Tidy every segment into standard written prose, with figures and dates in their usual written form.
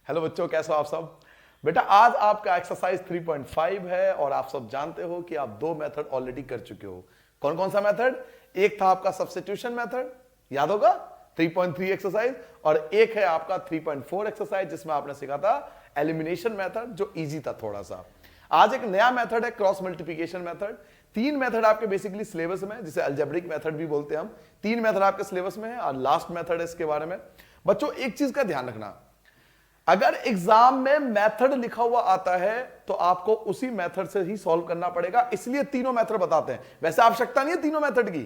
Hello बच्चों, कैसे हो आप सब। बेटा आज आपका एक्सरसाइज 3.5 है और आप सब जानते हो कि आप दो मेथड ऑलरेडी कर चुके हो। कौन कौन सा मेथड? एक था आपका सब्स्टिट्यूशन मेथड, याद होगा 3.3 एक्सरसाइज, और एक है आपका 3.4 एक्सरसाइज जिसमें आपने सीखा था एलिमिनेशन मेथड जो इजी था थोड़ा सा। आज एक नया मेथड है क्रॉस मल्टीप्लिकेशन मेथड। तीन मेथड आपके बेसिकली सिलेबस में, जिसे अलजेब्रिक मेथड भी बोलते हैं हम, तीन मेथड आपके सिलेबस में है और लास्ट मेथड है इसके बारे में। बच्चों एक चीज का ध्यान रखना, अगर एग्जाम में मेथड लिखा हुआ आता है तो आपको उसी मेथड से ही सॉल्व करना पड़ेगा, इसलिए तीनों मेथड बताते हैं। वैसे आवश्यकता नहीं है तीनों मेथड की,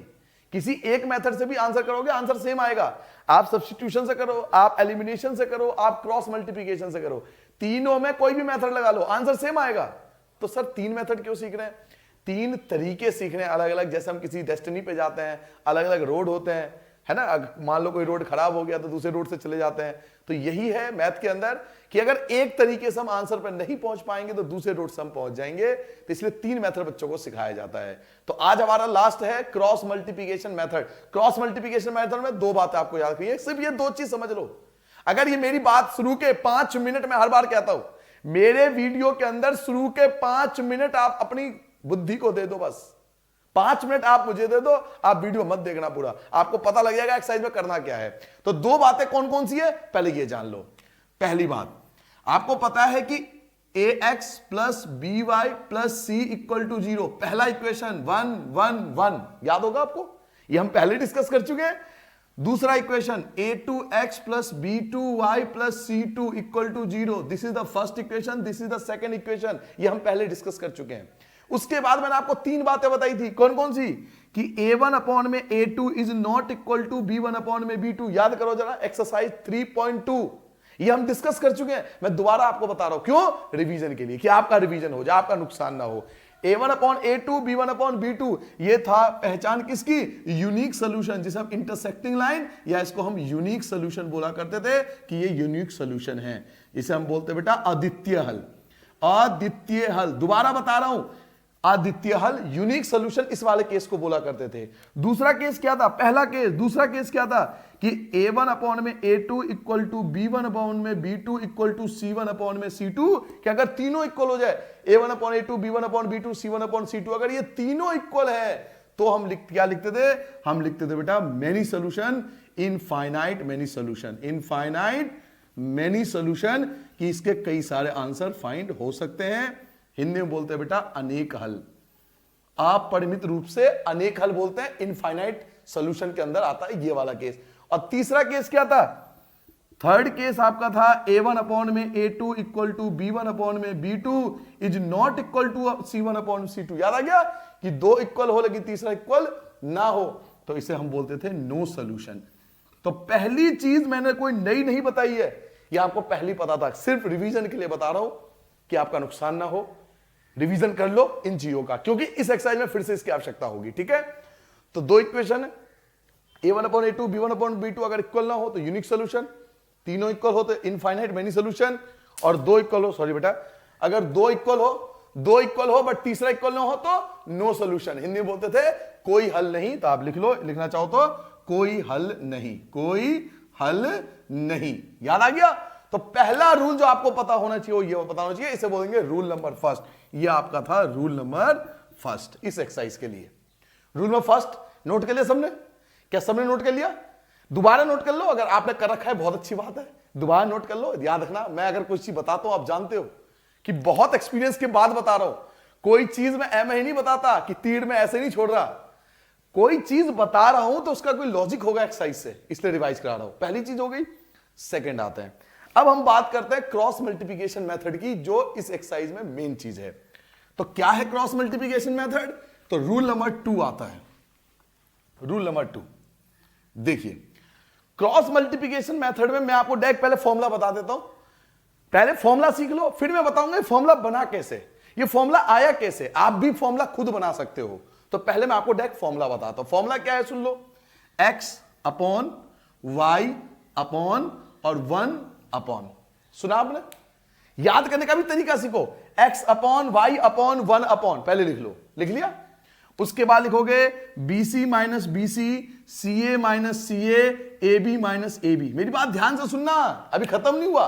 किसी एक मेथड से भी आंसर करोगे आंसर सेम आएगा। आप सब्स्टिट्यूशन से करो, आप एलिमिनेशन से करो, आप क्रॉस मल्टीप्लिकेशन से करो, तीनों में कोई भी मेथड लगा लो आंसर सेम आएगा। तो सर तीन मेथड क्यों सीख रहे हैं? तीन तरीके सीख रहे हैं अलग अलग। जैसे हम किसी डेस्टिनी पे जाते हैं, अलग अलग रोड होते हैं, है ना। मान लो कोई रोड खराब हो गया तो दूसरे रोड से चले जाते हैं। तो यही है मैथ के अंदर कि अगर एक तरीके से हम आंसर पर नहीं पहुंच पाएंगे तो दूसरे रोड से हम पहुंच जाएंगे। तो इसलिए तीन मेथड बच्चों को सिखाया जाता है। तो आज हमारा लास्ट है cross multiplication method. Cross multiplication method में दो बातें आपको याद रखनी है, सिर्फ ये दो चीज समझ लो। अगर ये मेरी बात शुरू के 5 मिनट में, हर बार कहता हूं मेरे वीडियो के अंदर शुरू के 5 मिनट आप अपनी बुद्धि को दे दो, बस 5 मिनट आप मुझे दे दो, आप वीडियो मत देखना पूरा, आपको पता लग जाएगा एक्सरसाइज में करना क्या है। तो दो बातें कौन कौन सी है पहले ये जान लो। पहली बात, आपको पता है कि ax plus B Y plus C equal to 0, पहला इक्वेशन 1 1 1, याद होगा आपको, ये हम पहले डिस्कस कर चुके हैं। दूसरा equation a2x plus b2y plus c2 equal to 0, this is the first equation, this is the second equation, ये हम पहले डिस्कस कर चुके हैं। उसके बाद मैंने आपको तीन बातें बताई थी, कौन कौन सी? कि a1 अपॉन में a2 is not equal to b1 upon में b2। याद करो जरा, एक्सरसाइज 3.2 ये हम डिस्कस कर चुके हैं। मैं दोबारा आपको बता रहा हूं, क्यों? रिवीजन के लिए, कि आपका रिवीजन हो जाए, आपका नुकसान ना हो। a1 upon a2 b1 upon b2, ये था पहचान किसकी? यूनिक सोल्यूशन, जिसे हम इंटरसेक्टिंग लाइन या इसको हम यूनिक सोल्यूशन बोला करते थे कि ये यूनिक सोल्यूशन है। इसे हम बोलते बेटा अद्वितीय हल। अद्वितीय हल, दोबारा बता रहा हूं, अद्वितीय हल, यूनिक सोल्यूशन, इस वाले केस को बोला करते थे। दूसरा केस क्या था? पहला केस, दूसरा केस क्या था? कि a1 अपॉन में a2 equal to b1 upon में b2 equal to c1 upon में c2, कि अगर तीनों इक्वल हो जाए, a1 upon a2 b1 upon b2 c1 upon c2, अगर ये तीनों इक्वल है तो हम क्या लिखते थे? हम लिखते थे बेटा many solution, infinite many solution, infinite many solution, कि इसके कई सारे आंसर फाइंड हो सकते हैं। हिंदी में बोलते हैं बेटा अनेक हल, अपरिमित रूप से अनेक हल बोलते हैं, इनफाइनाइट सॉल्यूशन के अंदर आता है ये वाला केस। और तीसरा केस क्या था? थर्ड केस आपका था a1 अपॉन में a2 equal to b1 upon में b2 is not equal to c1 upon c2। याद आ गया कि दो इक्वल हो लेकिन तीसरा इक्वल ना हो, तो इसे हम बोलते थे नो सॉल्यूशन। तो पहली चीज मैंने कोई नई नहीं बताई है, ये आपको पहली पता था, सिर्फ रिवीजन के लिए बता रहा हूं कि आपका नुकसान ना हो। रिवीजन कर लो इन चीजों का, क्योंकि इस एक्सरसाइज में फिर से इसकी आवश्यकता होगी, ठीक है। तो दो इक्वेशन है, a1 upon a2 b1 upon b2, अगर इक्वल ना हो तो यूनिक सोल्यूशन, तीनों इक्वल हो तो इनफाइनाइट मेनी सोल्यूशन, और दो इक्वल हो, सॉरी बेटा, अगर दो इक्वल हो बट तीसरा इक्वल ना हो तो नो सोल्यूशन। हिंदी में बोलते थे कोई हल नहीं। तो आप लिख लो, लिखना चाहो तो कोई हल नहीं, कोई हल नहीं। याद आ गया? तो पहला रूल जो आपको पता होना चाहिए ये पता होना चाहिए, इसे बोलेंगे रूल नंबर फर्स्ट। ये आपका था रूल नंबर फर्स्ट इस एक्सरसाइज के लिए। रूल नंबर फर्स्ट नोट कर लिया सबने? क्या सबने नोट कर लिया? दोबारा नोट कर लो, अगर आपने कर रखा है बहुत अच्छी बात है, दोबारा नोट कर लो। याद रखना, मैं अगर कोई चीज बताता हूं, आप जानते हो कि बहुत एक्सपीरियंस के बाद बता रहा हूं, कोई चीज मैं ऐसे ही नहीं बताता कि तीर में ऐसे नहीं छोड़ रहा। कोई चीज बता रहा हूं तो उसका कोई लॉजिक होगा एक्सरसाइज से, इसलिए रिवाइज करा रहा हूं। पहली चीज हो गई। सेकंड आते हैं, अब हम बात करते हैं क्रॉस मल्टीप्लिकेशन मेथड की, जो इस एक्सरसाइज में मेन चीज है। तो क्या है क्रॉस मल्टीप्लिकेशन मेथड? तो रूल नंबर 2 आता है। रूल नंबर 2 देखिए, क्रॉस मल्टीप्लिकेशन मेथड में मैं आपको डायरेक्ट पहले फॉर्मूला बता देता हूं। पहले फॉर्मूला सीख लो, फिर मैं बताऊंगा फॉर्मूला बना कैसे, ये फॉर्मूला आया कैसे। आप भी फॉर्मूला खुद बना सकते हो। तो पहले मैं आपको डायरेक्ट फॉर्मूला बताता हूं। फॉर्मूला क्या है सुन लो, x अपॉन वाई अपॉन और 1 अपॉन। सुना आपने? याद करने का भी तरीका सीखो, x upon Y upon 1 upon, पहले लिख लो। लिख लिया? उसके बाद लिखोगे BC minus BC, CA minus CA, AB minus AB। मेरी बात ध्यान से सुनना, अभी खत्म नहीं हुआ।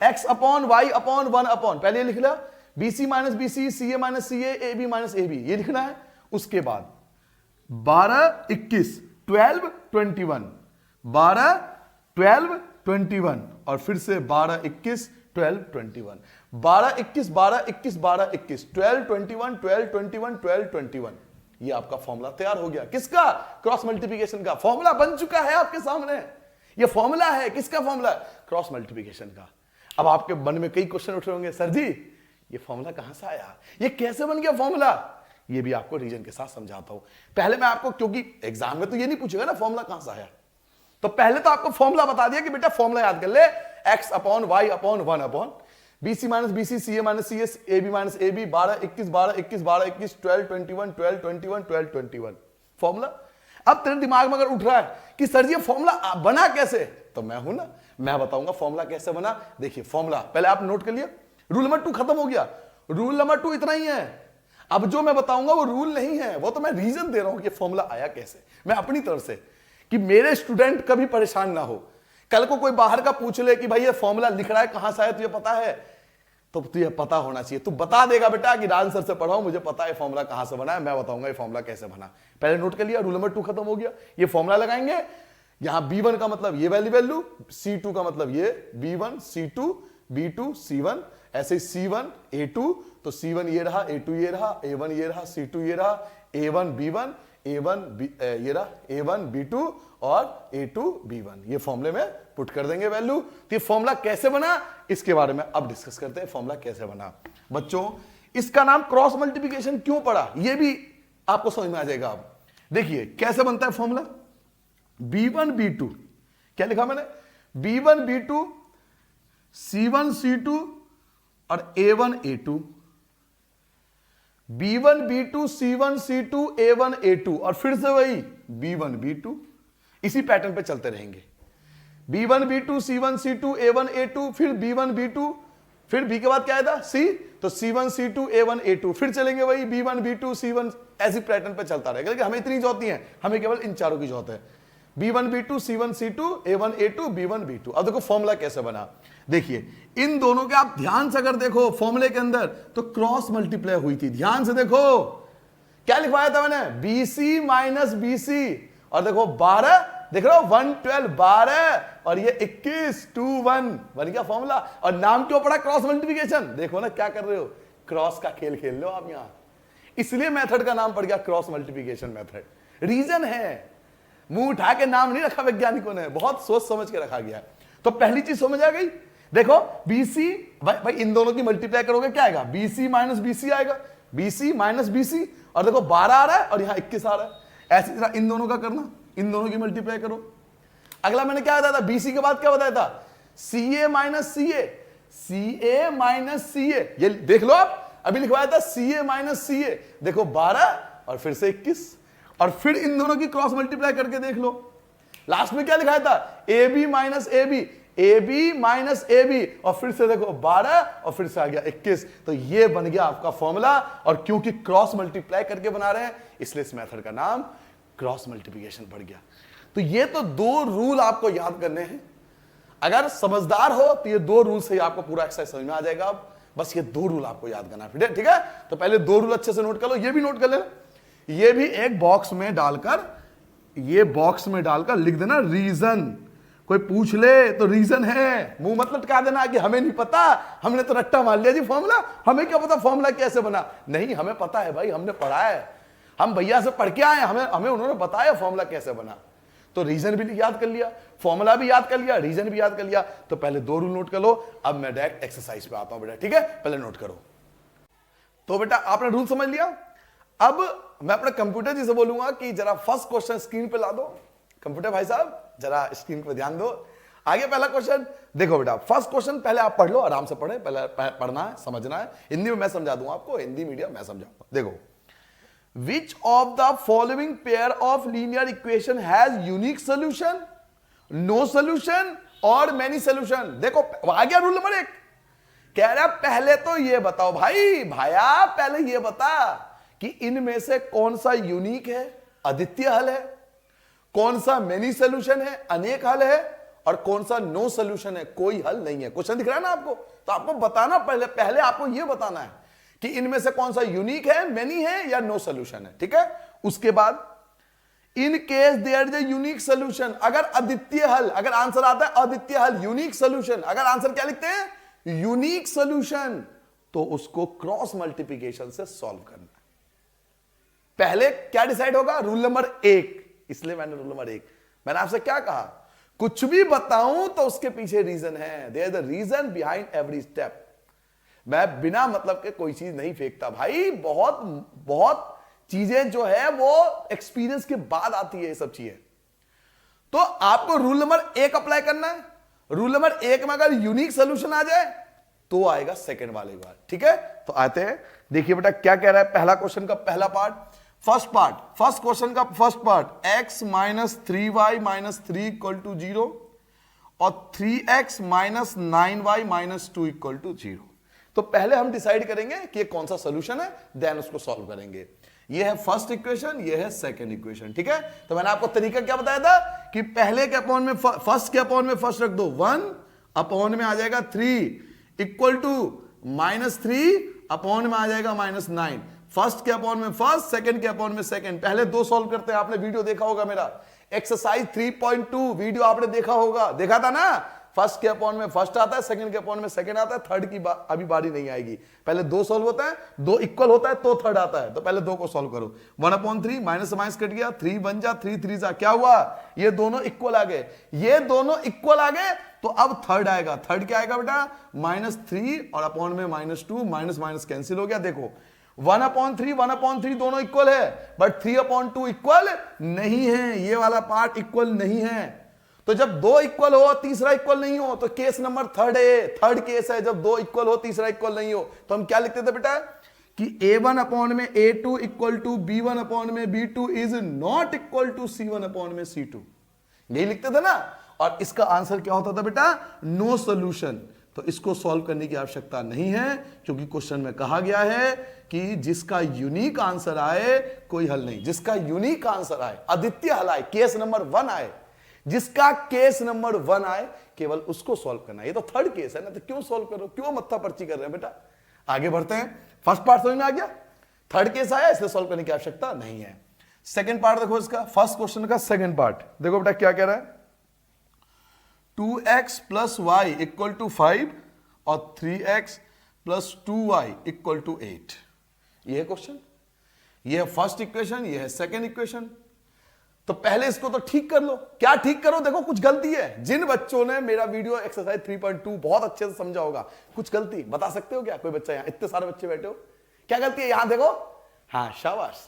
x upon y upon 1 upon, पहले ये लिख लिया BC minus BC, CA minus CA, AB minus AB, ये लिखना है। उसके बाद 12 21 12 21, 12 12 21 और फिर से 12 21 12 21, 12 21 12 21 12 21, 12 21 12 21 12 21। ये आपका फॉर्मूला तैयार हो गया। किसका? क्रॉस मल्टीप्लिकेशन का फॉर्मूला बन चुका है आपके सामने। ये फॉर्मूला है, किसका फॉर्मूला? क्रॉस मल्टीप्लिकेशन का। अब आपके मन में कई क्वेश्चन उठ रहे होंगे, सर जी ये फॉर्मूला कहां से आया, ये कैसे बन गया फॉर्मूला? ये भी आपको रीजन के साथ समझाता हूं। पहले मैं आपको, क्योंकि एग्जाम में तो ये नहीं पूछेगा ना फॉर्मूला कहां से आया, तो पहले तो आपको फॉर्मूला बता दिया कि बेटा फॉर्मूला याद कर ले, x upon y upon 1 upon BC minus BC, CA minus CA, AB minus AB, 12 21 12 21 12 21 12 21 12 21 12 21 formula. अब तेरे दिमाग में अगर उठ रहा है कि सर जी ये फॉर्मूला बना कैसे, तो मैं हूं ना, मैं बताऊंगा फॉर्मूला कैसे बना। देखिए फॉर्मूला पहले आप नोट कर लिया, रूल नंबर 2 खत्म हो गया, रूल नंबर 2 इतना ही है। अब जो मैं बताऊंगा वो रूल नहीं है, वो तो मैं रीजन दे रहा हूं कि फॉर्मूला आया कैसे, मैं अपनी तरफ से, कि मेरे स्टूडेंट कभी परेशान ना हो। कल को कोई बाहर का पूछ ले कि भाई ये फॉर्मूला लिख रहा है कहां से आया, तुझे पता है, तो तुझे पता होना चाहिए। तू बता देगा बेटा कि राज सर से पढ़ा हूं, मुझे पता है फॉर्मूला कहां से बना है, मैं बताऊंगा ये फॉर्मूला कैसे बना। पहले नोट कर लिया, रूल नंबर 2 खत्म हो गया। ये फॉर्मूला लगाएंगे, यहां B1 का मतलब ये वैल्यू, C2 का मतलब ये B1 C2 B2 C1, ऐसे C1 A2, तो C1 ये रहा, A2 ये रहा, A1 ये रहा, C2 ये रहा, A1 B1 A1 ये रहा, A1 B2 और A2 B1, ये फॉर्मूले में पुट कर देंगे वैल्यू। तो ये फॉर्मूला कैसे बना इसके बारे में अब डिस्कस करते हैं, फॉर्मूला कैसे बना। बच्चों इसका नाम क्रॉस मल्टीप्लिकेशन क्यों पड़ा, ये भी आपको समझ में आ जाएगा। अब देखिए कैसे बनता है फॉर्मूला। B1 B2 क्या लिखा मैंने, B1 B2 C1 C2 और A1 A2, B1 B2 C1 C2 A1 A2 और फिर से वही B1 B2, इसी पैटर्न पे चलते रहेंगे। B1 B2 C1 C2 A1 A2, फिर B1 B2, फिर B के बाद क्या आया C, तो C1 C2 A1 A2, फिर चलेंगे वही B1 B2 C1, ऐसी पैटर्न पे चलता रहेगा। लेकिन हमें इतनी जरूरत नहीं है, हमें केवल इन चारों की जरूरत है, B1 B2 C1 C2 A1 A2 B1 B2। अब देखो फॉर्मूला कैसे बना, देखिए इन दोनों के आप ध्यान से अगर देखो फॉर्मूले के अंदर तो क्रॉस मल्टीप्लाई हुई थी। ध्यान से देखो क्या लिखवाया था मैंने, BC माइनस BC, और देखो 12, देख रहे हो 1 12 12 और ये 21 2 1 बन गया फॉर्मूला। और नाम क्यों पड़ा क्रॉस मल्टीप्लिकेशन, देखो ना क्या कर रहे हो, क्रॉस का खेल खेल लो आप यहां, इसलिए मेथड का नाम पड़ गया क्रॉस मल्टीप्लिकेशन मेथड। रीजन है, मुंह उठा के नाम नहीं रखा वैज्ञानिकों ने, बहुत सोच समझ के रखा गया। तो पहली चीज समझ आ गई, देखो BC भाई इन दोनों की मल्टीप्लाई करोगे क्या आएगा, BC माइनस BC आएगा, BC माइनस BC, और देखो 12 आ रहा है और यहां 21 आ रहा है। ऐसी तरह इन दोनों का करना, इन दोनों की मल्टीप्लाई करो। अगला मैंने क्या बताया था, BC के बाद क्या बताया था, CA minus CA, CA minus CA, ये देख लो आप, अभी लिखवाया था CA माइनस CA, देखो 12 और फिर से 21, और फिर इन दोनों की क्रॉस मल्टीप्लाई करके देख लो। लास्ट में क्या लिखाया था, AB minus AB, AB minus AB, और फिर से देखो 12 और फिर से आ गया 21। तो ये बन गया आपका फॉर्मूला, और क्योंकि क्रॉस मल्टीप्लाई करके बना रहे हैं इसलिए इस मेथड का नाम क्रॉस मल्टीप्लिकेशन पड़ गया। तो ये तो 2 रूल आपको याद करने हैं, अगर समझदार हो तो ये 2 रूल से ही आपको पूरा एक्सरसाइज समझ में आ जाएगा। अब बस ये 2 रूल आपको याद करना है, ठीक है। तो पहले 2 रूल अच्छे से नोट कर लो, ये भी नोट कर लेना, ये भी एक बॉक्स में डालकर, ये बॉक्स में डालकर लिख देना रीजन। कोई पूछ ले तो रीजन है, मुंह मत लटका देना कि हमें नहीं पता, हमने तो रट्टा मार लिया जी फॉर्मूला, हमें क्या पता फॉर्मूला कैसे बना। नहीं, हमें पता है भाई, हमने पढ़ा है, हम भैया से पढ़ के आए, हमें उन्होंने बताया फॉर्मूला कैसे बना। तो रीजन भी याद कर लिया, फॉर्मूला भी याद कर लिया, रीजन भी याद कर लिया। तो पहले 2 रूल नोट कर लो। अब मैं डायरेक्ट एक्सरसाइज पे आता हूं बेटा, ठीक है, पहले नोट करो। तो बेटा आपने रूल समझ लिया। अब मैं अपने कंप्यूटर जी से बोलूंगा कि जरा फर्स्ट क्वेश्चन स्क्रीन पे ला दो। कंप्यूटर भाई साहब जरा स्क्रीन पे ध्यान दो। आगे पहला क्वेश्चन देखो बेटा, फर्स्ट क्वेश्चन पहले आप पढ़ लो, आराम से पढ़े, पहले पढ़ना है, समझना है। हिंदी में मैं समझा दूंगा आपको, हिंदी मीडियम मैं समझाऊंगा। देखो, which of the following pair of linear equation has unique solution, no solution और मेनी सोल्यूशन। देखो आ गया रूल नंबर 1, कह रहा पहले तो ये बताओ भाया पहले ये बता कि इनमें से कौन सा यूनिक है, अद्वितीय हल है, कौन सा मेनी सोल्यूशन है, अनेक हल है, और कौन सा नो सोल्यूशन है, कोई हल नहीं है। क्वेश्चन दिख रहा है ना आपको, तो आपको बताना पहले आपको यह बताना है कि इनमें से कौन सा यूनिक है, मेनी है या नो सोल्यूशन है, ठीक है। उसके बाद in case there is a unique solution, अगर अद्वितीय हल, अगर आंसर आता है अद्वितीय हल, यूनिक सोल्यूशन, अगर आंसर क्या लिखते हैं, यूनिक सोल्यूशन, तो उसको क्रॉस मल्टीप्लिकेशन से सॉल्व करना है। पहले क्या डिसाइड होगा, रूल नंबर 1, इसलिए मैंने रूल नंबर 1, मैंने आपसे क्या कहा, कुछ भी बताऊं तो उसके पीछे रीजन है, there is a reason behind every step. मैं बिना मतलब के कोई चीज नहीं फेंकता भाई, बहुत बहुत चीजें जो है वो एक्सपीरियंस के बाद आती है ये सब चीजें। तो आपको रूल नंबर 1 अप्लाई करना है। रूल नंबर 1 में अगर यूनिक सोल्यूशन आ जाए तो आएगा सेकंड वाली बार, ठीक है। तो आते हैं, देखिए बेटा क्या कह रहा है, पहला क्वेश्चन का पहला पार्ट, फर्स्ट क्वेश्चन का first part, x minus 3y minus 3 equal to 0 और 3x minus 9y minus 2 equal to 0। तो पहले हम डिसाइड करेंगे कि ये कौन सा सोल्यूशन है, देन उसको सॉल्व करेंगे। ये है फर्स्ट इक्वेशन, ये है सेकंड इक्वेशन, ठीक है। तो मैंने आपको तरीका क्या बताया था कि पहले के अपॉन में फर्स्ट के अपॉन में फर्स्ट रख दो, 1 अपॉन में आ जाएगा 3 इक्वल टू -3 अपॉन में आ जाएगा -9। फर्स्ट के अपॉन में फर्स्ट, सेकंड के अपॉन में सेकंड। पहले दो सॉल्व करते हैं, आपने वीडियो देखा होगा मेरा एक्सरसाइज 3.2 वीडियो आपने देखा होगा, देखा था ना। फर्स्ट के अपॉन में फर्स्ट आता है, सेकंड के अपॉन में सेकंड आता है, थर्ड की अभी बारी नहीं आएगी। पहले दो सॉल्व होता है, दो इक्वल होता है तो थर्ड आता है। तो पहले दो को सॉल्व करो, 1/3 माइनस माइनस कट गया, 3 बन जा, 3 3 जा, क्या हुआ, ये दोनों इक्वल आ गए, ये दोनों इक्वल आ गए। तो अब थर्ड आएगा, थर्ड क्या आएगा बेटा, -3 और अपॉन में -2, माइनस माइनस कैंसिल हो गया। देखो 1/3 दोनों इक्वल है, बट 3/2 इक्वल नहीं है, ये वाला पार्ट इक्वल नहीं है। तो जब दो इक्वल हो तीसरा इक्वल नहीं हो तो केस नंबर थर्ड है, थर्ड केस है, जब दो इक्वल हो तीसरा इक्वल नहीं हो। तो हम क्या लिखते थे बेटा कि a1 अपॉन में a2 equal to b1 upon में b2 is not equal to c1 upon में c2, यही लिखते थे ना। और इसका आंसर क्या होता था बेटा, नो सोल्यूशन। तो इसको सॉल्व करने की आवश्यकता नहीं है, क्योंकि क्वेश्चन में कहा गया है कि जिसका यूनिक आंसर आए कोई हल नहीं, जिसका यूनिक आंसर आए, अद्वितीय हल आए, केस नंबर 1 आए, जिसका केस नंबर 1 आए केवल उसको सॉल्व करना। ये तो थर्ड केस है ना, तो क्यों सॉल्व करो, क्यों मत्था पर्ची कर रहे हैं बेटा। आगे बढ़ते हैं, फर्स्ट पार्ट समझ में आ गया, थर्ड केस आया इसलिए सॉल्व करने की आवश्यकता नहीं है। सेकंड पार्ट देखो इसका, फर्स्ट क्वेश्चन का सेकंड पार्ट देखो बेटा क्या कह रहा है, 2x plus y equal to 5 और 3x plus 2y equal to 8। ये है क्वेश्चन, ये है फर्स्ट इक्वेशन, ये है सेकंड इक्वेशन। तो पहले इसको तो ठीक कर लो। क्या ठीक करो, देखो कुछ गलती है। जिन बच्चों ने मेरा वीडियो एक्सरसाइज 3.2 बहुत अच्छे से समझा होगा, कुछ गलती बता सकते हो क्या? कोई बच्चा, यहां इतने सारे बच्चे बैठे हो, क्या गलती है यहां देखो। हाँ शाबाश,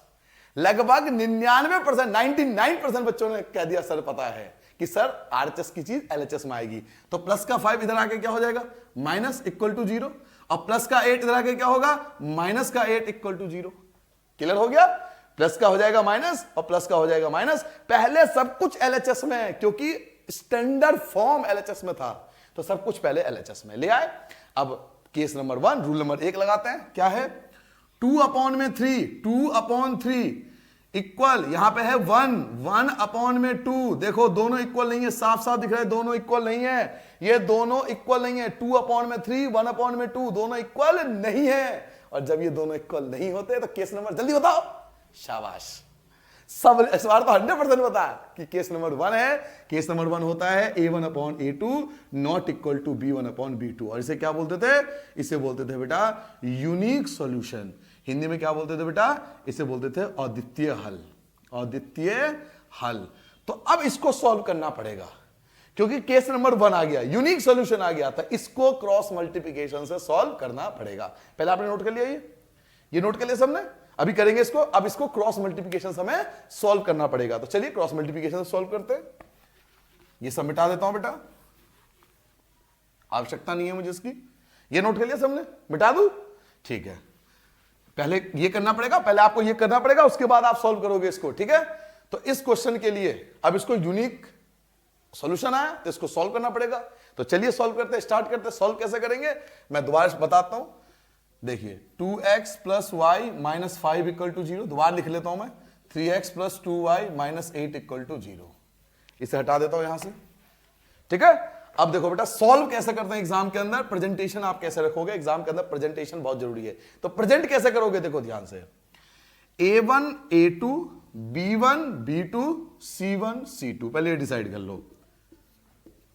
लगभग 99%, 99% बच्चों ने कह दिया सर पता है कि सर आरएचएस की चीज एलएचएस में आएगी। तो प्लस का 5 इधर आके क्या हो जाएगा, माइनस इक्वल टू 0, और प्लस का 8 इधर आके क्या होगा, माइनस का 8 इक्वल टू 0। क्लियर हो गया, प्लस का हो जाएगा माइनस और प्लस का हो जाएगा माइनस। पहले सब कुछ एलएचएस में है, क्योंकि स्टैंडर्ड फॉर्म एलएचएस में था, तो सब कुछ पहले एलएचएस में ले आए। अब केस नंबर 1, रूल नंबर 1 लगाते हैं, क्या है, 2 अपॉन में 3, 2 अपॉन 3 इक्वल, यहां पे है 1, 1 अपॉन में 2। देखो दोनों इक्वल नहीं है, साफ साफ दिख रहा है दोनों इक्वल नहीं है, ये दोनों इक्वल नहीं है। 2 अपॉन में 3, 1 अपॉन में 2, दोनों इक्वल नहीं है। और जब ये दोनों इक्वल नहीं होते तो केस नंबर, जल्दी बताओ, शाबाश, सब इस बार तो 100% बता कि केस नंबर 1 है। केस नंबर 1 होता है a1 upon a2 not equal to b1 upon b2। और इसे क्या बोलते थे, इसे बोलते थे बेटा यूनिक सॉल्यूशन। हिंदी में क्या बोलते थे बेटा, इसे बोलते थे अद्वितीय हल, अद्वितीय हल। तो अब इसको सॉल्व करना पड़ेगा, क्योंकि केस नंबर 1 आ गया, यूनिक सॉल्यूशन आ गया था, इसको क्रॉस मल्टीप्लिकेशन से सॉल्व करना पड़ेगा। पहले आपने नोट कर लिया, ये नोट कर लिया सबने, अभी करेंगे इसको। अब इसको क्रॉस मल्टीप्लिकेशन से हमें सॉल्व करना पड़ेगा। तो चलिए क्रॉस मल्टीप्लिकेशन से सॉल्व करते हैं। ये सब मिटा देता हूं बेटा, आवश्यकता नहीं है मुझे इसकी। ये नोट कर लिया सबने, मिटा दूं, ठीक है। पहले ये करना पड़ेगा, पहले आपको ये करना पड़ेगा, उसके बाद आप सॉल्व करोगे इसको, ठीक है। तो इस क्वेश्चन के लिए अब इसको यूनिक सॉल्यूशन आया तो इसको सॉल्व करना पड़ेगा। तो चलिए सॉल्व करते हैं, स्टार्ट करते हैं। सॉल्व कैसे करेंगे मैं दोबारा बताता हूं। देखिए 2x plus y minus 5 equal to 0, दोबारा लिख लेता हूं मैं, 3x plus 2y minus 8 equal to 0। इसे हटा देता हूं यहां से। ठीक है। अब देखो बेटा सॉल्व कैसे करते हैं एग्जाम के अंदर, प्रेजेंटेशन आप कैसे रखोगे, एग्जाम के अंदर प्रेजेंटेशन बहुत जरूरी है। तो प्रेजेंट कैसे करोगे, देखो ध्यान से, A1 A2 B1 B2 C1 C2, पहले ये डिसाइड कर लो।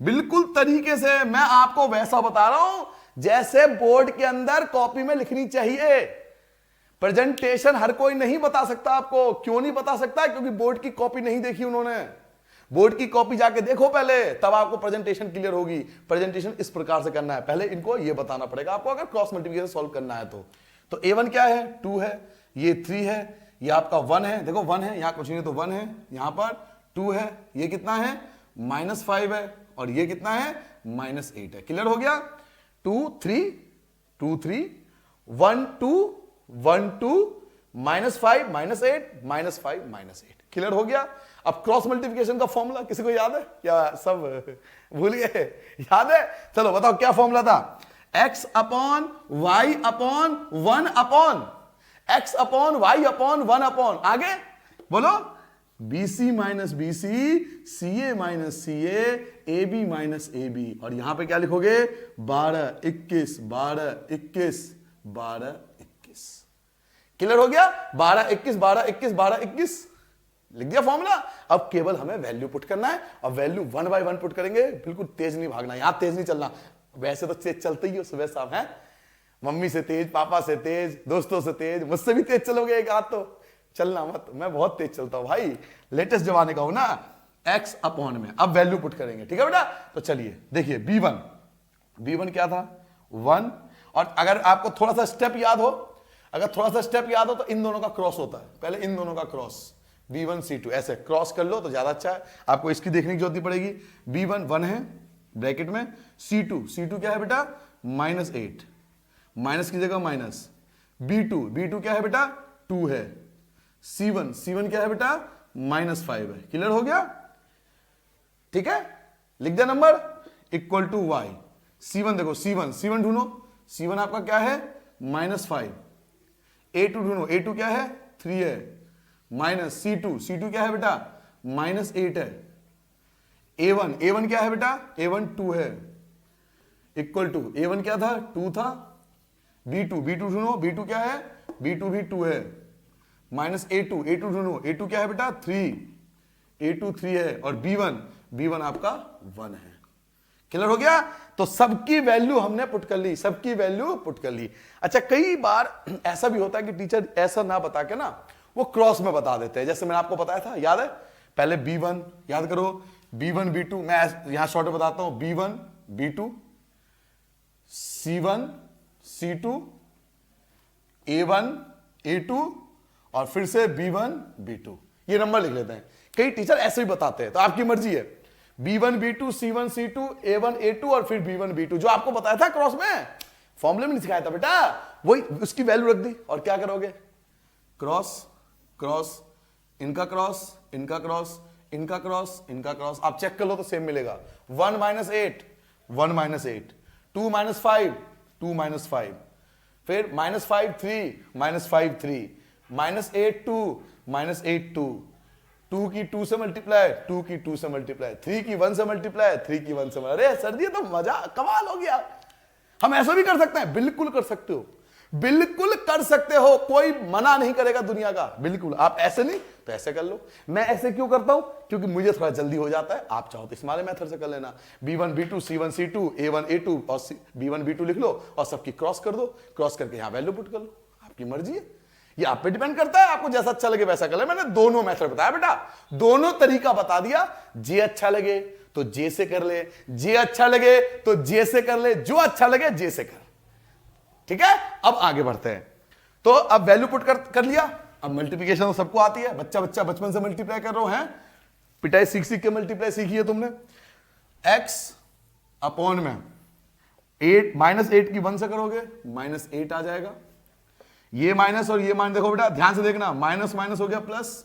बिल्कुल तरीके से मैं आपको वैसा बता रहा हूं जैसे बोर्ड के अंदर कॉपी में लिखनी चाहिए। प्रेजेंटेशन हर कोई नहीं बता सकता आपको। क्यों नहीं बता सकता? क्योंकि बोर्ड की कॉपी नहीं देखी उन्होंने। बोर्ड की कॉपी जाके देखो पहले, तब आपको प्रेजेंटेशन क्लियर होगी। प्रेजेंटेशन इस प्रकार से करना है, पहले इनको ये बताना पड़ेगा आपको अगर क्रॉस मल्टीप्लिकेशन सॉल्व करना है तो A1 क्या है, 2 है, ये 3 है, ये आपका 1 है, देखो 1 है, यहां कुछ नहीं तो 1 है, यहां पर 2 है, ये कितना है -5 है, और ये कितना है -8 है। क्लियर हो गया? 2 3 2 3 1 2 1 2 -5 -8 -5 -8। क्लियर हो गया? अब क्रॉस मल्टीप्लिकेशन का फॉर्मूला किसी को याद है या सब भूल गए? याद है? चलो बताओ क्या फॉर्मूला था? x upon y upon 1 upon x upon y upon 1 upon, आगे बोलो, BC minus BC, CA minus CA, AB minus AB, और यहां पे क्या लिखोगे? 12 21 12 21 12 21। क्लियर हो गया? 12 21 12 21 12 21 लिख दिया फॉर्मूला। अब केवल हमें वैल्यू पुट करना है, और वैल्यू 1 बाय 1 पुट करेंगे। बिल्कुल तेज नहीं भागना, यहां तेज नहीं चलना। वैसे तो तेज चलते ही हो सुबह शाम, है मम्मी से तेज, पापा से तेज, दोस्तों से तेज, मुझसे भी तेज चलोगे एक हाथ तो चलना मत। मैं बहुत तेज चलता हूं भाई, लेटेस्ट जमाने का हूं ना। x अपॉन में अब वैल्यू पुट करेंगे, ठीक है बेटा? तो चलिए देखिए, b1 क्या था 1, और अगर आपको थोड़ा सा स्टेप याद हो, तो इन दोनों का क्रॉस होता है। पहले इन दोनों का क्रॉस, B1 C2 ऐसे क्रॉस कर लो तो ज्यादा अच्छा है। आपको इसकी देखने की जरूरत नहीं पड़ेगी। B1 1 है ब्रैकेट में, C2 क्या है बेटा -8, माइनस की जगह माइनस। B2 क्या है बेटा 2 है। C1 क्या है बेटा -5 है। क्लियर हो गया? ठीक है, लिख दिया number, equal to y। C1 देखो, C1 ढूंढो, C1 आपका क्या है -5। A2 ढूंढो, A2 क्या है 3 है, माइनस C2 क्या है बेटा -8 है। A1 क्या है बेटा A1 2 है, इक्वल टू A1 क्या था 2 था। B2 ढूंढो, B2 क्या है, B2 भी 2 है, माइनस A2 ढूंढो, A2 क्या है बेटा 3, A2 3 है, और B1 आपका 1 है। क्लियर हो गया? तो सबकी वैल्यू हमने पुट कर ली, सबकी वैल्यू पुट कर ली। अच्छा, कई बार ऐसा भी होता है कि टीचर ऐसा ना बता के ना वो क्रॉस में बता देते हैं। जैसे मैंने आपको बताया था, याद है? पहले B1 याद करो, B1 B2, मैं यहां शॉर्ट में बताता हूं, B1 B2 C1 C2 A1 A2 और फिर से B1 B2, ये नंबर लिख लेते हैं। कई टीचर ऐसे भी बताते हैं, तो आपकी मर्जी है। B1 B2 C1 C2 A1 A2 और फिर B1 B2, जो आपको बताया था क्रॉस में, फॉर्मूले में नहीं सिखाया था बेटा, वही उसकी वैल्यू रख दी। और क्या करोगे? क्रॉस क्रॉस, इनका क्रॉस, इनका क्रॉस, इनका क्रॉस, इनका क्रॉस, आप चेक कर लो तो सेम मिलेगा। 1 -8 1 -8, 2 -5 2 -5, फिर -5 3 -5 3, -8 2 -8 2, 2 की 2 से मल्टीप्लाई, 2 की 2 से मल्टीप्लाई, 3 की 1 से मल्टीप्लाई, 3 की 1 से। अरे सर जी तो मजा कमाल हो गया। हम ऐसा भी कर सकते हैं, बिल्कुल कर सकते हो, बिल्कुल कर सकते हो, कोई मना नहीं करेगा दुनिया का। बिल्कुल, आप ऐसे नहीं तो ऐसे कर लो। मैं ऐसे क्यों करता हूं? क्योंकि मुझे थोड़ा जल्दी हो जाता है। आप चाहो तो इस वाले मेथड से कर लेना, B1 B2 C1 C2 A1 A2 और B1 B2 लिख लो और सबकी क्रॉस कर दो, क्रॉस करके यहां वैल्यू पुट कर लो। आपकी मर्जी है, ये आप पे डिपेंड करता है, आपको जैसा अच्छा लगे वैसा कर ले। मैंने दोनों मेथड बताया बेटा, दोनों तरीका बता दिया। जे अच्छा लगे तो जे से कर ले, जे अच्छा लगे तो जे से कर ले, जो अच्छा लगे जे से कर। ठीक है, अब आगे बढ़ते हैं। तो अब वैल्यू पुट कर लिया। अब मल्टीप्लिकेशन तो सबको आती है, बच्चा बचपन से मल्टीप्लाई कर रहे हो, हैं पिटाई सीख के मल्टीप्लाई सीखी है तुमने। x अपॉन में 8 -8 की 1 से करोगे -8 आ जाएगा। ये माइनस और ये माइनस, देखो बेटा ध्यान से देखना, माइनस माइनस हो गया प्लस।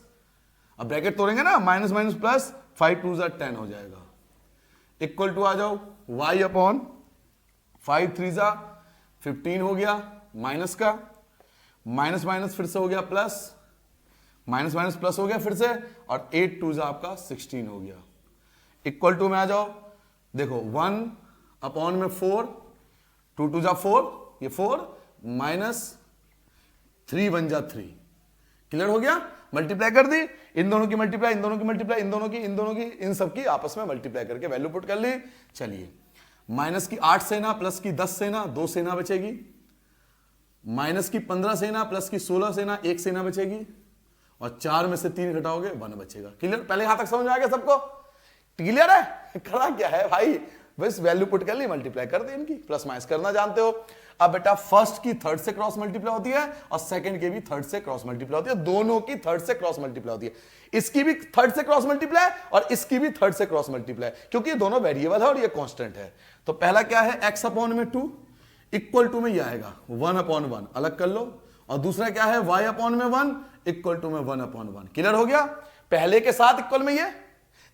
अब ब्रैकेट तोड़ेंगे ना, माइनस माइनस प्लस, 5 2 10 हो जाएगा। इक्वल टू आ जाओ y अपॉन 5 3 15 हो गया, माइनस का माइनस माइनस फिर से हो गया प्लस, माइनस माइनस प्लस हो गया फिर से, और 8 2 आपका 16 हो गया। इक्वल टू में आ जाओ देखो 1/4, 2 2 जा 4, ये 4 -3 1 जा 3। क्लियर हो गया? मल्टीप्लाई कर दी, इन दोनों की मल्टीप्लाई, इन दोनों की मल्टीप्लाई, इन दोनों की, इन दोनों की, इन सब की आपस में मल्टीप्लाई करके वैल्यू पुट कर ली। चलिए, माइनस की 8 सेना प्लस की 10 सेना, 2 सेना बचेगी। माइनस की 15 सेना प्लस की 16 सेना, 1 सेना बचेगी। और 4 में से 3 घटाओगे 1 बचेगा। क्लियर? पहले यहां तक समझ में आ गया सबको? क्लियर है? करा क्या है भाई, बस वैल्यू पुट कर ली, मल्टीप्लाई कर दी, इनकी प्लस माइनस करना जानते हो। अब बेटा फर्स्ट की थर्ड से क्रॉस मल्टीप्लाई होती है और सेकंड के भी थर्ड से क्रॉस मल्टीप्लाई होती है, दोनों की थर्ड से क्रॉस मल्टीप्लाई होती है। इसकी भी थर्ड से क्रॉस मल्टीप्लाई और इसकी भी थर्ड से क्रॉस मल्टीप्लाई, क्योंकि ये दोनों वेरिएबल है और ये कांस्टेंट है। तो पहला क्या है, x/2 इक्वल टू में ये आएगा 1/1, अलग कर लो। और दूसरा क्या है, y/1 इक्वल टू में 1/1। क्लियर हो गया? पहले के साथ इक्वल में ये,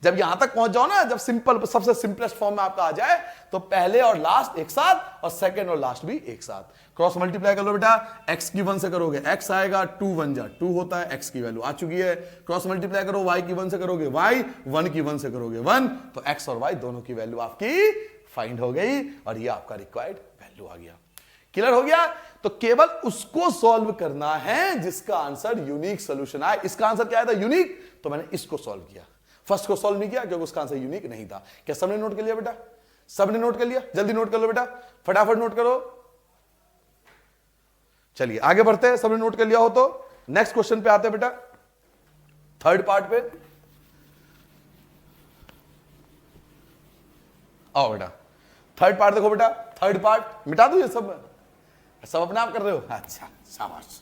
जब यहां तक पहुंच जाओ ना, जब सिंपल सबसे सिंपलेस्ट फॉर्म में आपका आ जाए, तो पहले और लास्ट एक साथ और सेकंड और लास्ट भी एक साथ। क्रॉस मल्टीप्लाई कर लो बेटा, x की 1 से करोगे x आएगा, 2 1 जा 2 होता है, x की वैल्यू आ चुकी है। क्रॉस मल्टीप्लाई करो, y की 1 से करोगे y, 1 की 1 से करोगे 1, तो x और y दोनों की वैल्यू आपकी फाइंड हो गई और ये आपका रिक्वायर्ड वैल्यू आ गया। क्लियर हो गया? तो केवल उसको सॉल्व करना है जिसका आंसर यूनिक सॉल्यूशन आए। इसका आंसर क्या आया था, यूनिक, तो मैंने इसको सॉल्व किया। फर्स्ट को सॉल्व नहीं किया क्योंकि उसका आंसर यूनिक नहीं था। क्या सबने नोट कर लिया बेटा? सबने नोट कर लिया? जल्दी नोट कर लो बेटा, फटाफट नोट करो। चलिए आगे बढ़ते हैं। सबने नोट कर लिया हो तो नेक्स्ट क्वेश्चन पे आते हैं बेटा, थर्ड पार्ट पे। आओ बेटा, थर्ड पार्ट देखो बेटा। थर्ड पार्ट मिटा दो, ये सब अपने आप कर रहे हो? अच्छा शाबाश,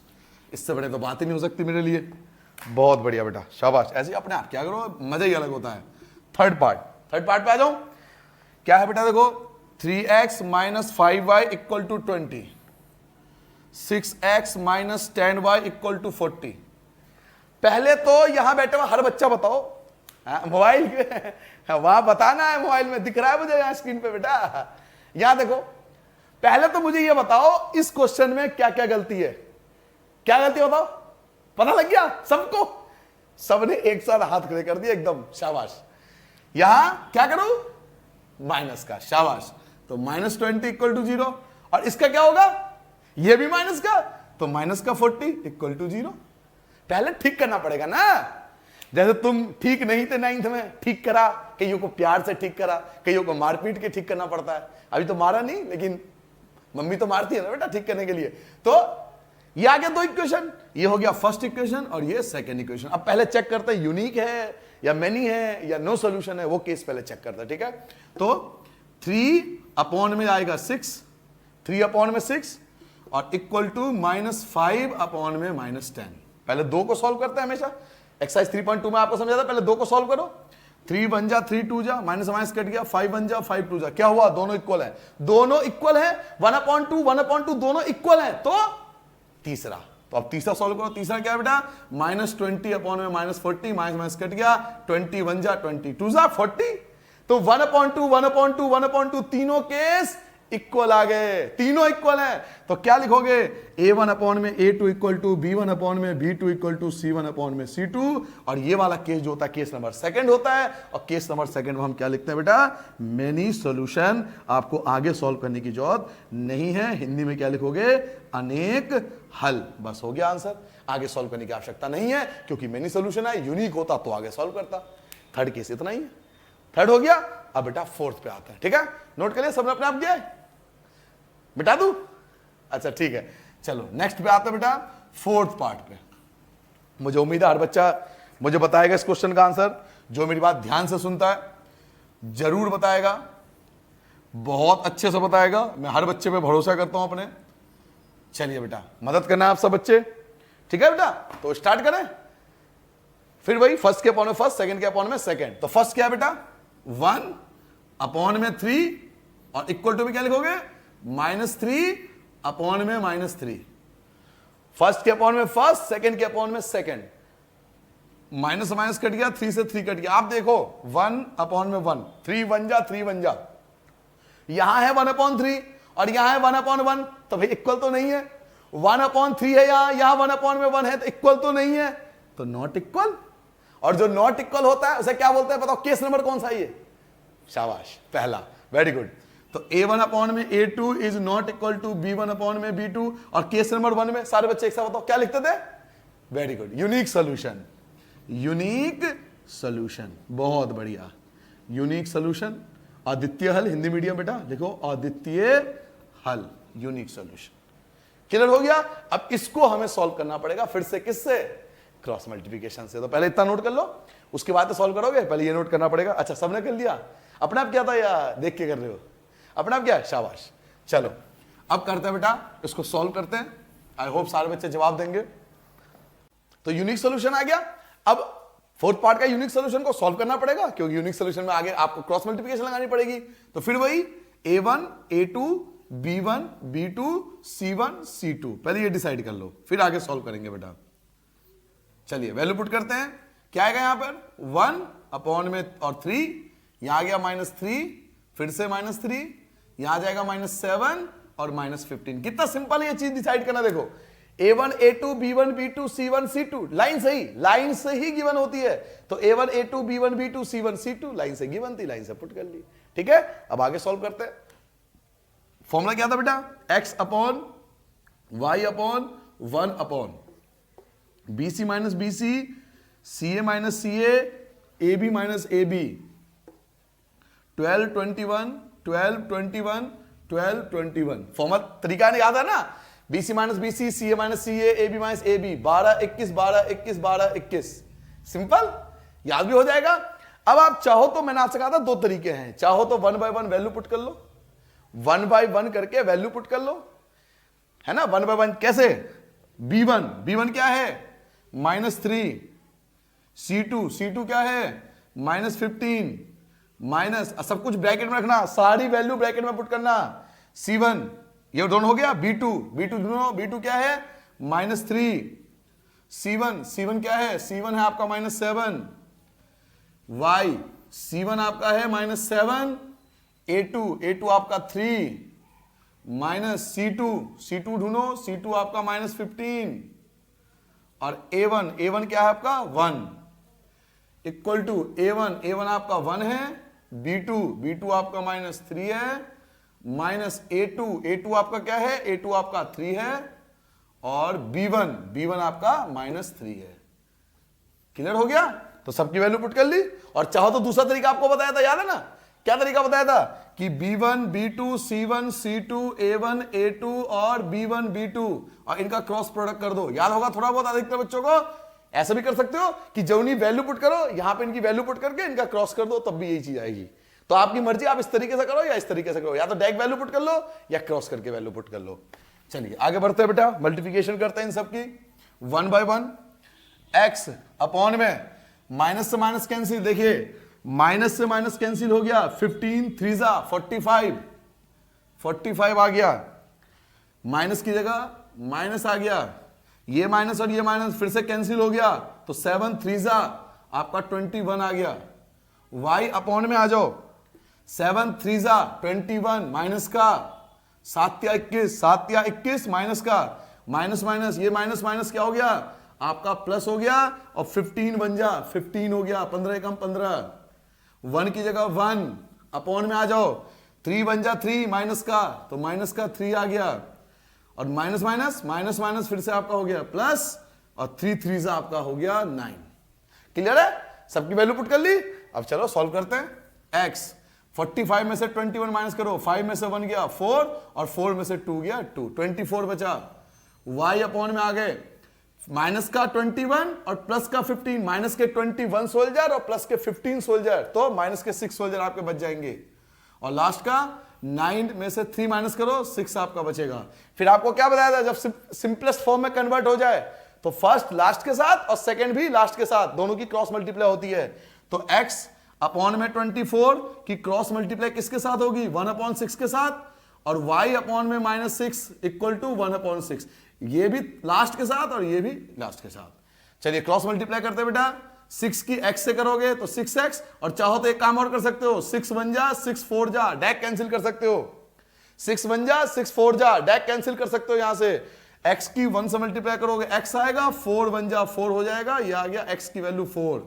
इससे बड़े तो बात ही नहीं हो सकती मेरे लिए। बहुत बढ़िया बेटा, शाबाश। ऐसे अपने आप क्या करो, मजा ही अलग होता है। थर्ड पार्ट पे आ जाओ। क्या है बेटा, देखो 3x - 5y equal to 20, 6x - 10y equal to 40। पहले तो यहां बैठे हुआ हर बच्चा बताओ, मोबाइल वहां बताना है, मोबाइल में दिख रहा है मुझे यहां स्क्रीन पे बेटा। यहां देखो, पहले तो मुझे ये बताओ इस क्वेश्चन में क्या क्या गलती है। क्या गलती बताओ, पता लग गया सबको? सबने एक साथ हाथ खड़े कर दिए, एकदम शाबाश। यहां क्या करूं, माइनस का, शाबाश। तो -20 इक्वल टू 0, और इसका क्या होगा, ये भी माइनस का, तो -40 इक्वल टू 0। पहले ठीक करना पड़ेगा ना, जैसे तुम ठीक नहीं थे 9th में, ठीक करा, कईयों को प्यार से ठीक करा, कईयों को मारपीट के ठीक करना पड़ता है। अभी तो मारा नहीं, लेकिन मम्मी तो मारती है ना बेटा ठीक करने के लिए। तो ये आ गया दो इक्वेशन, ये हो गया फर्स्ट इक्वेशन और ये सेकंड इक्वेशन। अब पहले चेक करते हैं यूनिक है या मेनी है या नो सॉल्यूशन है, वो केस पहले चेक करते हैं, ठीक है। तो 3 में आएगा 6, 3/6 और इक्वल टू -5 में -10। पहले 2 को सॉल्व करते हैं हमेशा। एक्सरसाइज 3.2 में आपको समझा था, पहले 2 को सॉल्व करो। 3 1 जा 3 2 जा, माइनस माइनस कट गया, 5 1 जा 5 2 जा, क्या हुआ, दोनों इक्वल है, दोनों इक्वल है, 1/2 दोनों इक्वल है। तो तीसरा, तो अब तीसरा सॉल्व करो। तीसरा क्या है बेटा, -20 में -40, माइनस माइनस कट गया, 20 1 जा 20 2 जा 40। तो 1/2 तीनों केस इक्वल आ गए, तीनों इक्वल हैं। तो क्या लिखोगे, A1 में A2 इक्वल टू B1 में B2 इक्वल टू C1 में C2। और ये वाला केस जो होता है केस नंबर सेकंड होता है, और केस नंबर सेकंड में हम क्या लिखते हैं बेटा, मेनी सॉल्यूशन। आपको आगे सॉल्व करने की जरूरत नहीं है, हिंदी में क्या लिखोगे, अनेक हल। बस हो गया आंसर, आगे सॉल्व करने की आवश्यकता नहीं है, क्योंकि मेनी सॉल्यूशन है, यूनिक होता तो आगे सॉल्व करता। थर्ड केस इतना ही है, थर्ड हो गया। अब बेटा फोर्थ पे आता है, ठीक है। नोट करिए, सबने अपने आप दिया है, मिटा दूं? अच्छा ठीक है, चलो नेक्स्ट पे आते हैं बेटा, फोर्थ पार्ट पे। मुझे उम्मीद है हर बच्चा मुझे बताएगा इस क्वेश्चन का आंसर, जो मेरी बात ध्यान से सुनता है जरूर बताएगा, बहुत अच्छे से बताएगा। मैं हर बच्चे पे भरोसा करता हूं अपने। चलिए बेटा, मदद करना है आप सब बच्चे, ठीक है बेटा। तो स्टार्ट करें फिर वही, फर्स्ट के अपॉन में फर्स्ट, सेकंड के अपॉन में सेकंड। तो फर्स्ट क्या है बेटा, 1/3 और इक्वल टू में क्या लिखोगे, -3 में -3। फर्स्ट के अपॉन में फर्स्ट, सेकंड के अपॉन में सेकंड। माइनस माइनस कट गया, 3 से 3 कट गया। आप देखो 1/1, 3 1 जा 3 1 जा, यहां है 1/3 और यहां है 1/1, तो भाई इक्वल तो नहीं है। 1/3 है यहां 1/1 है, तो इक्वल तो नहीं है, तो नॉट इक्वल। और जो नॉट इक्वल होता है उसे क्या बोलते हैं बताओ, केस नंबर कौन सा है ये, शाबाश, पहला, वेरी गुड। तो a1 अपॉन में a2 is not equal to b1 upon में b2, और केस नंबर 1 में सारे बच्चे एक साथ बताओ क्या लिखते थे? Very good, unique solution, unique solution, बहुत बढ़िया, यूनिक सोल्यूशन, अद्वितीय हल, हिंदी मीडियम बेटा देखो, अद्वितीय हल, यूनिक सोल्यूशन। क्लियर हो गया? अब इसको हमें सॉल्व करना पड़ेगा फिर से, किससे? क्रॉस मल्टीप्लिकेशन से। तो पहले इतना नोट कर लो, उसके बाद तो सॉल्व करोगे, पहले ये नोट करना पड़ेगा। अच्छा, सबने कर लिया? अपने आप क्या था या देख के कर रहे हो? अपने आप क्या? शाबाश। चलो अब करते हैं बेटा, इसको सॉल्व करते हैं। आई होप सारे बच्चे जवाब देंगे। तो यूनिक सोल्यूशन आ गया। अब फोर्थ पार्ट का यूनिक सोल्यूशन को सॉल्व करना पड़ेगा, क्योंकि यूनिक सोल्यूशन में आगे आपको क्रॉस मल्टीप्लिकेशन लगानी पड़ेगी। तो फिर वही a1 a2 b1 b2 c1 c2, पहले ये डिसाइड कर लो, फिर आगे सॉल्व करेंगे बेटा। चलिए वैल्यू पुट करते हैं। क्या आएगा यहां पर? 1 अपॉन में और 3, यहां आ गया -3, फिर से -3, यहां आ जाएगा -7 और -15। कितना सिंपल है ये चीज डिसाइड करना। देखो a1 a2 b1 b2 c1 c2, line से ही गिवन होती है। तो a1 a2 b1 b2 c1 c2 line से गिवन थी, लाइन से पुट कर ली। ठीक है, अब आगे सॉल्व करते हैं। फॉर्मूला क्या था बेटा? x upon y upon 1 upon bc minus bc, ca minus ca, ab minus ab, 12 21 12 21 12 21। Formula तरीका नहीं याद है ना? bc minus bc, ca minus ca, ab minus ab, 12 21 12 21 12 21। Simple, याद भी हो जाएगा। अब आप चाहो तो, मैंने आपसे कहा था 2 तरीके हैं, चाहो तो 1 बाय 1 वैल्यू पुट कर लो, 1 बाय 1 करके वैल्यू पुट कर लो, है ना? 1 बाय 1 कैसे? b1 क्या है? -3, c2 क्या है? -15, माइनस, सब कुछ ब्रैकेट में रखना, सारी वैल्यू ब्रैकेट में पुट करना। c1 ये दोनों हो गया, b2 क्या है? -3, c1 क्या है? c1 है आपका -7, y c1 आपका है -7, a2 आपका 3, माइनस c2 ढूंढो, c2 आपका -15, और a1 क्या है आपका? 1, इक्वल टू a1 आपका 1 है, b2 आपका -3 है, माइनस a2 आपका क्या है? a2 आपका 3 है, और b1 आपका -3 है। क्लियर हो गया? तो सबकी वैल्यू पुट कर ली। और चाहो तो दूसरा तरीका आपको बताया था, याद है ना? क्या तरीका बताया था? कि b1 b2 c1 c2 a1 a2 और b1 b2, और इनका क्रॉस प्रोडक्ट कर दो। याद होगा थोड़ा बहुत अधिकतर बच्चों को। ऐसा भी कर सकते हो कि जौनी वैल्यू पुट करो, यहां पे इनकी वैल्यू पुट करके इनका क्रॉस कर दो, तब भी यही चीज आएगी। तो आपकी मर्जी, आप इस तरीके से करो या इस तरीके से करो, या तो डायरेक्ट वैल्यू पुट कर लो या क्रॉस करके वैल्यू पुट कर लो। चलिए आगे बढ़ते हैं बेटा, मल्टीप्लिकेशन करते हैं इन सबकी। 1 बाय 1 x अपॉन में माइनस से माइनस कैंसिल, देखिए माइनस से माइनस कैंसिल हो गया, 15 3 जा 45 आ गया, माइनस की जगह माइनस आ गया, ये माइनस और ये माइनस फिर से कैंसिल हो गया, तो 7 3 जा आपका 21 आ गया। y अपॉन में आ जाओ, 7 3 जा 21 माइनस का, 7 या 21 माइनस का, माइनस माइनस ये माइनस माइनस क्या हो गया आपका प्लस हो गया, और 15 बन जा 15 हो गया, 15 एकम 15, 1 की जगह 1 अपॉन में आ जाओ, 3 बन जा 3 माइनस का, तो माइनस का 3 आ गया, और माइनस माइनस माइनस माइनस फिर से आपका हो गया प्लस, और 3 3 से आपका हो गया 9। क्लियर है? सबकी वैल्यू पुट कर ली। अब चलो सॉल्व करते हैं। x 45 में से 21 माइनस करो, 5 में से 1 गया 4, और 4 में से 2 गया 2, 24 बचा। y अपॉन में आ गए, माइनस का 21 और प्लस का 15, माइनस के 21 सोल्जर और प्लस के 15 सोल्जर, तो माइनस के 6 सोल्जर आपके बच जाएंगे, और लास्ट का 9 में से 3 माइनस करो, 6 आपका बचेगा। फिर आपको क्या बताया था, जब सिंपलेस्ट फॉर्म में कन्वर्ट हो जाए तो फर्स्ट लास्ट के साथ और सेकंड भी लास्ट के साथ, दोनों की क्रॉस मल्टीप्लाई होती है। तो x अपॉन में 24 की क्रॉस मल्टीप्लाई किसके साथ होगी? 1/6 के साथ, और y अपॉन में -6 इक्वल टू 1/6, ये भी लास्ट के साथ और ये भी लास्ट के साथ। चलिए क्रॉस मल्टीप्लाई करते हैं बेटा। 6 की x से करोगे तो 6x, और चाहो तो एक काम और कर सकते हो, 6 1 जा 6 4 जा, डैक कैंसिल कर सकते हो, 6 1 जा 6 4 जा, डैक कैंसिल कर सकते हो। यहां से x की 1 से मल्टीप्लाई करोगे x आएगा, 4 1 जा 4 हो जाएगा, ये आ गया x की वैल्यू 4,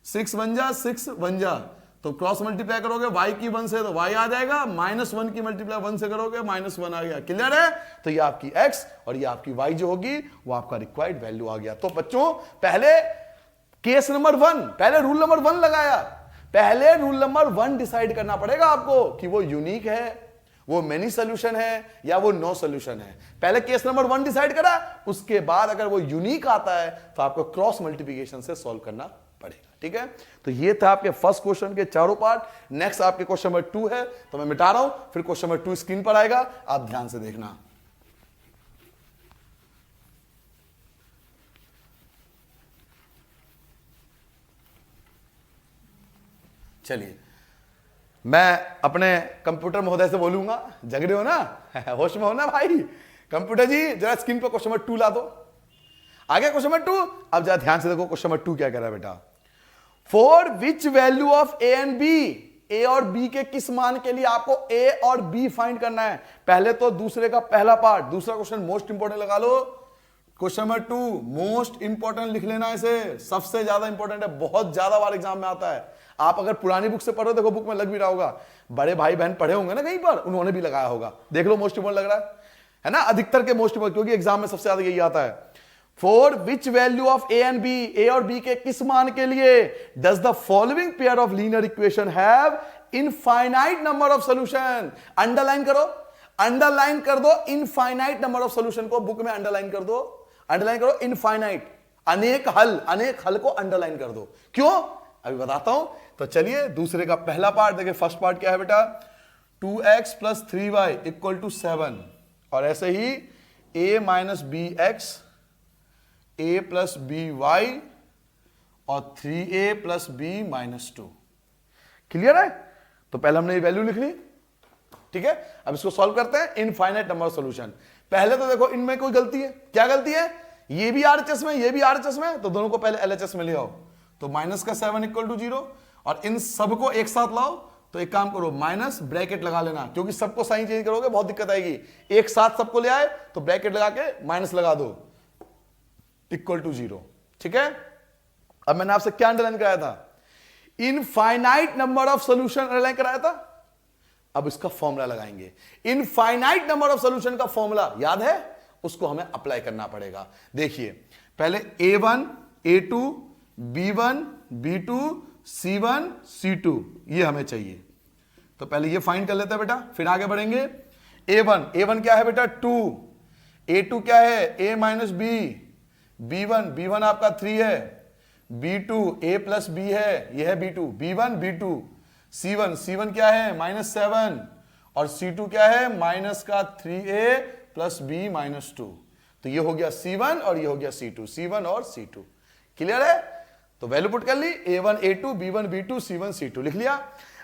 6 1 जा 6 1 जा, तो क्रॉस मल्टीप्लाई करोगे y की 1 से तो y आ जाएगा, -1 की मल्टीप्लाई 1 से करोगे -1 आ गया। क्लियर है? तो ये आपकी x और ये आपकी y जो होगी वो आपका रिक्वायर्ड वैल्यू आ गया। तो बच्चों पहले केस नंबर 1, पहले रूल नंबर 1 लगाया, पहले रूल नंबर 1 डिसाइड करना पड़ेगा आपको कि वो यूनिक है, वो मेनी सोल्यूशन है या वो नो सोल्यूशन है। पहले केस नंबर 1 डिसाइड करा, उसके बाद अगर वो यूनिक आता है तो आपको क्रॉस मल्टीप्लिकेशन से सॉल्व करना पड़ेगा। ठीक है, तो ये था आपके फर्स्ट क्वेश्चन के चारों पार्ट। नेक्स्ट आपके क्वेश्चन नंबर 2 है, तो मैं मिटा रहा हूं, फिर क्वेश्चन नंबर 2 स्क्रीन पर आएगा, आप ध्यान से देखना। चलिए मैं अपने कंप्यूटर महोदय से बोलूंगा, जग रहे हो ना, होश में हो ना भाई। कंप्यूटर जी जरा स्क्रीन पर क्वेश्चन नंबर 2 ला दो। आगे क्वेश्चन नंबर 2, अब जरा ध्यान से देखो क्वेश्चन नंबर 2 क्या कह रहा है बेटा। For which value of A and B, A और बी के किस मान के लिए आपको ए और बी फाइंड करना है। पहले तो दूसरे का पहला पार्ट, दूसरा क्वेश्चन मोस्ट इंपोर्टेंट लगा लो। क्वेश्चन नंबर 2 मोस्ट इंपोर्टेंट लिख लेना, इसे सबसे ज्यादा इंपोर्टेंट है, बहुत ज्यादा बार एग्जाम में आता है। आप अगर पुरानी बुक से पढ़ो, देखो बुक में लग भी रहा होगा, बड़े भाई बहन पढ़े होंगे ना कहीं पर, उन्होंने भी लगाया होगा, देख लो मोस्ट इंपोर्टेंट लग रहा है ना, अधिकतर के मोस्ट इंपोर्टेंट, क्योंकि एग्जाम में सबसे ज्यादा यही आता है। For which value of A and B, A और बी के किस मान के लिए does the following pair of linear equation have infinite number of solution. Underline करो, अंडरलाइन कर दो इनफाइनाइट नंबर ऑफ सॉल्यूशन को, बुक में अंडरलाइन कर दो, अंडरलाइन करो इनफाइनाइट, अनेक हल, अनेक हल को अंडरलाइन कर दो। क्यों अभी बताता हूं। तो चलिए दूसरे का पहला पार्ट देखिए, फर्स्ट पार्ट क्या है बेटा, 2x + 3y = 7, और ऐसे ही a - bx, a + by और 3a + b - 2। क्लियर है? तो पहले हमने ये वैल्यू लिख ली, ठीक है। अब इसको सॉल्व करते हैं, इनफाइनाइट नंबर ऑफ सॉल्यूशन। पहले तो देखो इनमें कोई गलती है, क्या गलती है, ये भी आरएचएस में, ये भी आरएचएस में, तो दोनों को पहले एलएचएस में ले आओ। तो -7 = 0, और इन सबको एक साथ लाओ, तो एक काम करो माइनस ब्रैकेट लगा लेना, क्योंकि सबको साइन चेंज करोगे बहुत दिक्कत आएगी। एक साथ सबको ले आए तो ब्रैकेट लगा के माइनस लगा दो, = 0, ठीक है। अब मैंने आपसे क्या अंडरलाइन कराया था, infinite number of solution underline कराया था। अब इसका फॉर्मूला लगाएंगे, इनफाइनाइट नंबर ऑफ सॉल्यूशन का फॉर्मूला याद है, उसको हमें अप्लाई करना पड़ेगा। देखिए पहले a1 a2 b1 b2 c1 c2 ये हमें चाहिए, तो पहले ये फाइंड कर लेते हैं बेटा, फिर आगे बढ़ेंगे। a1 क्या है बेटा 2, a2 क्या है a - b, b1 आपका 3 है, b2 a + b है, ये है b2, b1 b2, c1 क्या है -7, और c2 क्या है -3a + b - 2। तो ये हो गया c1 और ये हो गया c2, c1 और c2। क्लियर है? तो वैल्यू पुट कर ली, a1 a2 b1 b2 c1 c2 लिख लिया।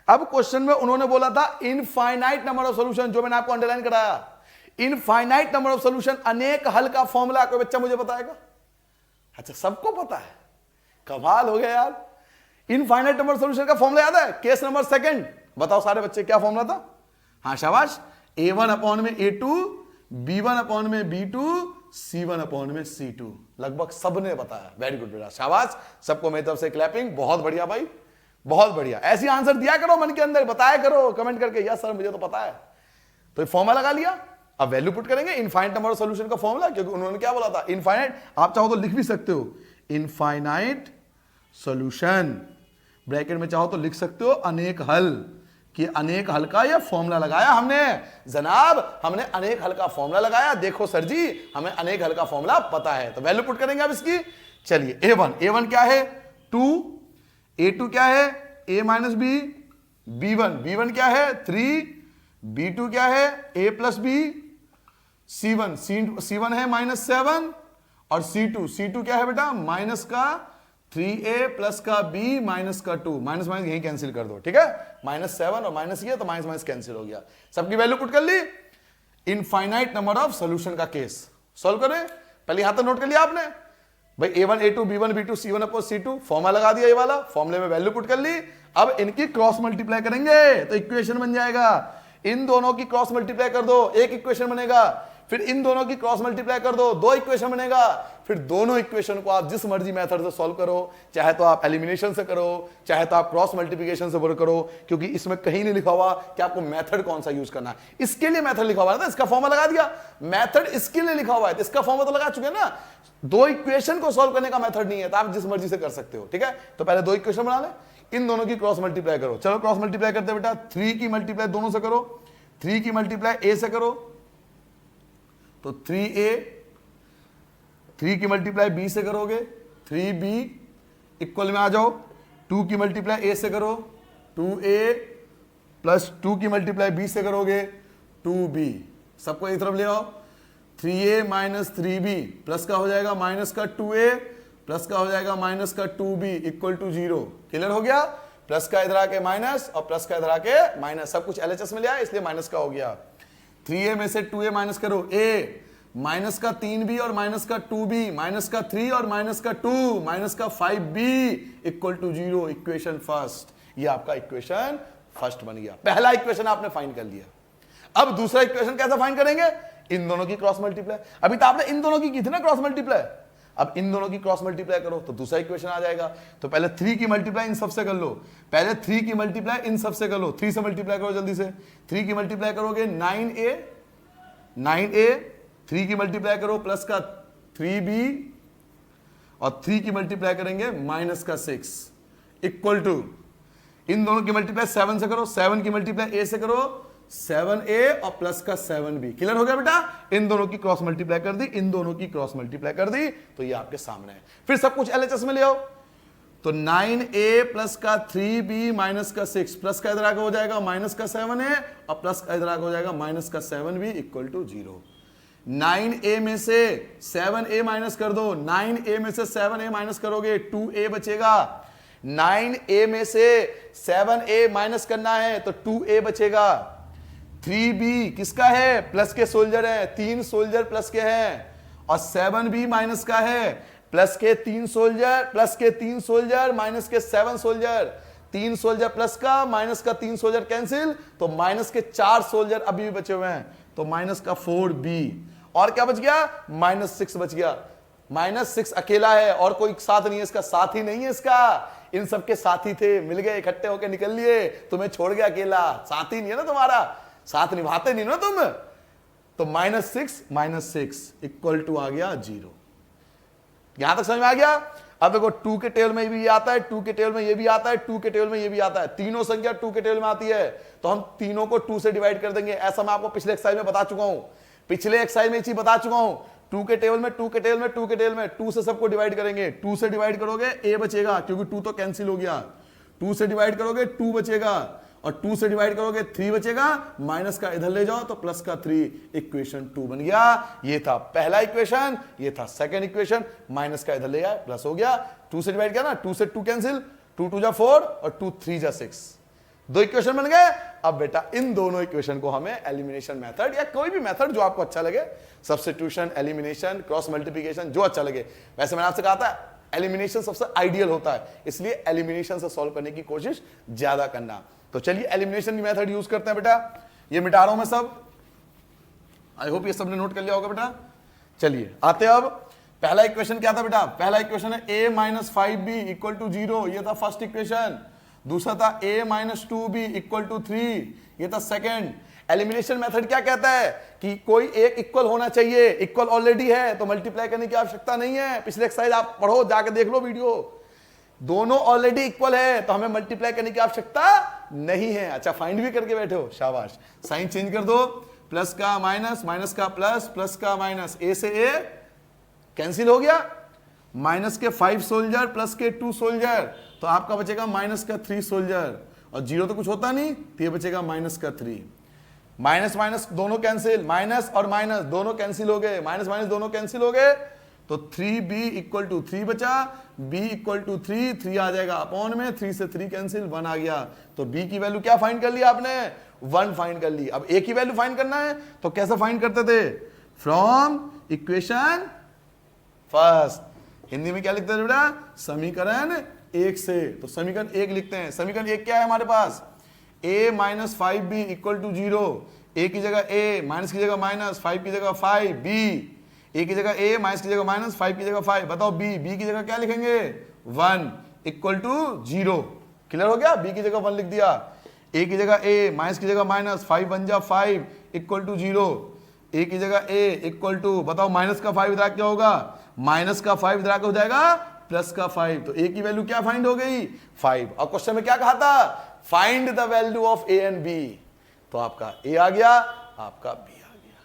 अब क्वेश्चन में उन्होंने बोला था इनफाइनाइट नंबर ऑफ सॉल्यूशन, जो मैंने आपको अंडरलाइन कराया, इनफाइनाइट नंबर ऑफ सॉल्यूशन, अनेक हल का फॉर्मूला कोई बच्चा मुझे बताएगा? अच्छा सबको पता है, कमाल हो गया यार। इनफाइनाइट नंबर ऑफ सॉल्यूशन का फॉर्मूला याद है? केस नंबर 2 बताओ सारे बच्चे, क्या फॉर्मूला था? हाँ शाबाश, a1/a2 b1/b2 c1/c2, लगभग सबने बताया। वेरी गुड बेटा, शाबाश, सबको मेरी तरफ से क्लैपिंग, बहुत बढ़िया भाई, बहुत बढ़िया। ऐसी आंसर दिया करो मन के अंदर, बताया करो कमेंट करके, यस सर मुझे तो पता है। तो फॉर्मूला लगा लिया, अब वैल्यू पुट करेंगे इनफाइनाइट नंबर ऑफ सॉल्यूशन का फॉर्मूला, क्योंकि उन्होंने क्या बोला था इनफाइनाइट, आप चाहो तो लिख भी सकते हो इनफाइनाइट सॉल्यूशन, ब्रैकेट में चाहो तो लिख सकते हो अनेक हल, कि अनेक हल का ये फॉर्मूला लगाया हमने जनाब, हमने अनेक हल का फॉर्मूला लगाया। देखो सर जी हमें अनेक हल का फॉर्मूला पता है, तो वैल्यू पुट करेंगे अब इसकी। चलिए a1 क्या है 2, a2 क्या है a - b, b1 क्या है 3, b2 क्या है a + b, c1 है -7, और c2 क्या है बेटा -3a + b - 2, माइनस यही कैंसिल कर दो, ठीक है। -7 और माइनस ये, तो माइनस कैंसिल हो गया। सबकी वैल्यू पुट कर ली। इनफाइनाइट नंबर ऑफ सॉल्यूशन का केस सॉल्व करें। पहले यहां तक नोट कर लिया आपने भाई, a1 a2 b1 b2 c1/c2, formula लगा दिया ये वाला, फॉर्मूले में वैल्यू पुट कर ली। अब इनकी क्रॉस मल्टीप्लाई करेंगे तो इक्वेशन बन जाएगा, इन दोनों की क्रॉस मल्टीप्लाई कर दो, एक इक्वेशन बनेगा, फिर इन दोनों की क्रॉस मल्टीप्लाई कर दो, दो इक्वेशन बनेगा। फिर दोनों इक्वेशन को आप जिस मर्जी मेथड से सॉल्व करो, चाहे तो आप एलिमिनेशन से करो, चाहे तो आप क्रॉस मल्टीप्लिकेशन से करो, क्योंकि इसमें कहीं नहीं लिखा हुआ कि आपको मेथड कौन सा यूज करना है। इसके लिए मेथड लिखा हुआ है ना, इसका फॉर्मूला लगा दिया। मेथड इसके लिए लिखा हुआ है, इसका फॉर्मूला तो लगा चुके ना। दो इक्वेशन को सॉल्व करने का मेथड नहीं है, तो आप जिस मर्जी से कर सकते हो। ठीक है, तो पहले दो इक्वेशन बना ले, इन दोनों की क्रॉस मल्टीप्लाई करो। चलो क्रॉस मल्टीप्लाई करते बेटा, 3 की मल्टीप्लाई दोनों से करो, 3 की मल्टीप्लाई ए से करो तो 3a, 3 की मल्टीप्लाई बी से करोगे 3b इक्वल में आ जाओ, 2 की मल्टीप्लाई ए से करो 2a प्लस 2 की मल्टीप्लाई बी से करोगे 2b, सबको एक तरफ ले आओ। 3a माइनस 3b प्लस का हो जाएगा माइनस का 2a प्लस का हो जाएगा माइनस का 2b इक्वल टू 0। क्लियर हो गया? प्लस का इधर आके माइनस और प्लस का इधर आके माइनस, सब कुछ एलएचएस में लिया इसलिए माइनस का हो गया। 3a में से 2a माइनस करो, a माइनस का 3b और माइनस का 2b, माइनस का 3 और माइनस का 2, माइनस का 5b equal to 0। Equation first, ये आपका इक्वेशन फर्स्ट बन गया। पहला इक्वेशन आपने फाइंड कर लिया। अब दूसरा इक्वेशन कैसे फाइंड करेंगे? इन दोनों की क्रॉस मल्टीप्लाई। अभी तो आपने इन दोनों की थी ना क्रॉस मल्टीप्लाई, अब इन दोनों की क्रॉस मल्टीप्लाई करो तो दूसरा इक्वेशन आ जाएगा। तो पहले 3 की मल्टीप्लाई इन सबसे कर लो, पहले 3 की मल्टीप्लाई इन सबसे कर लो, 3 से मल्टीप्लाई करो जल्दी से। 3 की मल्टीप्लाई करोगे 9a, 9a, 3 की मल्टीप्लाई करो प्लस का 3b और 3 की मल्टीप्लाई करेंगे माइनस का 6 इक्वल टू, इन दोनों की मल्टीप्लाई 7 से करो, 7 की मल्टीप्लाई a से करो 7a और प्लस का 7b। क्लियर हो गया बेटा? इन दोनों की क्रॉस मल्टीप्लाई कर दी, इन दोनों की क्रॉस मल्टीप्लाई कर दी, तो ये आपके सामने है। फिर सब कुछ एलएचएस में ले आओ, तो 9a प्लस का 3b माइनस का 6 प्लस का इधर आगे हो जाएगा माइनस का 7a और प्लस का इधर आगे हो जाएगा माइनस का 7b इक्वल टू 0। 9a में से 7a माइनस कर दो, 9a में से 7a माइनस करोगे 2a बचेगा। 9a में से 7a माइनस करना है तो 2a बचेगा। 3b किसका है? प्लस के सोल्जर है, 3 सोल्जर प्लस के हैं, और 7b माइनस का है, प्लस के 3 सोल्जर, प्लस के 3 सोल्जर माइनस के 7 सोल्जर, 3 सोल्जर प्लस का माइनस का 3 सोल्जर कैंसिल, तो माइनस के 4 सोल्जर अभी भी बचे हुए हैं, तो माइनस का 4b, और क्या बच गया? माइनस 6 बच गया। माइनस 6 अकेला है और कोई साथ नहीं है इसका, साथी नहीं है इसका, इन सबके साथी थे, मिल गए, इकट्ठे होकर निकल लिए, तुम्हें छोड़ गया अकेला, साथी नहीं है ना तुम्हारा, साथ निभाते नहीं ना तुम, तो माइनस 6 इक्वल टू आ गया 0। यहां तक समझ में आ गया? अब देखो 2 के टेबल में भी आता है, 2 के टेबल में ये भी आता है, 2 के टेबल में ये भी आता है, तीनों संख्या 2 के टेबल में आती है, तो हम तीनों को 2 से डिवाइड कर देंगे। ऐसा मैं आपको पिछले एक्सरसाइज में बता चुका हूं, पिछले एक्सरसाइज में ये चीज बता चुका हूं। 2 के टेबल में 2 के टेबल में 2 के टेबल में 2 से सबको डिवाइड करेंगे, 2 से डिवाइड करोगे a बचेगा क्योंकि 2 तो कैंसिल हो गया, 2 से डिवाइड करोगे 2 बचेगा, और 2 से डिवाइड करोगे 3 बचेगा, माइनस का इधर ले जाओ तो प्लस का 3, इक्वेशन 2 बन गया। ये था पहला इक्वेशन, ये था सेकंड इक्वेशन, माइनस का इधर ले आए प्लस हो गया, 2 से डिवाइड किया ना, 2 से 2 कैंसिल, 2 2 जा 4 और 2 3 जा 6, दो इक्वेशन बन गए। अब बेटा इन दोनों इक्वेशन को हमें एलिमिनेशन मेथड या कोई भी मेथड जो आपको अच्छा लगे, सब्स्टिट्यूशन, एलिमिनेशन, क्रॉस मल्टीप्लिकेशन, जो अच्छा लगे। वैसे मैंने आपसे कहा था एलिमिनेशन सबसे आइडियल होता है, इसलिए एलिमिनेशन से सॉल्व करने की कोशिश ज्यादा करना। तो चलिए एलिमिनेशन की मेथड यूज करते हैं बेटा, ये मिटा रहा हूं मैं सब, आई होप ये सबने नोट कर लिया होगा बेटा। चलिए आते हैं अब, पहला इक्वेशन क्या था बेटा? पहला इक्वेशन है a minus 5b equal to 0, ये था फर्स्ट इक्वेशन। दूसरा था a minus 2b equal to 3, ये था सेकेंड। एलिमिनेशन मेथड क्या कहता है कि कोई एक इक्वल होना चाहिए, इक्वल ऑलरेडी है तो मल्टीप्लाई करने की आवश्यकता नहीं है। पिछले एक्सरसाइज आप पढ़ो, जाके देख लो वीडियो, दोनों ऑलरेडी इक्वल है तो हमें मल्टीप्लाई करने की आवश्यकता नहीं है। अच्छा फाइंड भी करके बैठे हो, शाबाश। साइन चेंज कर दो, प्लस का माइनस, माइनस का प्लस, प्लस का माइनस, ए से ए कैंसिल हो गया, माइनस के 5 सोल्जर प्लस के 2 सोल्जर, तो आपका बचेगा माइनस का 3 सोल्जर, और 0 तो कुछ होता नहीं, तो ये बचेगा माइनस का 3। माइनस माइनस दोनों कैंसिल, माइनस और माइनस दोनों कैंसिल हो गए, माइनस माइनस दोनों कैंसिल हो गए, तो 3b इक्वल टू 3 बचा, b इक्वल टू 3, 3 आ जाएगा अपॉन में, 3 से 3 कैंसिल, 1 आ गया। तो b की वैल्यू क्या फाइंड कर ली आपने? 1 फाइंड कर ली। अब a की वैल्यू फाइंड करना है तो कैसे फाइंड करते थे? From equation first. हिंदी में क्या लिखते थे बेटा? समीकरण 1 से। तो समीकरण 1 लिखते हैं। समीकरण 1 क्या है हमारे पास? a minus 5b equal to 0, a की जगह ए, माइनस की जगह माइनस, 5 की जगह 5, बी, ए की जगह ए, माइनस की जगह माइनस, 5 की जगह 5, बताओ बी, बी की जगह क्या लिखेंगे 1 इक्वल टू 0। क्लियर हो गया, बी की जगह 1 लिख दिया, ए की जगह ए, माइनस की जगह माइनस, 5 1 जा 5 इक्वल टू 0, ए की जगह ए इक्वल टू, बताओ माइनस का 5 इधर क्या होगा, माइनस का 5 इधर हो जाएगा प्लस का 5, तो ए की वैल्यू क्या फाइंड हो गई 5। और क्वेश्चन में क्या कहा था, find the value of A and b, तो आपका ए आ गया, आपका बी आ गया।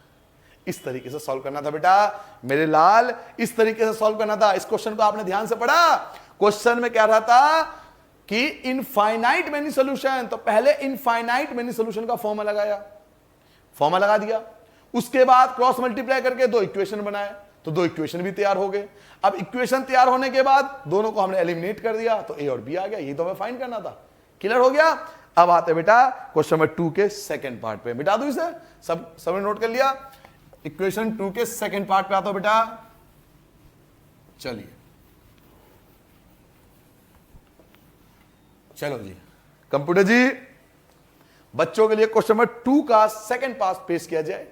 इस तरीके से सॉल्व करना था बेटा मेरे लाल, इस तरीके से सॉल्व करना था। इस क्वेश्चन को आपने ध्यान से पढ़ा, क्वेश्चन में क्या रहा था कि इनफाइनाइट मेनी सोल्यूशन, तो पहले इनफाइनाइट मेनी सोल्यूशन का फॉर्मूला लगाया, फॉर्मूला लगा दिया, उसके बाद क्रॉस मल्टीप्लाई करके दो इक्वेशन बनाए, तो दो इक्वेशन भी तैयार हो गए। अब इक्वेशन तैयार होने के बाद दोनों को हमने एलिमिनेट कर दिया, तो ए और बी आ गया, ये तो हमें फाइंड करना था। क्लियर हो गया। अब आते बेटा क्वेश्चन नंबर 2 के सेकंड पार्ट पे, मिटा दू इसे, सबने नोट कर लिया। इक्वेशन 2 के सेकंड पार्ट पे आता हूं बेटा, चलिए चलो जी कंप्यूटर जी, बच्चों के लिए क्वेश्चन नंबर 2 का सेकंड पार्ट पेश किया जाए,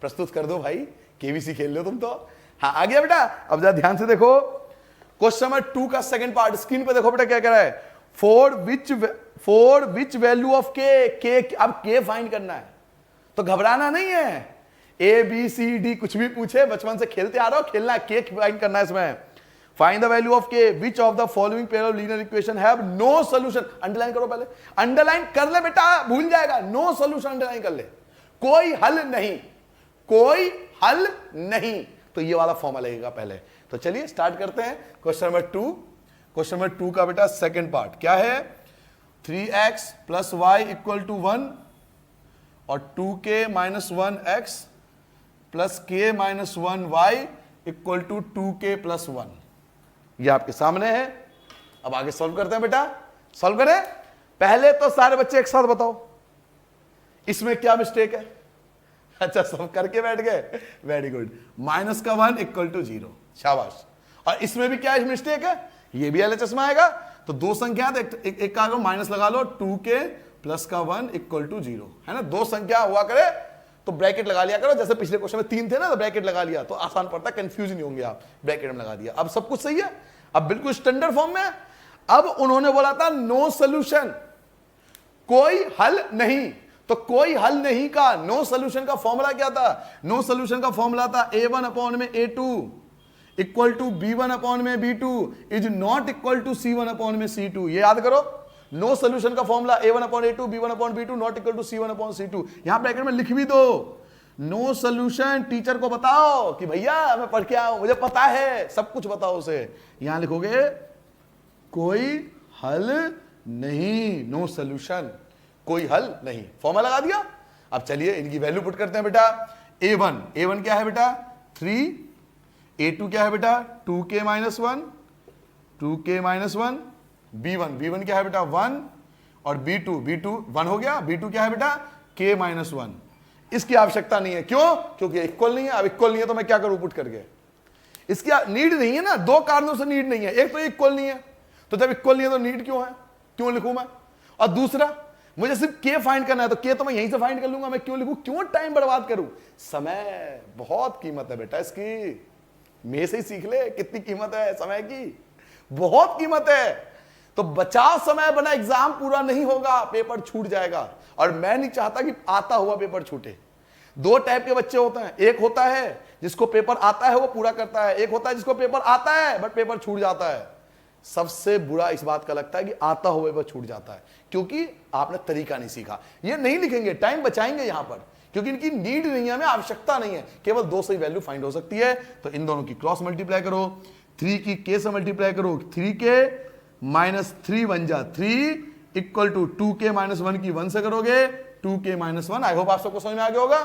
प्रस्तुत कर दो भाई, केबीसी खेल लो तुम तो। हाँ आ गया बेटा, अब जरा ध्यान से देखो क्वेश्चन नंबर 2 का सेकंड पार्ट, स्क्रीन पे देखो बेटा क्या कह रहा है, फॉर विच वैल्यू ऑफ के, अब के फाइंड करना है, तो घबराना नहीं है, ए बी सी डी कुछ भी पूछे, बचपन से खेलते आ रहे हो, खेलना है, के फाइंड करना है इसमें। Find the value of k, which of the following pair of linear equation have no solution, underline करो पहले, अंडरलाइन कर ले बेटा, भूल जाएगा, नो सॉल्यूशन अंडरलाइन कर ले, कोई हल नहीं, कोई हल नहीं, तो ये वाला फॉर्मूला लगेगा पहले। तो चलिए स्टार्ट करते हैं क्वेश्चन नंबर 2। क्वेश्चन नंबर 2 का बेटा सेकंड पार्ट क्या है, 3x plus y equal to 1 और 2k minus 1x plus k minus 1y equal to 2k plus 1, ये आपके सामने है। अब आगे सॉल्व करते हैं बेटा, सॉल्व करें। पहले तो सारे बच्चे एक साथ बताओ इसमें क्या मिस्टेक है। अच्छा सब करके बैठ गए, वेरी गुड। माइनस का 1 इक्वल टू 0, शाबाश। और इसमें भी क्या मिस्टेक है, ये भी एलएचएस में आएगा, तो दो संख्या एक का माइनस लगा लो, 2k प्लस का 1 इक्वल टू 0, है ना, दो संख्या हुआ करे तो ब्रैकेट लगा लिया करो, जैसे पिछले क्वेश्चन में 3 थे ना, तो ब्रैकेट लगा लिया तो आसान पड़ता, कंफ्यूज नहीं होंगे आप, ब्रैकेट में लगा दिया। अब सब कुछ सही है, अब बिल्कुल स्टैंडर्ड फॉर्म में। अब उन्होंने बोला था नो सोल्यूशन, कोई हल नहीं, तो कोई हल नहीं का नो सोल्यूशन का फॉर्मूला क्या था, नो सोल्यूशन का फॉर्मूला था a1 अपॉन में a2 equal to b1 upon में b2 is not equal to c1 upon में c2। ये याद करो, नो सोल्यूशन का formula a1 upon a2 b1 upon b2 not equal to c1 upon c2। यहां bracket में लिख भी दो नो सोल्यूशन, टीचर को बताओ कि भैया मैं पढ़ के आया हूं, मुझे पता है, सब कुछ बताओ उसे। यहां लिखोगे कोई हल नहीं, नो सोल्यूशन, कोई हल नहीं, फॉर्मूला लगा दिया। अब चलिए इनकी वैल्यू पुट करते हैं बेटा। a1 क्या है बेटा 3, a2 क्या है बेटा 2k minus 1, 2k minus 1, b1 क्या है बेटा 1 और b2 1 हो गया, b2 क्या है बेटा k माइनस 1। इसकी आवश्यकता नहीं है, क्यों, क्योंकि इक्वल नहीं है। अब इक्वल नहीं है तो मैं क्या करूं पुट करके, इसकी नीड नहीं है ना, दो कारणों से नीड नहीं है, एक तो इक्वल नहीं है, तो जब इक्वल नहीं है तो नीड क्यों है, क्यों लिखूं मैं। और दूसरा मुझे सिर्फ के फाइंड करना है, तो के तो मैं यहीं से फाइंड कर लूंगा, मैं क्यों लिखूं, क्यों टाइम बर्बाद करूं। समय बहुत कीमत है बेटा इसकी, मेरे से ही सीख ले कितनी कीमत है समय की, बहुत कीमत है। तो बचाव समय बना एग्जाम पूरा नहीं होगा, पेपर छूट जाएगा, और मैं नहीं चाहता कि आता हुआ पेपर छूटे। दो टाइप के बच्चे होते हैं, एक होता है जिसको पेपर आता है वो पूरा करता है, एक होता है जिसको पेपर आता है बट पेपर छूट जाता है। सबसे बुरा इस बात का लगता है कि आता हुआ पेपर छूट जाता है, क्योंकि आपने तरीका नहीं सीखा। ये नहीं लिखेंगे, टाइम बचाएंगे यहां पर, क्योंकि इनकी नीड नहीं है, हमें आवश्यकता नहीं है, केवल दो सही वैल्यू फाइंड हो सकती है। तो इन दोनों की क्रॉस मल्टीप्लाई करो, 3 की k से मल्टीप्लाई करो, 3k माइनस 3 बन जा 3 इक्वल टू 2k माइनस 1 की 1 से करोगे 2k माइनस 1। आई होप आप सबको समझ में आ गया होगा।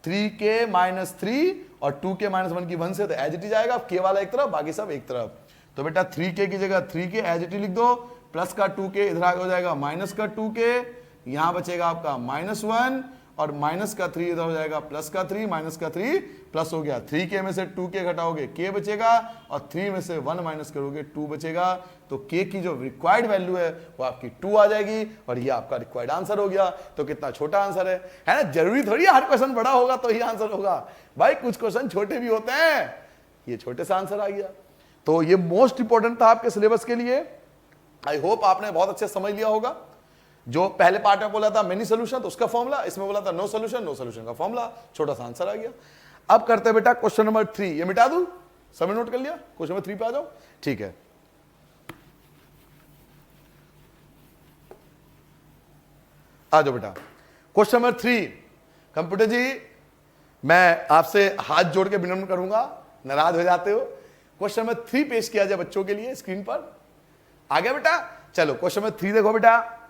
3k माइनस 3 और 2k माइनस 1 की 1 से तो एज इट इज आएगा, k वाला एक तरफ बाकी सब एक तरफ। तो बेटा 3k की जगह 3k एज इट इज लिख दो, प्लस का 2k इधर आगे हो जाएगा माइनस का 2k, यहां बचेगा आपका -1 और माइनस का 3 इधर हो जाएगा प्लस का 3, माइनस का 3 प्लस हो गया। 3k में से 2k घटाओगे k बचेगा और 3 में से 1 माइनस करोगे 2 बचेगा। तो k की जो रिक्वायर्ड वैल्यू है वो आपकी 2 आ जाएगी और ये आपका रिक्वायर्ड आंसर हो गया। तो कितना छोटा आंसर है ना। जरूरी थोड़ी हर क्वेश्चन बड़ा होगा तो ही आंसर होगा भाई, कुछ क्वेश्चन छोटे भी होते हैं। ये छोटे सा आंसर आ गया। तो ये मोस्ट इंपॉर्टेंट था आपके सिलेबस के लिए। आई होप आपने बहुत अच्छे समझ लिया होगा। जो पहले पार्ट में बोला था मेनी सोल्यूशन, तो उसका फॉर्मूला, इसमें बोला था नो सोल्यूशन का फॉर्मूला, छोटा सा आंसर आ गया। अब करते हैं बेटा क्वेश्चन नंबर 3। ये मिटा दूं, समय नोट कर लिया? क्वेश्चन नंबर 3 पे आ जाओ। ठीक है, आ जाओ बेटा। Question number 3। कंप्यूटर जी मैं आपसे हाथ जोड़ के विनम्र करूंगा, नाराज हो जाते हो। क्वेश्चन नंबर 3 पेश किया जाए बच्चों के लिए स्क्रीन पर। आ गया बेटा? चलो क्वेश्चन नंबर 3 देखो बेटा।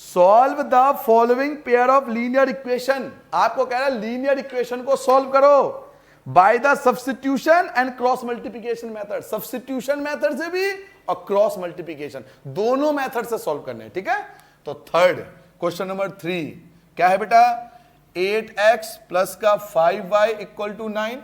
Solve the following pair of linear equation. आपको कह रहा है लीनियर इक्वेशन को सॉल्व करो by the substitution and cross multiplication method. Substitution method से भी और क्रॉस मल्टीप्लिकेशन, दोनों मेथड से सॉल्व करने हैं। ठीक है, तो थर्ड क्वेश्चन नंबर 3 क्या है बेटा? 8x प्लस का 5y इक्वल टू 9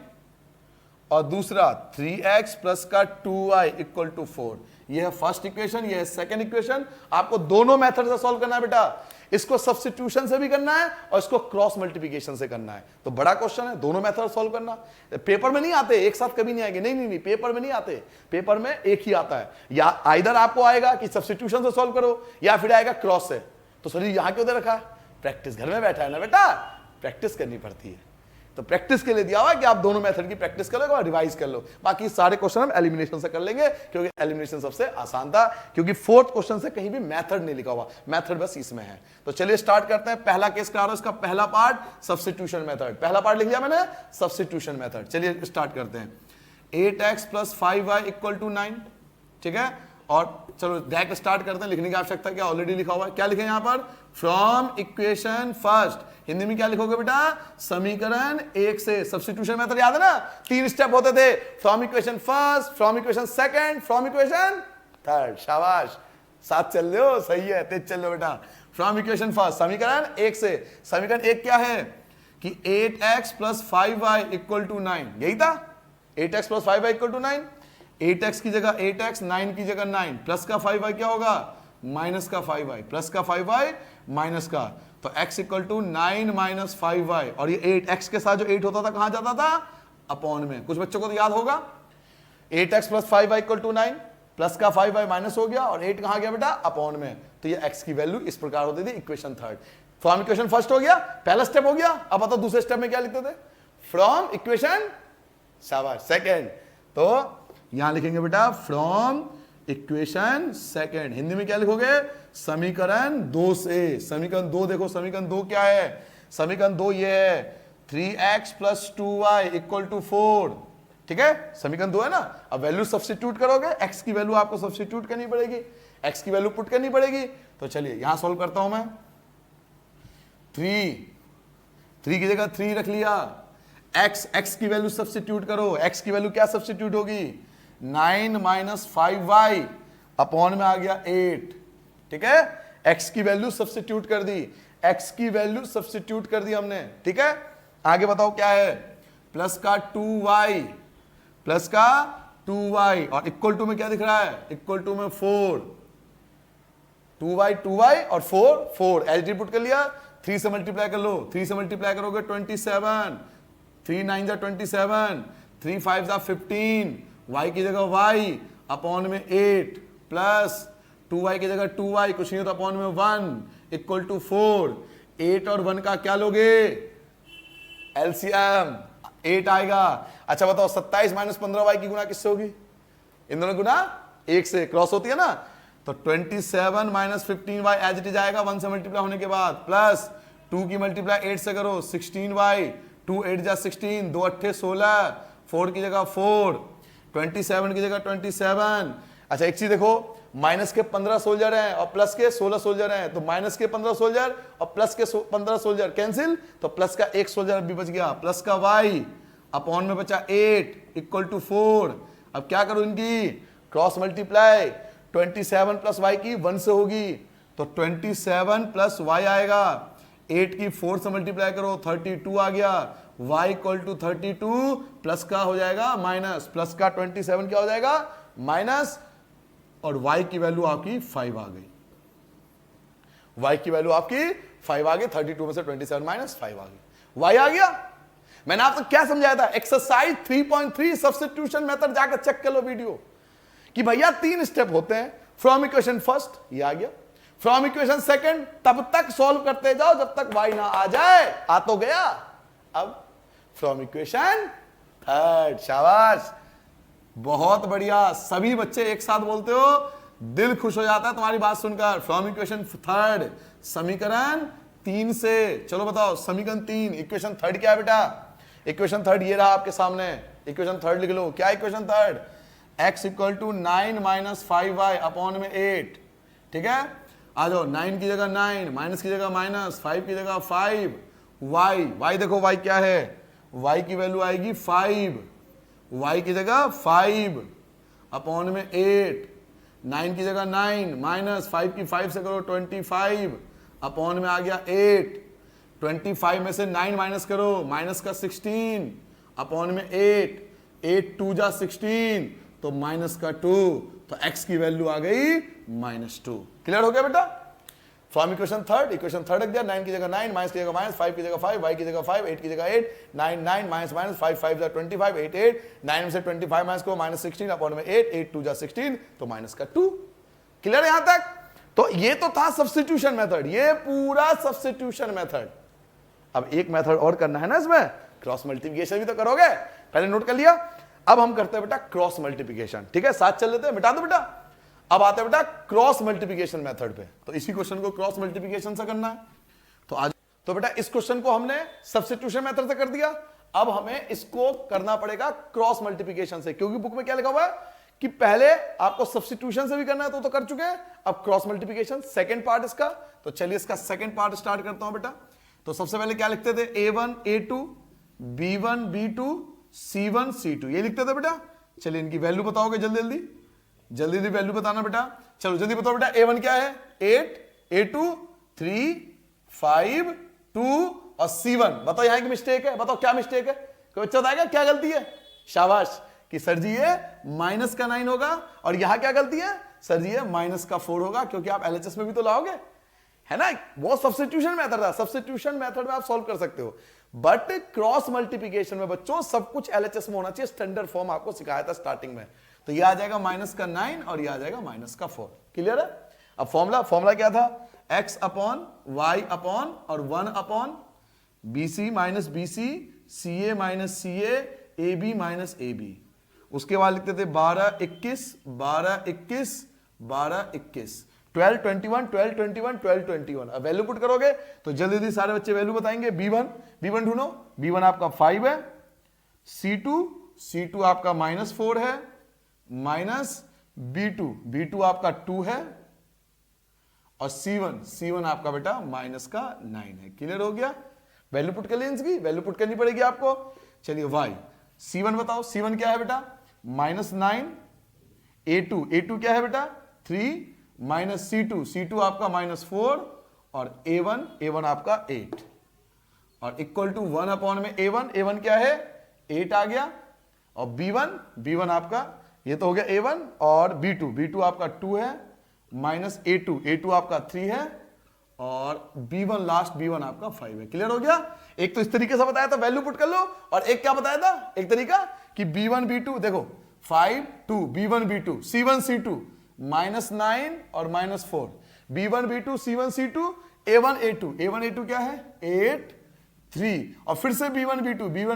और दूसरा 3x प्लस का 2y इक्वल टू 4। ये है फर्स्ट इक्वेशन, ये है सेकंड इक्वेशन। आपको दोनों मेथड से सॉल्व करना है बेटा। इसको सब्स्टिट्यूशन से भी करना है और इसको क्रॉस मल्टीप्लिकेशन से करना है। तो बड़ा क्वेश्चन है, दोनों मेथड सॉल्व करना। पेपर में नहीं आते एक साथ, कभी नहीं आएंगे। नहीं, पेपर में नहीं आते। पेपर में एक ही आता है, या आइदर आपको आएगा कि सब्स्टिट्यूशन से सॉल्व करो या फिर आएगा क्रॉस से। तो सर यहां क्यों दे रखा है? प्रैक्टिस, घर में बैठा है ना बेटा, प्रैक्टिस करनी पड़ती है। तो प्रैक्टिस के लिए दिया हुआ कि आप दोनों मेथड की प्रैक्टिस करो और रिवाइज कर लो। बाकी सारे क्वेश्चन हम एलिमिनेशन से कर लेंगे, क्योंकि एलिमिनेशन सबसे आसान था, क्योंकि फोर्थ क्वेश्चन से कहीं भी मेथड नहीं लिखा हुआ, मेथड बस इसमें है। तो चलिए स्टार्ट करते हैं। पहला केस करा रहा हूं, इसका पहला पार्ट सब्स्टिट्यूशन मेथड। पहला पार्ट लिख दिया मैंने, सब्स्टिट्यूशन मेथड। चलिए स्टार्ट करते हैं। 8x plus 5y equal to 9। ठीक है, और चलो डायरेक्ट स्टार्ट करते हैं। लिखने की आवश्यकता क्या, ऑलरेडी लिखा हुआ है। क्या लिखे यहां पर? From equation first. हिंदी में क्या लिखोगे बेटा? समीकरण 1 से। सब्स्टिट्यूशन मेथड याद है ना, 3 स्टेप होते थे। From equation first, from equation second, from equation third. शाबाश, साथ चल रहे हो, सही है, तेज चल रहे हो बेटा। फ्रॉम इक्वेशन फर्स्ट, समीकरण 1 से। समीकरण 1 क्या है कि 8x plus 5y equal to 9। यही था, 8x plus 5y equal to 9। 8x की जगह 8x, 9 की जगह 9, प्लस का 5y क्या होगा? माइनस का 5y, प्लस का 5y माइनस का। तो x equal to 9 minus 5y। और ये 8x के साथ जो 8 होता था कहां जाता था? अपॉन में। कुछ बच्चों को तो याद होगा, 8x plus 5y equal to 9, plus का 5y माइनस हो गया और 8 कहां गया बेटा? अपॉन में। तो ये x की वैल्यू इस प्रकार होती थी equation third. From equation first हो गया, पहला स्टेप हो गया। अब बताओ दूसरे स्टेप में क्या लिखते थे? फ्रॉम इक्वेशन शाबाश सेकंड। तो यहां लिखेंगे बेटा फ्रॉम इक्वेशन सेकंड। हिंदी में क्या लिखोगे? समीकरण 2 से। समीकरण 2 देखो, समीकरण 2 क्या है? समीकरण 2 ये है 3x plus 2y equal to 4। ठीक है, समीकरण 2 है ना। अब वैल्यू सब्स्टिट्यूट करोगे, x की वैल्यू आपको सब्स्टिट्यूट करनी पड़ेगी, x की वैल्यू पुट करनी पड़ेगी। तो चलिए यहां सॉल्व करता हूं मैं। 3 की जगह 3 रख लिया। x की वैल्यू सब्स्टिट्यूट करो। x की वैल्यू क्या सब्स्टिट्यूट होगी? 9 माइनस 5y अपॉन में आ गया 8। ठीक है, x की वैल्यू सब्स्टिट्यूट कर दी, x की वैल्यू सब्स्टिट्यूट कर दी हमने। ठीक है, आगे बताओ क्या है? प्लस का 2y, प्लस का 2y और इक्वल टू में क्या दिख रहा है? इक्वल टू में 4। 2y और 4 एच पुट कर लिया। 3 से मल्टीप्लाई कर लो, 3 से मल्टीप्लाई करोगे 27, 3 9 जा 27, 3 5 जा 15, y की जगह y अपॉन में 8 प्लस 2y की जगह 2y, कुछ नहीं होता, अपॉन में 1 इक्वल टू 4। 8 और 1 का क्या लोगे? एलसीएम 8 आएगा। अच्छा बताओ 27 माइनस 15y की गुना किससे होगी? इन दोनों गुना 1 से, क्रॉस होती है ना। तो 27 minus 15y as it is आएगा 1 से मल्टीप्लाई होने के बाद, प्लस 2 की मल्टीप्लाई 8 से करो 16y, 2 8 जा 16, 2 8 16, 4 की जगह 4, 27 की जगह 27। अच्छा एक चीज देखो, माइनस के 15 सोल्जर हैं और प्लस के 16 सोल्जर हैं। तो माइनस के 15 सोल्जर और प्लस के 15 सोल्जर कैंसिल, तो प्लस का 1 सोल्जर अभी बच गया। प्लस का y अपॉन में बचा 8 इक्वल टू 4। अब क्या करो इनकी क्रॉस मल्टीप्लाई। 27 प्लस y की 1 से होगी, तो 27 प्लस y आएगा। 8 की 4 से मल्टीप्लाई करो 32 आ गया, y इक्वल टू 32 प्लस का हो जाएगा माइनस, प्लस का 27 क्या हो जाएगा माइनस, और y की वैल्यू आपकी 5 आ गई, y की वैल्यू आपकी 5 आ गई, 32 में से 27 माइनस 5 आ गई, y आ गया। मैंने आपको क्या समझाया था, एक्सरसाइज 3.3 सब्स्टिट्यूशन मेथड, जाकर चेक कर लो वीडियो कि भैया 3 स्टेप होते हैं, फ्रॉम इक्वेशन फर्स्ट ये आ गया, फ्रॉम इक्वेशन सेकंड तब तक सॉल्व करते जाओ जब तक y ना आ जाए, आ तो गया, अब फ्रॉम इक्वेशन थर्ड, शाबाश बहुत बढ़िया, सभी बच्चे एक साथ बोलते हो, दिल खुश हो जाता है तुम्हारी बात सुनकर। फ्रॉम इक्वेशन थर्ड, समीकरण 3 से, चलो बताओ समीकरण 3, इक्वेशन थर्ड क्या है बेटा, इक्वेशन थर्ड ये रहा आपके सामने, इक्वेशन थर्ड लिख लो, क्या equation third, x equal to 9 minus 5y upon में 8, ठीक है, आ जाओ 9 की जगह 9, माइनस की जगह माइनस, 5 की जगह 5, y देखो y क्या है, y की वैल्यू आएगी 5, y की जगह 5 अपॉन में 8, 9 की जगह 9 माइनस 5 की 5 से करो 25 अपॉन में आ गया 8, 25 में से 9 माइनस करो, माइनस का 16 अपॉन में 8, 8 2 जा 16 तो माइनस का 2, तो x की वैल्यू आ गई -2। क्लियर हो गया बेटा, फ्रॉम इक्वेशन थर्ड रख दिया, 9 की जगह 9, माइनस की जगह माइनस, 5 की जगह 5, y की जगह 5, 8 की जगह 8, 9 9 माइनस माइनस 5 5 जा 25, 8 8, 9 में से 25 माइनस को माइनस 16 अपॉन में 8, 8 2 जा 16 तो माइनस का 2। क्लियर है यहां तक, तो ये तो था सब्स्टिट्यूशन मेथड, ये पूरा सब्स्टिट्यूशन मेथड। अब एक मेथड और करना है ना इसमें, क्रॉस मल्टीप्लिकेशन भी तो करोगे, पहले नोट कर लिया। अब हम करते हैं बेटा क्रॉस मल्टीप्लिकेशन, ठीक है, साथ चल लेते हैं, मिटा दो बेटा। अब आते हैं बेटा क्रॉस मल्टीप्लिकेशन मेथड पे, तो इसी क्वेश्चन को क्रॉस मल्टीप्लिकेशन से करना है। तो आज तो बेटा इस क्वेश्चन को हमने सब्स्टिट्यूशन मेथड से कर दिया, अब हमें इसको करना पड़ेगा क्रॉस मल्टीप्लिकेशन से, क्योंकि बुक में क्या लिखा हुआ है कि पहले आपको सब्स्टिट्यूशन से भी करना है, तो कर चुके हैं, अब क्रॉस मल्टीप्लिकेशन सेकंड पार्ट इसका। तो चलिए इसका सेकंड पार्ट स्टार्ट करता हूं बेटा। तो सबसे पहले क्या लिखते थे, a1 a2 b1 b2 c1 c2 ये लिखते थे बेटा। चलिए इनकी वैल्यू बताओगे जल्दी जल्दी वैल्यू बताना बेटा, चलो जल्दी बताओ बेटा। a1 क्या है 8, a2 3, 5 2 और c1 बताओ यहां की मिस्टेक है, बताओ क्या मिस्टेक है, कोई बच्चा बताएगा क्या गलती है, शाबाश कि सर जी ये माइनस का 9 होगा, और यहां क्या गलती है सर जी ये माइनस का 4 होगा, क्योंकि आप एलएचएस में भी तो लाओगे, है ना, वो सब्स्टिट्यूशन मेथड था, सब्स्टिट्यूशन मेथड में आप सॉल्व कर सकते हो, बट क्रॉस मल्टीप्लिकेशन में बच्चों सब कुछ एलएचएस में होना चाहिए, स्टैंडर्ड फॉर्म आपको सिखाया था स्टार्टिंग में। तो ये आ जाएगा माइनस का 9 और ये आ जाएगा माइनस का 4। क्लियर है। अब फॉर्मूला क्या था, x अपॉन y अपॉन और 1 upon bc minus bc ca minus ca ab minus ab। उसके बाद लिखते थे 12 21 12 21 12 21 12 21 12 21 12 21। अब वैल्यू पुट करोगे तो जल्दी सारे बच्चे वैल्यू बताएंगे। b1 ढूंढो, b1 आपका 5 है, c2 आपका -4 है, माइनस b2 आपका 2 है, और c1 आपका बेटा माइनस का 9 है। क्लियर हो गया, वैल्यू पुट कर ली, इसकी वैल्यू पुट करनी पड़ेगी आपको। चलिए y c1 बताओ, c1 क्या है बेटा -9, a2 क्या है बेटा 3, माइनस c2 आपका -4 और a1 आपका 8 और इक्वल टू 1 अपॉन में a1 क्या है 8 आ गया, और b1 आपका ये तो हो गया a1, और b2 आपका 2 है, माइनस a2 आपका 3 है, और b1 लास्ट b1 आपका 5 है। क्लियर हो गया। एक तो इस तरीके से बताया था वैल्यू पुट कर लो, और एक क्या बताया था, एक तरीका कि b1 b2 देखो 5 2 b1 b2 c1 c2 -9 और -4 b1 b2 c1 c2 a1 a2 क्या है 8 3, और फिर से b1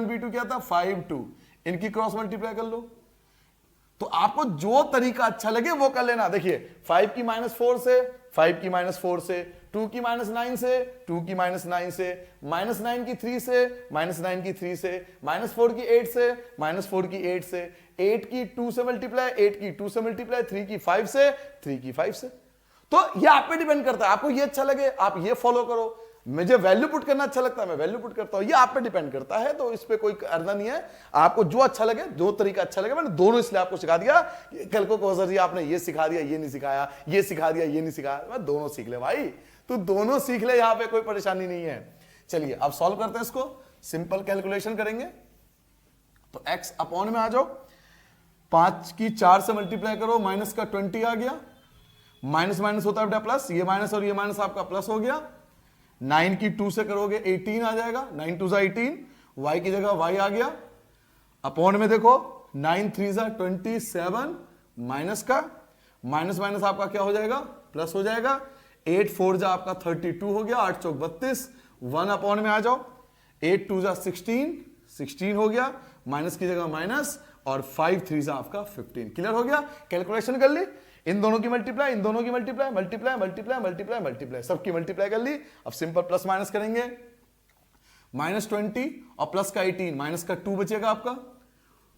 b2 क्या था 5 2। इनकी क्रॉस मल्टीप्लाई कर लो, तो आपको जो तरीका अच्छा लगे वो कर लेना। देखिए 5 की -4 से, 5 की -4 से, 2 की -9 से, 2 की -9 से, -9 की 3 से, -9 की 3 से, -4 की 8 से, -4 की 8 से, 8 की 2 से मल्टीप्लाई, 8 की 2 से मल्टीप्लाई, 3 की 5 से, 3 की 5 से। तो ये आप पे डिपेंड करता है, आपको ये अच्छा लगे आप ये फॉलो करो, मुझे वैल्यू पुट करना अच्छा लगता है मैं वैल्यू पुट करता हूं, ये आप पे डिपेंड करता है। तो इस पे कोई अर्जा नहीं है, आपको जो अच्छा लगे, जो तरीका अच्छा लगे। मैंने दोनों इसलिए आपको सिखा दिया, कल को सर जी आपने ये सिखा दिया ये नहीं सिखाया, ये सिखा दिया ये नहीं सिखाया, मैं दोनों सीख ले भाई, तो दोनों सीख ले, यहां पे कोई परेशानी नहीं है। चलिए अब सॉल्व करते हैं इसको, सिंपल कैलकुलेशन करेंगे। तो x अपॉन में आ जाओ, 5 की 4 से मल्टीप्लाई करो, माइनस का 20 आ गया, माइनस माइनस होता है बेटा प्लस, ये माइनस और ये माइनस आपका प्लस हो गया। 9 की 2 से करोगे 18 आ जाएगा, 9 2 18, y की जगह y आ गया। अपॉन में देखो 9 3 27, माइनस का माइनस माइनस आपका क्या हो जाएगा, प्लस हो जाएगा। 8 4 जा आपका 32 हो गया, 8 चौक 32, 1 अपॉन में आ जाओ, 8 2 जा 16, 16 हो गया, माइनस की जगह माइनस, और 5 3 जा आपका 15। क्लियर हो गया, कैलकुलेशन कर ली, इन दोनों की मल्टीप्लाई, इन दोनों की multiply, multiply multiply multiply multiply, सबकी मल्टीप्लाई कर ली। अब सिंपल प्लस माइनस करेंगे, माइनस 20 और प्लस का 18, माइनस का 2 बचेगा आपका,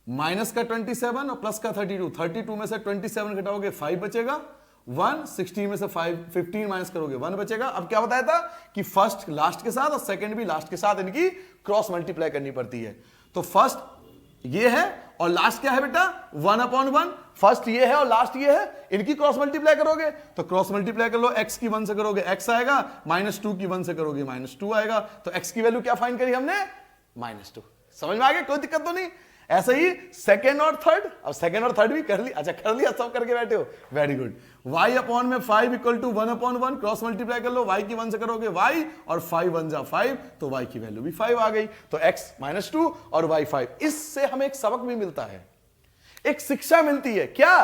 माइनस का 27 और प्लस का 32, 32 में से 27 घटाओगे 5 बचेगा, 1 16 में से 15 माइनस करोगे 1 बचेगा। अब क्या बताया था कि फर्स्ट लास्ट के साथ और सेकंड भी लास्ट के साथ इनकी क्रॉस मल्टीप्लाई करनी पड़ती है। तो फर्स्ट ये है और लास्ट क्या है बेटा, 1/1। फर्स्ट ये है और लास्ट ये है, इनकी क्रॉस मल्टीप्लाई करोगे तो क्रॉस मल्टीप्लाई कर लो, x की 1 से करोगे x आएगा, -2 की 1 से करोगे -2 आएगा। तो x की वैल्यू क्या फाइंड करी हमने, -2। समझ में आ गया, कोई दिक्कत तो नहीं। ऐसे ही सेकेंड और थर्ड, अब सेकेंड और थर्ड भी कर ली, अच्छा कर लिया, सब करके बैठे हो, वेरी गुड। y अपॉन में 5 इक्वल टू 1/1, क्रॉस मल्टीप्लाई कर लो, y की 1 से करोगे y, और 5 1 जा 5, तो y की वैल्यू भी 5 आ गई। तो x -2 और y 5। इससे हमें एक सबक भी मिलता है, एक शिक्षा मिलती है, क्या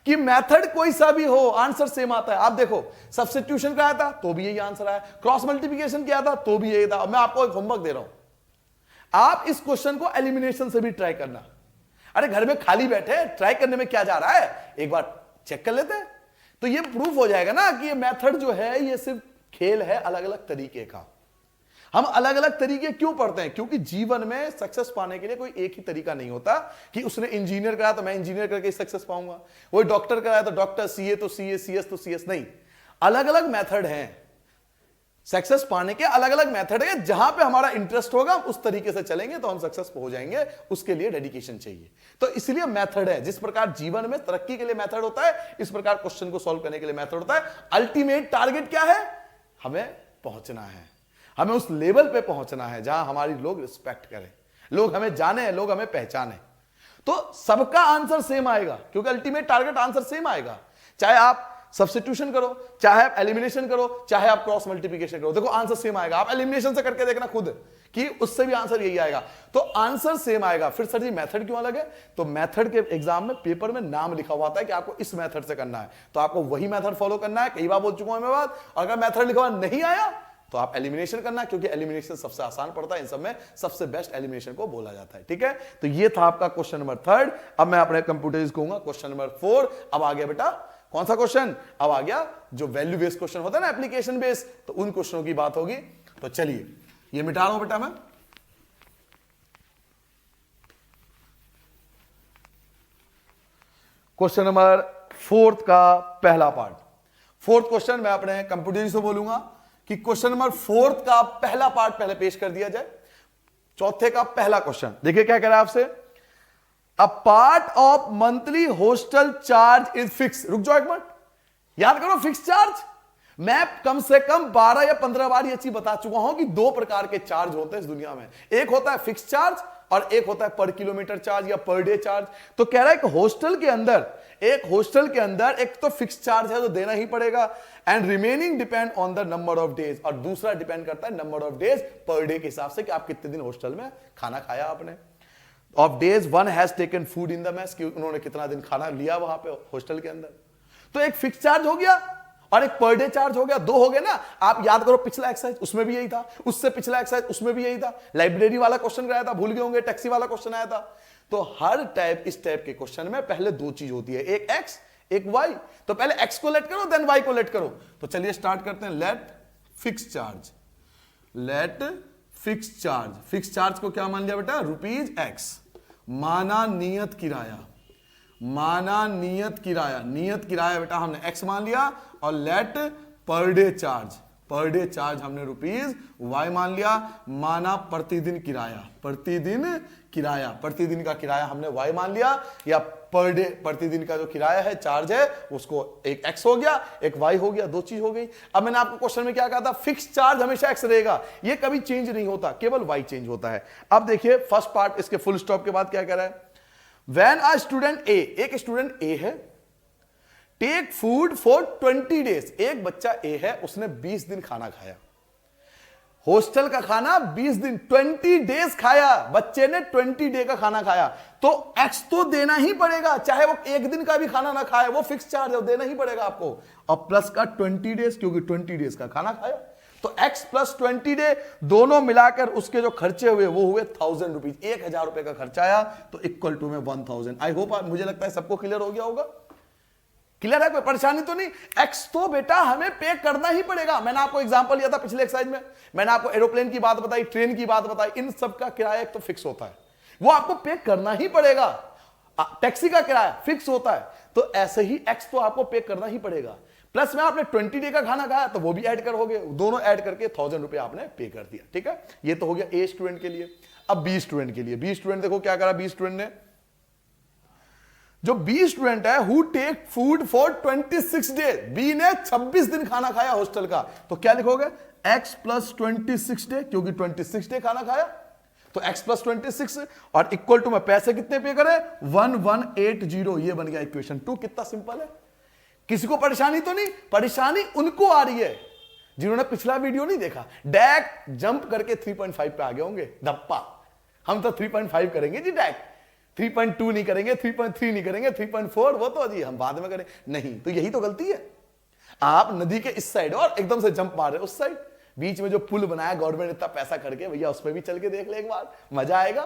कि मेथड कोई सा भी हो आंसर सेम आता है। आप देखो सब्स्टिट्यूशन कराया था तो भी यही आंसर आया, क्रॉस मल्टीप्लिकेशन किया था तो भी यही था। मैं आपको एक होमवर्क दे रहा हूं, आप इस क्वेश्चन को एलिमिनेशन से भी ट्राई करना। अरे घर में खाली बैठे, ट्राई करने में क्या जा रहा है, एक बार चेक कर लेते हैं, तो ये प्रूफ हो जाएगा ना कि ये मेथड जो है ये सिर्फ खेल है अलग अलग तरीके का। हम अलग अलग तरीके क्यों पढ़ते हैं, क्योंकि जीवन में सक्सेस पाने के लिए कोई एक ही तरीका नहीं होता कि उसने इंजीनियर कराया तो मैं इंजीनियर करके सक्सेस पाऊंगा, वो डॉक्टर कराया तो डॉक्टर, सीए तो सीए, सीएस तो सीएस, नहीं। अलग अलग मेथड हैं सक्सेस पाने के, अलग अलग मेथड है। जहां पे हमारा इंटरेस्ट होगा उस तरीके से चलेंगे तो हम सक्सेस हो जाएंगे, उसके लिए डेडिकेशन चाहिए। तो इसलिए मेथड है, जिस प्रकार जीवन में तरक्की के लिए मेथड होता है, इस प्रकार क्वेश्चन को सॉल्व करने के लिए मेथड होता है। अल्टीमेट टारगेट क्या है, हमें पहुंचना है, हमें उस लेवल पे पहुंचना है जहां हमारी लोग रिस्पेक्ट करें, लोग हमें जाने, लोग हमें पहचाने। तो सबका आंसर सेम आएगा, क्योंकि अल्टीमेट टारगेट आंसर सेम आएगा, चाहे आप सब्स्टिट्यूशन करो, चाहे आप एलिमिनेशन करो, चाहे आप क्रॉस मल्टीप्लिकेशन करो, देखो आंसर सेम आएगा। आप एलिमिनेशन से करके देखना खुद कि उससे भी आंसर यही आएगा, तो आंसर सेम आएगा। फिर सर जी मेथड क्यों अलग है, तो मेथड के एग्जाम में पेपर में नाम लिखा हुआ है कि आपको इस मेथड से करना है, तो आपको वही मेथड फॉलो करना है। कई बार बोल चुका हूं मैं बात, अगर मेथड लिखा हुआ नहीं आया तो आप एलिमिनेशन करना, क्योंकि एलिमिनेशन सबसे आसान पड़ता है, इन सब में सबसे बेस्ट एलिमिनेशन को बोला जाता है। ठीक है, तो ये था आपका क्वेश्चन नंबर 3। अब मैं अपने कंप्यूटर कहूंगा क्वेश्चन नंबर 4। अब आ गया बेटा कौन सा क्वेश्चन, अब आ गया जो वैल्यू बेस्ड क्वेश्चन होता है ना, एप्लीकेशन बेस्ड, तो उन क्वेश्चनों की बात होगी। तो चलिए ये मिटा रहा हूं बेटा मैं, क्वेश्चन नंबर 4 का पहला पार्ट। 4th क्वेश्चन मैं अपने कंप्यूटर से बोलूंगा कि क्वेश्चन नंबर 4 का पहला पार्ट पहले पेश कर दिया जाए। चौथे का पहला क्वेश्चन देखिए क्या कह रहा है आपसे, a part of monthly hostel charge is fix. रुक जाओ एक मिनट, याद करो फिक्स चार्ज। मैं कम से कम 12 या 15 बार ये चीज बता चुका हूं कि 2 प्रकार के चार्ज होते हैं इस दुनिया में, एक होता है फिक्स चार्ज और एक होता है पर किलोमीटर चार्ज या पर डे चार्ज। तो कह रहा है एक हॉस्टल के अंदर एक तो फिक्स चार्ज है जो देना ही पड़ेगा, and remaining depend on the number of days, और दूसरा डिपेंड करता है number of days per day के हिसाब से कि आप कितने दिन हॉस्टल में खाना खाया आपने। Of days one has taken food in the mess, कि उन्होंने कितना दिन खाना लिया वहां पे हॉस्टल के अंदर। तो एक फिक्स चार्ज हो गया और एक पर डे चार्ज हो गया, 2 हो गए ना। आप याद करो पिछला एक्सरसाइज उसमें भी यही था, उससे पिछला एक्सरसाइज उसमें भी यही था, लाइब्रेरी वाला क्वेश्चन कराया था, भूल गए होंगे, टैक्सी वाला क्वेश्चन आया था। तो हर टाइप, इस टाइप के क्वेश्चन में पहले 2 चीज होती है, एक एक्स एक वाई। तो पहले एक्स को लेट करो देन वाई को लेट करो। तो चलिए स्टार्ट करते हैं, let fix charge, let fix charge. Fix charge को क्या मान लिया बेटा, रुपीज एक्स, माना नियत किराया, माना नियत किराया, नियत किराया बेटा हमने एक्स मान लिया, और let per day charge, per day charge हमने रुपीज वाई मान लिया, माना प्रतिदिन किराया, प्रतिदिन किराया, प्रतिदिन का किराया हमने वाई मान लिया, या पर डे प्रतिदिन का जो किराया है चार्ज है उसको एक एक्स हो गया एक वाई हो गया, दो चीज हो गई। अब मैंने आपको क्वेश्चन में क्या कहा था, फिक्स चार्ज हमेशा एक्स रहेगा, ये कभी चेंज नहीं होता, केवल वाई चेंज होता है। अब देखिए फर्स्ट पार्ट इसके फुल स्टॉप के बाद क्या कह रहा है, व्हेन अ स्टूडेंट ए, एक स्टूडेंट ए है, टेक फूड फॉर 20 डेज, एक बच्चा ए है उसने 20 दिन खाना खाया, हॉस्टल का खाना 20 दिन 20 डेज खाया, बच्चे ने 20 डे का खाना खाया, तो एक्स तो देना ही पड़ेगा, चाहे वो एक दिन का भी खाना ना खाए, वो फिक्स चार्ज है, देना ही पड़ेगा आपको। और प्लस का 20 डेज, क्योंकि 20 डेज का खाना खाया, तो x प्लस 20 डे दोनों मिलाकर उसके जो खर्चे हुए वो हुए 1000 रुपीज, 1000 रुपए का खर्चा आया, तो इक्वल टू में 1000। आई होप मुझे लगता है सबको क्लियर हो गया होगा, क्लियर है, कोई परेशानी तो नहीं। एक्स तो बेटा हमें पे करना ही पड़ेगा, मैंने आपको एग्जांपल लिया था पिछले एक्सरसाइज में, मैंने आपको एरोप्लेन की बात बताई, ट्रेन की बात बताई, इन सब का किराया एक तो फिक्स होता है, वो आपको पे करना ही पड़ेगा। टैक्सी का किराया फिक्स होता है, तो ऐसे ही एक्स तो आपको पे करना ही पड़ेगा। प्लस में आपने 20 डे का खाना खाया तो वो भी ऐड करोगे, दोनों ऐड करके 1000 रुपए आपने पे कर दिया, ठीक है। ये तो हो गया ए स्टूडेंट के लिए। अब बी स्टूडेंट के लिए, बी स्टूडेंट देखो क्या करा बी स्टूडेंट ने, जो बी स्टूडेंट है who take food for 26 day, B ने 26 दिन खाना खाया हॉस्टल का, तो क्या लिखोगे x प्लस 26 डे, क्योंकि 26 डे खाना खाया, तो x प्लस 26 और इक्वल टू में पैसे कितने पे करे 1180, ये बन गया इक्वेशन 2। कितना सिंपल है, किसी को परेशानी तो नहीं, परेशानी उनको आ रही है जिन्होंने पिछला वीडियो नहीं देखा, डैक जंप करके 3.5 पे आ गए होंगे धप्पा, हम तो 3.5 करेंगे जी, डैक 3.2 नहीं करेंगे, 3.3 नहीं करेंगे, 3.4 वो तो जी हम बाद में करें नहीं, तो यही तो गलती है। आप नदी के इस साइड और एकदम से जंप मार रहे उस साइड, बीच में जो पुल बनाया गवर्नमेंट इतना पैसा करके, भैया उस पर भी चल के देख ले एक बार, मजा आएगा।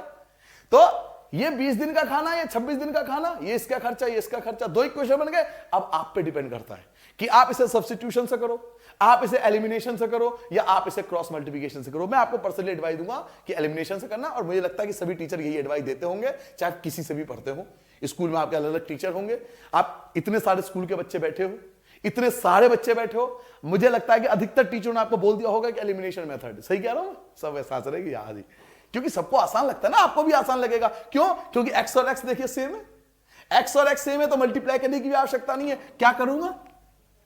तो ये 20 दिन का खाना, ये 26 दिन का खाना, ये इसका खर्चा, ये इसका खर्चा, दो इक्वेशन बन गए। अब आप पे डिपेंड करता है कि आप इसे सब्स्टिट्यूशन से करो, आप इसे एलिमिनेशन से करो, या आप इसे क्रॉस मल्टीप्लिकेशन से करो। मैं आपको पर्सनली एडवाइस दूंगा कि एलिमिनेशन से करना, और मुझे लगता है कि सभी टीचर यही एडवाइस देते होंगे, चाहे आप किसी से भी पढ़ते हो, स्कूल में आपके अलग अलग टीचर होंगे, आप इतने सारे स्कूल के बच्चे बैठे हो, इतने सारे बच्चे बैठे हो, मुझे लगता है कि अधिकतर टीचरों ने आपको बोल दिया होगा कि एलिमिनेशन मेथड, सही कह रहा हूं, सब एहसास रहेगी याद ही, क्योंकि सबको आसान लगता है ना, आपको भी आसान लगेगा। क्यों? क्योंकि एक्स और एक्स देखिए सेम है, एक्स और एक्स सेम है, तो मल्टीप्लाई करने की भी आवश्यकता नहीं है। क्या करूंगा,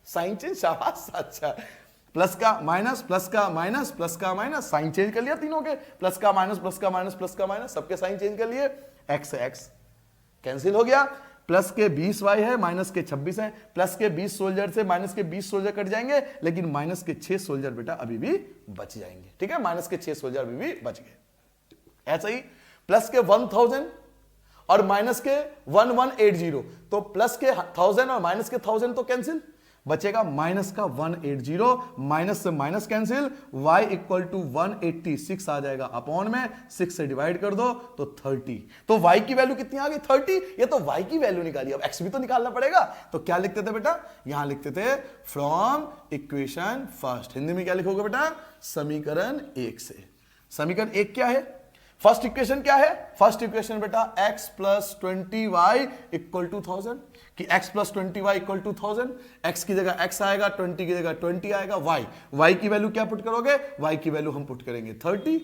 साइन चेंज, शाबाश, अच्छा, प्लस का माइनस, प्लस का माइनस, प्लस का माइनस, साइन चेंज कर लिया तीनों के, प्लस का माइनस, प्लस का माइनस, प्लस का माइनस, सबके साइन चेंज कर लिए, एक्स एक्स कैंसिल हो गया, प्लस के 20 वाई है, माइनस के 26 है, प्लस के 20 सोल्जर से माइनस के 20 सोल्जर कट जाएंगे, लेकिन माइनस के 6 सोल्जर बेटा अभी भी बच जाएंगे, ठीक है, माइनस के 6 सोल्जर अभी भी बच गए। ऐसा ही प्लस के 1000 और माइनस के 1180, तो प्लस के 1000 और माइनस के 1000 तो कैंसिल, बचेगा माइनस का 180, माइनस से minus cancel, y equal to 186 आ जाएगा, अपॉन में 6 से डिवाइड कर दो तो 30, तो y की वैल्यू कितनी आ गई 30, ये तो y की वैल्यू निकाली, अब x भी तो निकालना पड़ेगा, तो क्या लिखते थे बेटा, यहां लिखते थे फ्रॉम इक्वेशन फर्स्ट, हिंदी में क्या लिखोगे बेटा, समीकरण 1 से। समीकरण 1 क्या है, फर्स्ट इक्वेशन क्या है, फर्स्ट इक्वेशन बेटा x plus 20y equal to 1000, कि x plus 20y equal to 1000, x की जगह x आएगा, 20 की जगह 20 आएगा, y की वैल्यू क्या पुट करोगे, y की वैल्यू हम पुट करेंगे 30,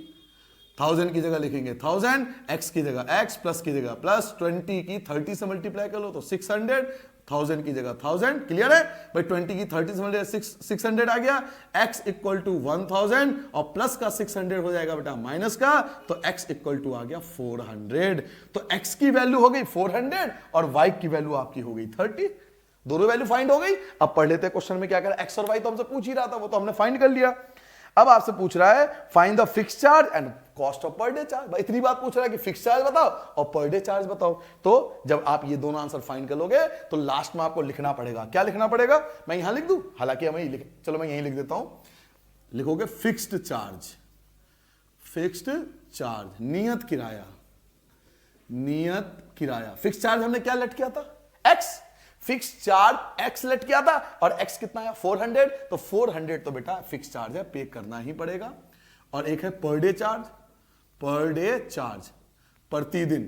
1000 की जगह लिखेंगे 1000, x की जगह x, प्लस की जगह प्लस, 20 की 30 से मल्टीप्लाई कर लो तो 600, 1000 की जगह 1000, क्लियर है भाई, 20 की 30 से मल्टीप्लाई 600 आ गया, x इक्वल टू 1000 और प्लस का 600 हो जाएगा बेटा माइनस का, तो x इक्वल टू आ गया 400, तो x की वैल्यू हो गई 400 और y की वैल्यू आपकी हो गई 30, दोनों वैल्यू फाइंड हो गई। अब पढ़ लेते हैं क्वेश्चन में क्या करा, x और y तो हमसे पूछ ही रहा था, वो तो हमने फाइंड कर लिया। अब आपसे पूछ रहा है find the fix charge and cost of पर डे चार्ज, भाई इतनी बात पूछ रहा है कि फिक्स चार्ज बताओ और पर डे चार्ज बताओ। तो जब आप ये दोनों आंसर फाइंड कर लोगे तो लास्ट में आपको लिखना पड़ेगा, क्या लिखना पड़ेगा, मैं यहां लिख दूं, हालांकि मैं चलो मैं यहीं लिख देता हूं, लिखोगे फिक्स्ड चार्ज, फिक्स्ड चार्ज, नियत किराया, नियत किराया, फिक्स चार्ज हमने क्या लेट किया था, x, fix charge x let किया था और एक्स कितना है 400, तो 400 तो बेटा फिक्स चार्ज है, पे करना ही पड़ेगा। और एक है पर day charge, per day charge प्रतिदिन,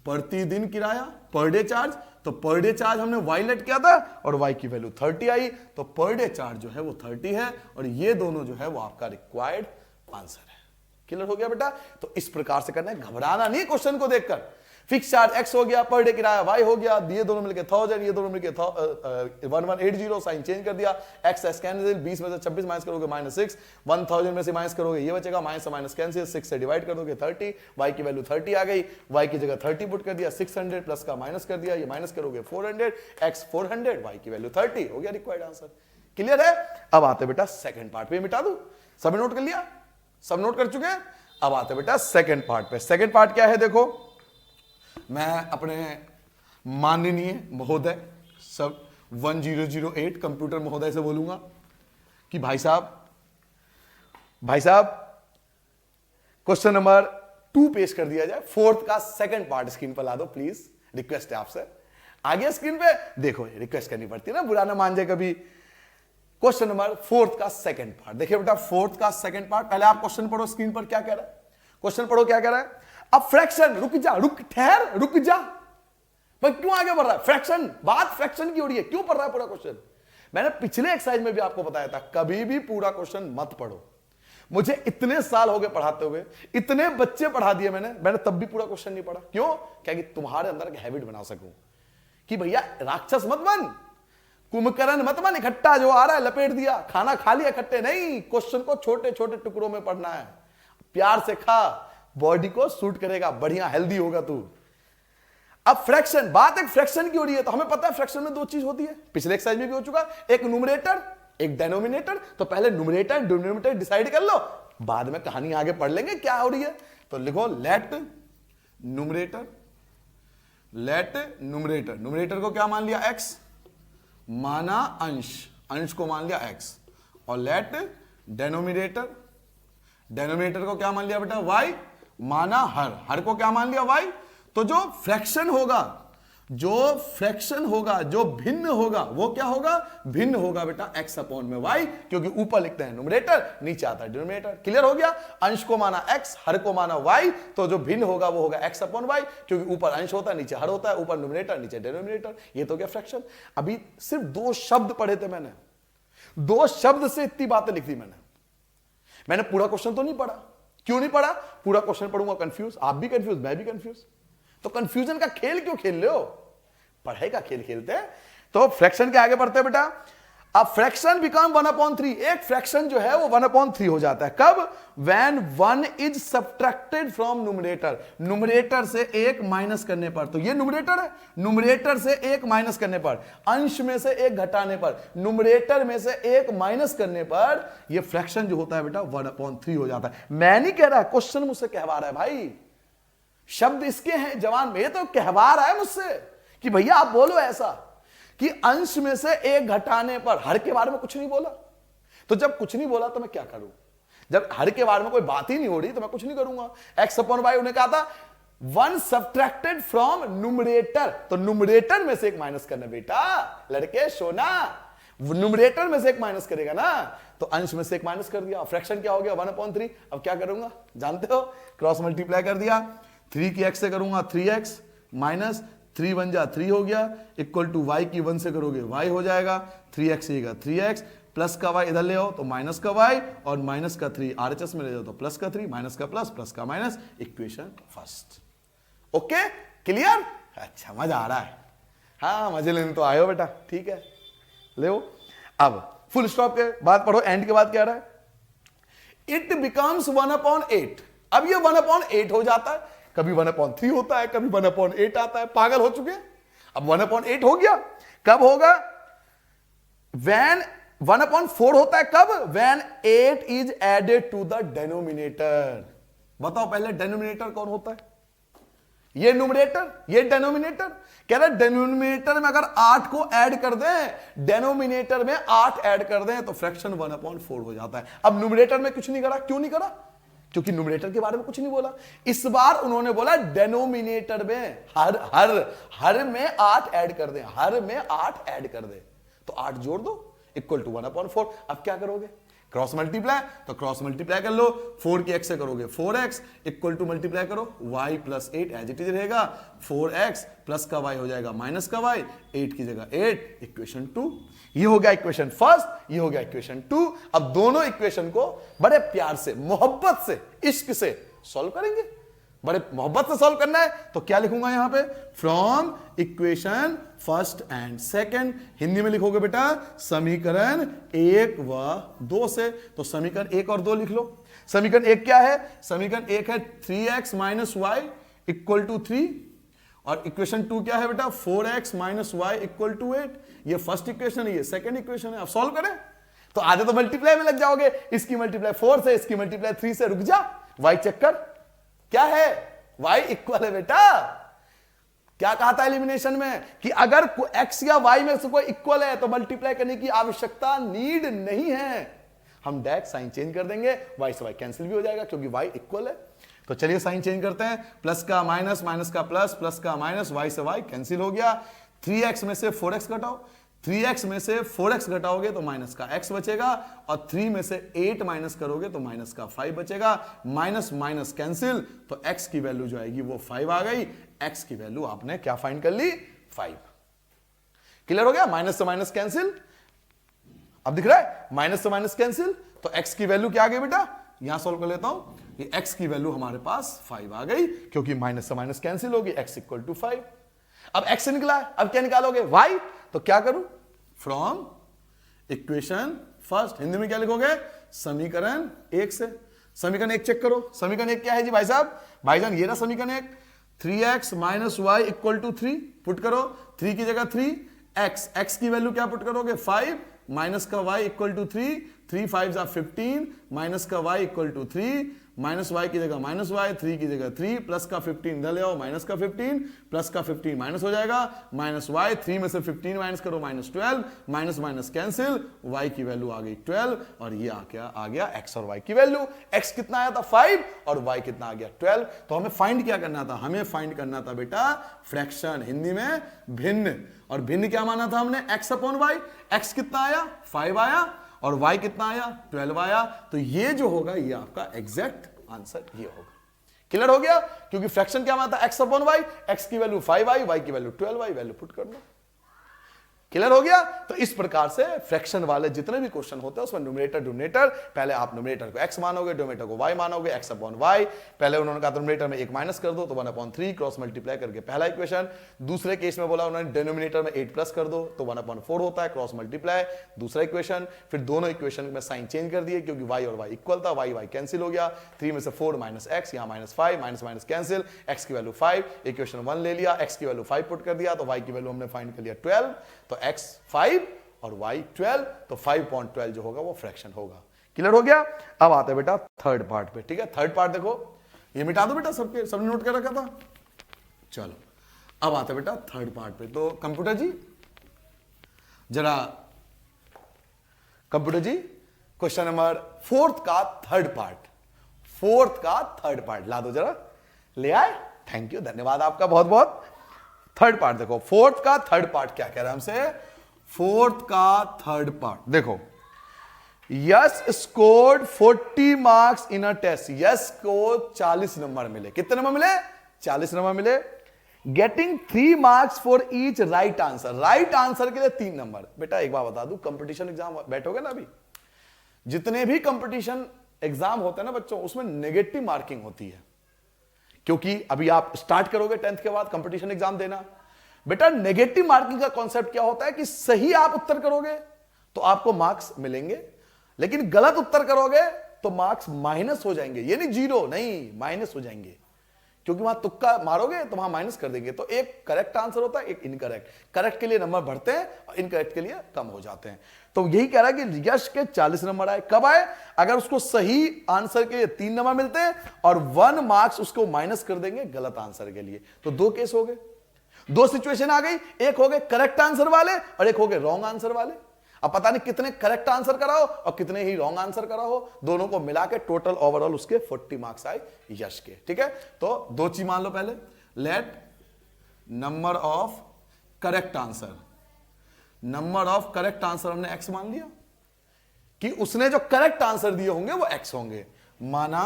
प्रतिदिन किराया, पर डे चार्ज। तो पर डे चार्ज हमने वाई लेट किया था और वाई की वैल्यू 30 आई, तो पर डे चार्ज जो है वो 30 है और ये दोनों जो है वो आपका रिक्वायर्ड आंसर है। क्लियर हो गया बेटा? तो इस प्रकार से करना है, घबराना नहीं क्वेश्चन को देखकर। फिक्स चार्ज x हो गया, पर डे किराया y हो गया, ये दोनों मिलके 1000, ये दोनों मिलके 1180, साइन चेंज कर दिया, x कैंसिल, 20 में से 26 माइनस करोगे -6, 1000 में से माइनस करोगे ये बचेगा, माइनस से माइनस कैंसिल, 6 से डिवाइड कर दोगे 30, y की वैल्यू 30 आ गई, y की जगह 30 पुट कर दिया, 600 प्लस का माइनस कर दिया, ये माइनस करोगे 400, x 400, y की वैल्यू 30 हो गया रिक्वायर्ड आंसर। क्लियर है? अब आते बेटा सेकंड पार्ट पे, मिटा दूं? सब नोट कर लिया? सब नोट कर चुके हैं? अब आते बेटा सेकंड पार्ट पे। सेकंड पार्ट क्या है देखो, मैं अपने माननीय महोदय सब 1008 कंप्यूटर महोदय से बोलूंगा कि भाई साहब क्वेश्चन नंबर 2 पेश कर दिया जाए। फोर्थ का सेकंड पार्ट स्क्रीन पर ला दो प्लीज, रिक्वेस्ट है आपसे। आगे स्क्रीन पे देखो, रिक्वेस्ट करनी पड़ती है ना, बुरा ना मान जाए कभी। क्वेश्चन नंबर फोर्थ का सेकंड पार्ट देखिए बेटा, फोर्थ का सेकंड पार्ट। पहले आप क्वेश्चन पढ़ो, स्क्रीन पर क्या कह रहा है, क्वेश्चन पढ़ो क्या कह रहा है। अब फ्रैक्शन, रुक जा, ठहर, रुक जा, पर क्यों आगे बढ़ रहा है? फ्रैक्शन, बात फ्रैक्शन की हो रही है, क्यों पढ़ रहा है पूरा क्वेश्चन? मैंने पिछले एक्सरसाइज में भी आपको बताया था, कभी भी पूरा क्वेश्चन मत पढ़ो। मुझे इतने साल हो गए पढ़ाते हुए, इतने बच्चे पढ़ा दिए मैंने तब भी पूरा क्वेश्चन नहीं पढ़ा। क्यों? क्या कि तुम्हारे अंदर एक हैबिट बना सकूं कि भैया राक्षस मत बन, कुंभकर्ण मत बन, इकट्ठा जो आ रहा है लपेट दिया, खाना खा लिया इकट्ठे नहीं। क्वेश्चन को छोटे छोटे टुकड़ों में पढ़ना है, प्यार से खा, बॉडी को सूट करेगा, बढ़िया हेल्दी होगा तू। अब फ्रैक्शन, बात एक फ्रैक्शन की हो रही है, तो हमें पता है फ्रैक्शन में दो चीज होती है, पिछले एक्सरसाइज में भी हो चुका, एक न्यूमरेटर एक डेनोमिनेटर। तो पहले न्यूमरेटर डिनोमिनेटर डिसाइड कर लो, बाद में कहानी आगे पढ़ लेंगे क्या हो रही है। तो लिखो लेट न्यूमरेटर, न्यूमरेटर को क्या मान लिया x, माना अंश, अंश को मान लिया x, और लेट डेनोमिनेटर को क्या मान लिया बेटा y, माना हर को क्या मान लिया y। तो जो फ्रैक्शन होगा, जो भिन्न होगा, वो क्या होगा, भिन्न होगा बेटा x अपॉन में y, क्योंकि ऊपर लिखते हैं न्यूमरेटर, नीचे आता है डिनोमिनेटर। क्लियर हो गया? अंश को माना x, हर को माना y, तो जो भिन्न होगा वो होगा x अपॉन y, क्योंकि ऊपर अंश होता है, नीचे हर होता है, ऊपर न्यूमरेटर नीचे डिनोमिनेटर। ये तो क्या फ्रैक्शन। अभी सिर्फ 2 शब्द पढ़े थे मैंने, 2 शब्द से इतनी बातें लिख दी मैंने पूरा क्वेश्चन तो नहीं पढ़ा। क्यों नहीं पढ़ा? पूरा क्वेश्चन पढ़ूंगा कंफ्यूज, आप भी कंफ्यूज, मैं भी कंफ्यूज। तो कंफ्यूजन का खेल क्यों खेल रहे हो? पढ़ाई का खेल खेलते हैं। तो फ्रैक्शन के आगे बढ़ते हैं बेटा। अब फ्रैक्शन बिकम 1/3, एक फ्रैक्शन जो है वो 1/3 हो जाता है। कब? When 1 is subtracted from numerator, numerator से 1 माइनस करने पर। तो ये न्यूमरेटर है, न्यूमरेटर से 1 माइनस करने पर, अंश में से 1 घटाने पर, न्यूमरेटर में से 1 माइनस करने पर, ये फ्रैक्शन जो होता है बेटा 1/3 हो जाता है। मैं नहीं कह रहा, क्वेश्चन मुझसे कहवा रहा है भाई, शब्द इसके हैं जवान में, ये तो कहवा रहा है मुझसे कि भैया आप बोलो ऐसा कि अंश में से 1 घटाने पर। हर के बारे में कुछ नहीं बोला, तो जब कुछ नहीं बोला तो मैं क्या करूं? जब हर के बारे में कोई बात ही नहीं हो रही तो मैं कुछ नहीं करूंगा। x अपॉन y उन्हें कहा था 1 सब्ट्रैक्टेड फ्रॉम न्यूमरेटर, तो न्यूमरेटर में से 1 माइनस करना बेटा, लड़के सोना, न्यूमरेटर में से 1 माइनस करेगा ना, तो अंश में से 1 माइनस कर दिया। फ्रैक्शन क्या हो गया 1/3। अब क्या करूंगा जानते हो? क्रॉस मल्टीप्लाई कर दिया, 3 की x से करूंगा 3x माइनस 3 बन जा 3 हो गया, इक्वल टू y की 1 से करोगे y हो जाएगा, 3x 3x, प्लस का y इधर ले आओ तो माइनस का y, और माइनस का 3 RHS में ले जाओ तो प्लस का 3, माइनस का प्लस, प्लस का minus, equation first. Okay clear? अच्छा मजा आ रहा है, हाँ मजे लेने तो आयो बेटा, ठीक है ले। अब फुल स्टॉप के बाद पढ़ो, एंड के बाद क्या रहा है, इट बिकम्स 1/8। अब ये 1/8 हो जाता है, कभी 1/3 होता है, कभी 1/8 आता है, पागल हो चुके। अब 1/8 हो गया, कब होगा? when 1/4 होता है कब? when 8 is added to the denominator। बताओ पहले डेनोमिनेटर कौन होता है? ये न्यूमरेटर, ये डेनोमिनेटर। कह रहे डेनोमिनेटर में अगर 8 को ऐड कर दें, डेनोमिनेटर में 8 ऐड कर दें तो फ्रैक्शन 1/4 हो जाता है। अब न्यूमरेटर में कुछ नहीं करा, क्यों नहीं करा? क्योंकि न्यूमरेटर के बारे में कुछ नहीं बोला। इस बार उन्होंने बोला डेनोमिनेटर में हर में 8 ऐड कर दें, हर में 8 ऐड कर दें, तो 8 जोड़ दो इक्वल टू 1/4। अब क्या करोगे? क्रॉस मल्टीप्लाई, तो क्रॉस मल्टीप्लाई कर लो, 4 की x से करोगे 4x इक्वल टू मल्टीप्लाई करो y plus 8 as it is रहेगा, 4x प्लस का y हो जाएगा माइनस का y, 8 की जगह 8, इक्वेशन 2। ये हो गया इक्वेशन फर्स्ट, ये हो गया इक्वेशन 2। अब दोनों इक्वेशन को बड़े प्यार से, मोहब्बत से, इश्क से सॉल्व करेंगे। बड़े मोहब्बत से सॉल्व करना है तो क्या लिखूंगा यहां पे, from equation first and second. Hindi में लिखोगे बेटा समीकरण 1 व 2 से, तो समीकरण 1 और 2 लिख लो। समीकरण 1 क्या है, समीकरण 1 है 3x minus y equal to 3, और इक्वेशन 2 क्या है बेटा 4x minus y equal to 8। ये फर्स्ट इक्वेशन है, ये सेकंड इक्वेशन है। अब सॉल्व करें तो आधे तो मल्टीप्लाई में लग जाओगे, इसकी मल्टीप्लाई 4 से, इसकी मल्टीप्लाई 3 से, रुक जा, वाई चेक कर क्या है, y इक्वल है बेटा। क्या कहा था एलिमिनेशन में कि अगर x या y में से कोई इक्वल है तो मल्टीप्लाई करने की आवश्यकता, नीड नहीं है। हम डायरेक्ट साइन चेंज कर देंगे, y से y कैंसिल भी हो जाएगा क्योंकि y इक्वल है। तो चलिए साइन चेंज करते हैं, प्लस का माइनस, माइनस का प्लस, प्लस का माइनस, y से y कैंसिल हो गया। 3x में से 4x घटाओ, 3x में से 4x घटाओगे तो माइनस का x बचेगा, और 3 में से 8 माइनस करोगे तो माइनस का 5 बचेगा। माइनस माइनस कैंसिल, तो x की वैल्यू जो आएगी वो 5 आ गई। x की वैल्यू आपने क्या फाइंड कर ली, 5। क्लियर हो गया, माइनस से माइनस कैंसिल। अब दिख रहा है माइनस से माइनस कैंसिल, तो x की वैल्यू क्या आ गई बेटा, यहां सॉल्व कर लेता हूं, ये x की वैल्यू हमारे पास 5 आ गई क्योंकि माइनस से माइनस कैंसिल होगी, x इक्वल टू 5। अब x से निकला है, अब क्या निकालोगे, y, तो क्या करूं, फ्रॉम इक्वेशन फर्स्ट, हिंदी में क्या लिखोगे, समीकरण 1 से। समीकरण 1 चेक करो, समीकरण 1 क्या है जी भाई साहब, भाईजान ये रहा समीकरण 1, 3x minus y equal to 3, put करो, 3 की जगह 3, x की वैल्यू क्या पुट करोगे 5, माइनस का y इक्वल टू 3, 3 5 15, माइनस का y equal to 3, minus y की जगह माइनस y, 3 की जगह 3, प्लस का 15 इधर ले आओ, माइनस का 15, प्लस का 15 माइनस हो जाएगा, माइनस y, 3 में से 15 माइनस करो minus 12, minus minus cancel, y की वैल्यू आ गई 12, और ये आ गया x और y की वैल्यू। x कितना आया था 5 और y कितना आ गया 12। तो हमें फाइंड क्या करना था, हमें फाइंड करना था बेटा फ्रैक्शन, हिंदी में भिन्न। और भिन्न क्या माना था हमने, x अपॉन y, x कितना आया 5 आया, और y कितना आया 12 आया। तो ये जो होगा ये आपका एग्जैक्ट आंसर ये होगा। क्लियर हो गया, क्योंकि फ्रैक्शन क्या माना था, x अपॉन y, x की वैल्यू 5 आई, y की वैल्यू 12 आई, वैल्यू पुट कर दो। क्लियर हो गया। तो इस प्रकार से फ्रैक्शन वाले जितने भी क्वेश्चन होते हैं उसमें न्यूमरेटर डिनोमिनेटर, पहले आप न्यूमरेटर को x मानोगे, डिनोमिनेटर को y मानोगे, x अपॉन y। पहले उन्होंने कहा न्यूमरेटर में 1 माइनस कर दो तो 1/3 क्रॉस मल्टीप्लाई करके पहला इक्वेशन। दूसरे केस में बोला उन्होंने डिनोमिनेटर में 8 प्लस कर दो तो 1/4 होता है क्रॉस मल्टीप्लाई, दूसरा इक्वेशन। फिर दोनों इक्वेशन में साइन चेंज कर दिए क्योंकि y और y इक्वल था, y कैंसिल हो गया, 3 में से 4 माइनस x, यहाँ minus 5, minus minus cancel, x की वैल्यू 5, इक्वेशन 1 ले लिया, x की वैल्यू 5 पुट कर दिया तो y की वैल्यू हमने फाइंड कर लिया 12, तो x 5 और y 12, तो 5.12 जो होगा वो फ्रैक्शन होगा। क्लियर हो गया। अब आते हैं बेटा थर्ड पार्ट पे, ठीक है। थर्ड पार्ट देखो, ये मिटा दो बेटा, सबने नोट कर रखा था। चलो अब आते हैं बेटा थर्ड पार्ट पे। तो कंप्यूटर जी जरा, कंप्यूटर जी क्वेश्चन नंबर फोर्थ का थर्ड पार्ट ला दो जरा, ले आए, थैंक यू, धन्यवाद आपका बहुत बहुत। थर्ड पार्ट देखो, फोर्थ का थर्ड पार्ट क्या कह रहा है हमसे, फोर्थ का थर्ड पार्ट देखो, Yash scored 40 marks in a test, Yash को 40 नंबर मिले, कितने नंबर मिले, 40 नंबर मिले। Getting 3 marks for each right answer, right answer के लिए 3 नंबर। बेटा एक बार बता दूं, कंपटीशन एग्जाम बैठोगे ना, अभी जितने भी कंपटीशन एग्जाम होते हैं ना बच्चों, उसमें नेगेटिव मार्किंग होती है, क्योंकि अभी आप स्टार्ट करोगे 10th के बाद कंपटीशन एग्जाम देना। बेटा नेगेटिव मार्किंग का कॉन्सेप्ट क्या होता है कि सही आप उत्तर करोगे तो आपको मार्क्स मिलेंगे, लेकिन गलत उत्तर करोगे तो मार्क्स माइनस हो जाएंगे। ये नहीं जीरो, नहीं माइनस हो जाएंगे, क्योंकि वहां तुक्का मारोगे तो वहां माइनस कर देंगे। तो एक करेक्ट आंसर होता है, एक इनकरेक्ट। करेक्ट के लिए नंबर बढ़ते हैं और इनकरेक्ट के लिए कम हो जाते हैं। तो यही कह रहा है कि यश के 40 नंबर आए, कब आए, अगर उसको सही आंसर के लिए 3 नंबर मिलते हैं और 1 मार्क्स उसको माइनस कर देंगे गलत आंसर के लिए। तो 2 केस हो गए, 2 सिचुएशन आ गई, एक हो गए करेक्ट आंसर वाले और एक हो गए रॉन्ग आंसर वाले। अब पता नहीं कितने करेक्ट आंसर कराओ और कितने ही रॉन्ग आंसर कराओ, दोनों को मिला के टोटल ओवरऑल उसके 40 मार्क्स आए यश के, ठीक है। तो 2 चीज मान लो पहले, let number of correct answer, number of correct answer हमने x मान लिया, कि उसने जो करेक्ट आंसर दिए होंगे वो x होंगे। माना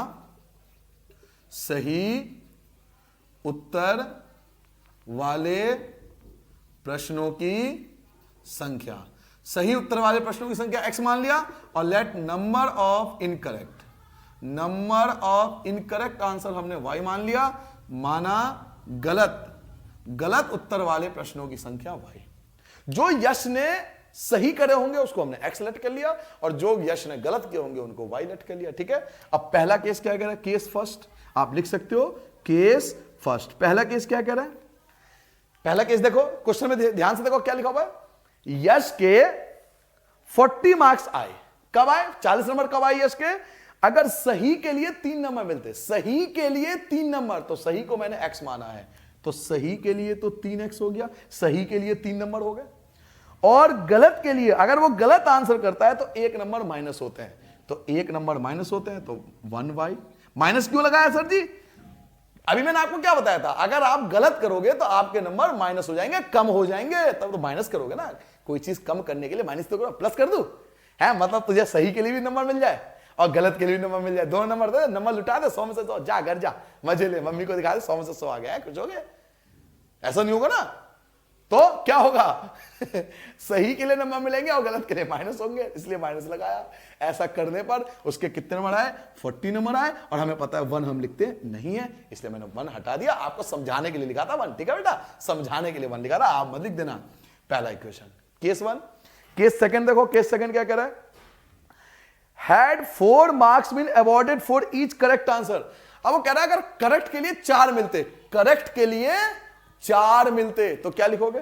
सही उत्तर वाले प्रश्नों की संख्या, सही उत्तर वाले प्रश्नों की संख्या x मान लिया, और let number of incorrect answer हमने y मान लिया। माना गलत उत्तर वाले प्रश्नों की संख्या y। जो यश ने सही करे होंगे उसको हमने x लेट कर लिया, और जो यश ने गलत किए होंगे उनको y लेट कर लिया। ठीक है, अब पहला केस क्या कह रहा है? केस फर्स्ट आप लिख सकते हो, केस फर्स्ट। पहला केस क्या कह रहा है? पहला केस देखो, क्वेश्चन में ध्यान से देखो क्या लिखा हुआ है। यश के 40 मार्क्स आए। कब आए? 40 नंबर कब आए यश के? अगर सही के लिए 3 नंबर मिलते, सही के लिए 3 नंबर, तो सही को मैंने x माना है, तो सही के लिए तो 3x हो गया, सही के लिए 3 नंबर हो गए। और गलत के लिए अगर वो गलत आंसर करता है तो 1 नंबर माइनस होते हैं, तो 1 नंबर माइनस होते हैं, तो 1y। माइनस क्यों लगाया सर जी? अभी मैंने आपको क्या बताया था, अगर आप गलत करोगे तो आपके नंबर माइनस हो जाएंगे, कम हो जाएंगे, तब तो माइनस करोगे ना। कोई चीज कम करने के लिए माइनस तो करो, प्लस कर दूं है, मतलब तुझे सही के लिए भी नंबर मिल जाए और गलत के लिए भी नंबर मिल जाए, दोनों नंबर दे, नंबर लुटा दे, 100 में से 100, जा घर जा मजे ले, मम्मी को दिखा दे 100 में से 100 आ गया है, कुछ हो गया। ऐसा नहीं होगा ना, तो क्या होगा सही के लिए नंबर मिलेंगे और गलत के लिए माइनस होंगे, इसलिए माइनस लगाया। ऐसा करने पर उसके कितने नंबर आए? 40 नंबर आए, और हमें पता है 1 हम लिखते नहीं है, इसलिए मैंने 1 हटा दिया। आपको समझाने के लिए लिखा था 1, ठीक है बेटा, समझाने के लिए 1 लिखा था, आप मत लिख देना। पहला इक्वेशन केस 1। केस सेकंड देखो, केस सेकंड क्या कह रहा है? Had 4 marks been awarded for each correct answer. अब वो कह रहा है अगर करेक्ट के लिए 4 मिलते, करेक्ट के लिए 4 मिलते तो क्या लिखोगे?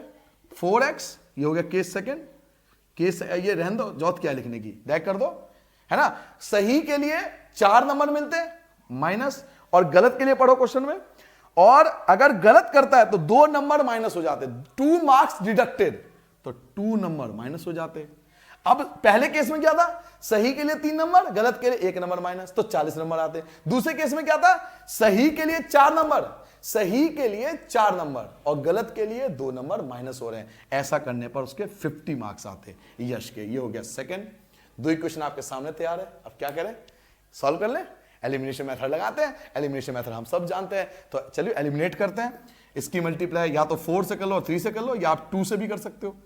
4x, ये हो गया केस सेकंड। केस ये रहने दो, जॉत क्या लिखने की, बैक कर दो, है ना। सही के लिए 4 नंबर मिलते माइनस, और गलत के लिए पढ़ो क्वेश्चन में, और अगर गलत करता है तो 2 नंबर माइनस हो जाते, 2 मार्क्स डिडक्टेड, तो 2 नंबर माइनस हो जाते। अब पहले केस में क्या था? सही के लिए 3 नंबर, गलत के लिए 1 नंबर माइनस, तो 40 नंबर आते। दूसरे केस में क्या था? सही के लिए 4 नंबर, सही के लिए 4 नंबर और गलत के लिए 2 नंबर माइनस हो रहे हैं। ऐसा करने पर उसके 50 मार्क्स आते यश के। ये हो गया सेकंड। 2 इक्वेशन आपके सामने तैयार है, अब क्या करें? सॉल्व कर लें। एलिमिनेशन मेथड लगाते हैं, एलिमिनेशन मेथड हम सब जानते हैं, तो चलिए एलिमिनेट करते हैं। इसकी मल्टीप्लाई या तो 4 से कर लो, 3 से कर लो, या आप 2 से भी कर सकते हो।